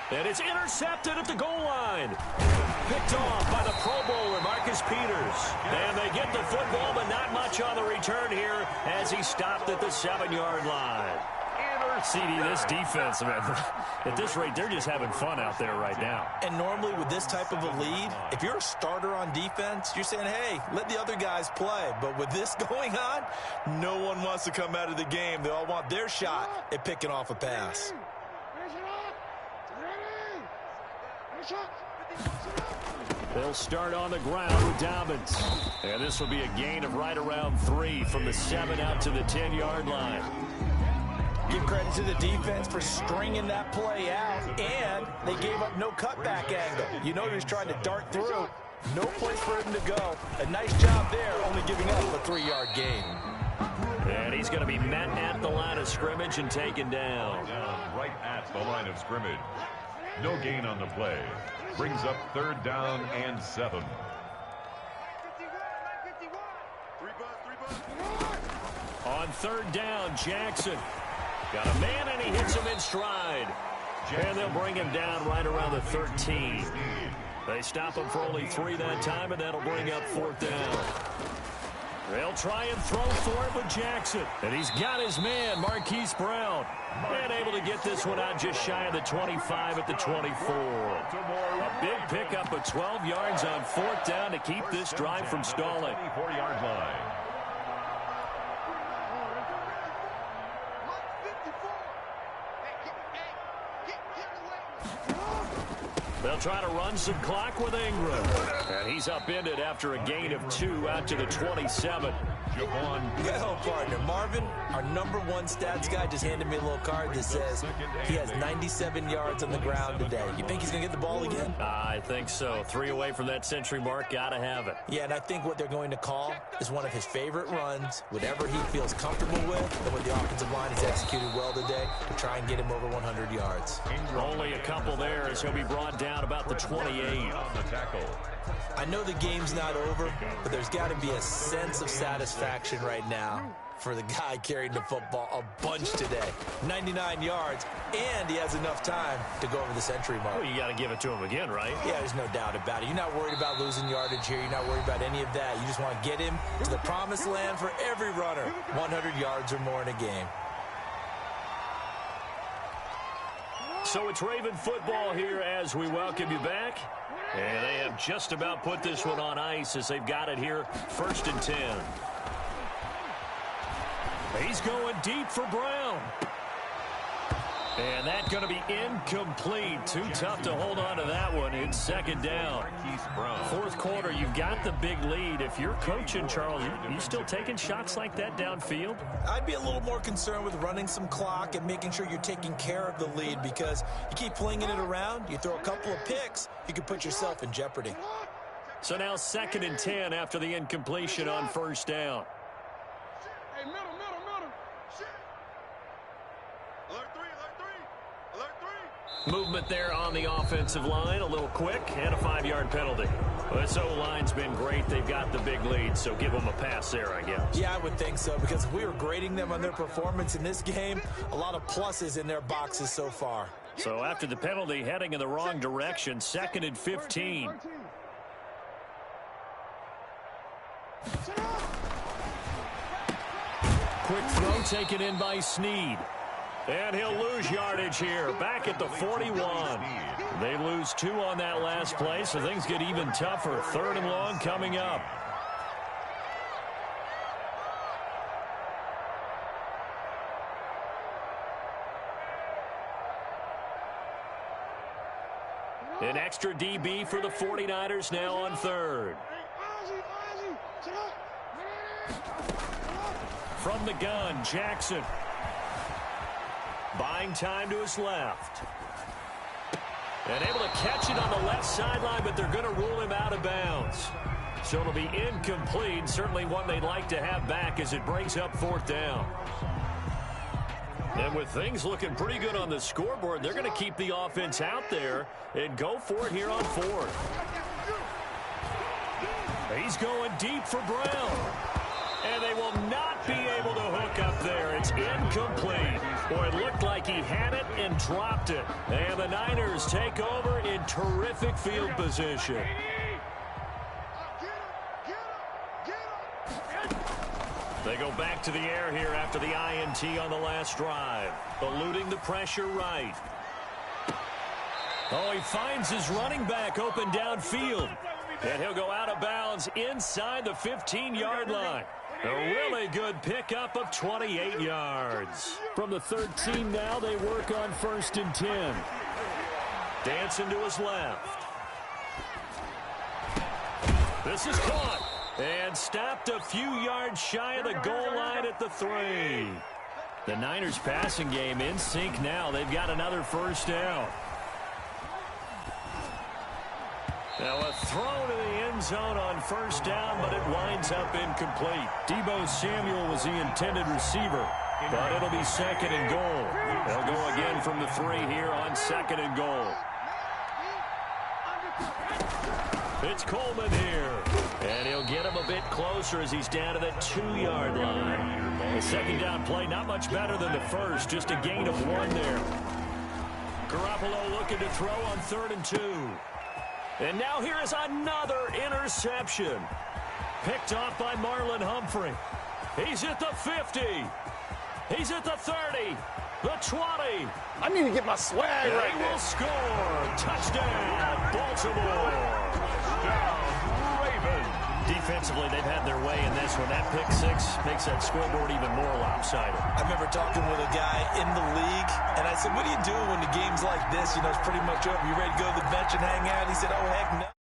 And it's intercepted at the goal line. picked off by the Pro Bowler, Marcus Peters. And they get the football, but not much on the return here as he stopped at the 7-yard line. CD, this defense, man, at this rate, they're just having fun out there right now. And normally with this type of a lead, if you're a starter on defense, you're saying, hey, let the other guys play. But with this going on, no one wants to come out of the game. They all want their shot at picking off a pass. They'll start on the ground with Dobbins. And this will be a gain of right around 3 from the 7 out to the 10-yard line. Give credit to the defense for stringing that play out, and they gave up no cutback angle. You know he was trying to dart through. No place for him to go. A nice job there, only giving up a 3-yard gain. And he's going to be met at the line of scrimmage and taken down. Right at the line of scrimmage. No gain on the play. Brings up 3rd down and 7. On 3rd down, Jackson. Got a man, and he hits him in stride. And they'll bring him down right around the 13. They stop him for only 3 that time, and that'll bring up 4th down. They'll try and throw for it with Jackson. And he's got his man, Marquise Brown. And able to get this one out just shy of the 25 at the 24. A big pickup of 12 yards on 4th down to keep this drive from stalling. 24-yard line. They'll try to run some clock with Ingram. And he's upended after a gain of 2 out to the 27. Yo, partner, Marvin, our #1 stats guy, just handed me a little card that says he has 97 yards on the ground today. You think he's going to get the ball again? I think so. 3 away from that century mark. Got to have it. Yeah, and I think what they're going to call is one of his favorite runs, whatever he feels comfortable with, and what the offensive line has executed well today to try and get him over 100 yards. Only a couple there as he'll be brought down about the 28. On the tackle. I know the game's not over, but there's got to be a sense of satisfaction right now for the guy carrying the football a bunch today. 99 yards, and he has enough time to go over the century mark. Well, you got to give it to him again, right? Yeah, there's no doubt about it. You're not worried about losing yardage here. You're not worried about any of that. You just want to get him to the promised land for every runner. 100 yards or more in a game. So it's Raven football here as we welcome you back. And they have just about put this one on ice as they've got it here, 1st and 10. He's going deep for Brown. And that's going to be incomplete. Too tough to hold on to that one. It's 2nd down. 4th quarter, you've got the big lead. If you're coaching, Charles, you still taking shots like that downfield? I'd be a little more concerned with running some clock and making sure you're taking care of the lead, because you keep flinging it around, you throw a couple of picks, you can put yourself in jeopardy. So now 2nd and 10 after the incompletion on 1st down. Hey, middle. Movement there on the offensive line, a little quick, and a 5-yard penalty. Well, this O-line's been great. They've got the big lead, so give them a pass there, I guess. Yeah, I would think so, because if we were grading them on their performance in this game, a lot of pluses in their boxes so far. So after the penalty, heading in the wrong direction, 2nd and 15. Quick throw taken in by Snead. And he'll lose yardage here, back at the 41. They lose 2 on that last play, so things get even tougher. 3rd and long coming up. An extra DB for the 49ers now on 3rd. From the gun, Jackson. Buying time to his left. And able to catch it on the left sideline, but they're going to rule him out of bounds. So it'll be incomplete. Certainly one they'd like to have back as it brings up 4th down. And with things looking pretty good on the scoreboard, they're going to keep the offense out there and go for it here on 4th. He's going deep for Brown. And they will not be able to hook up there. It's incomplete. Boy, it looked like he had it and dropped it. And the Niners take over in terrific field position. They go back to the air here after the INT on the last drive. Eluding the pressure right. Oh, he finds his running back open downfield. And he'll go out of bounds inside the 15-yard line. A really good pickup of 28 yards. From the 13 now, they work on 1st and 10. Dancing to his left. This is caught. And stopped a few yards shy of the goal line at the 3. The Niners passing game in sync now. They've got another first down. Now a throw to the end zone on first down, but it winds up incomplete. Deebo Samuel was the intended receiver, but it'll be 2nd and goal. They'll go again from the 3 here on 2nd and goal. It's Coleman here, and he'll get him a bit closer as he's down to the 2-yard line. The 2nd down play, not much better than the first, just a gain of 1 there. Garoppolo looking to throw on 3rd and 2. And now here is another interception. Picked off by Marlon Humphrey. He's at the 50. He's at the 30. The 20. I need to get my swag right there. He will score. Touchdown, Baltimore. Touchdown, Ravens. Defensively, they've had their way in this one. That pick 6 makes that scoreboard even more lopsided. I remember talking with a guy in the league, and I said, what do you do when the game's like this? You know, it's pretty much over. You ready to go to the bench and hang out? He said, oh, heck no.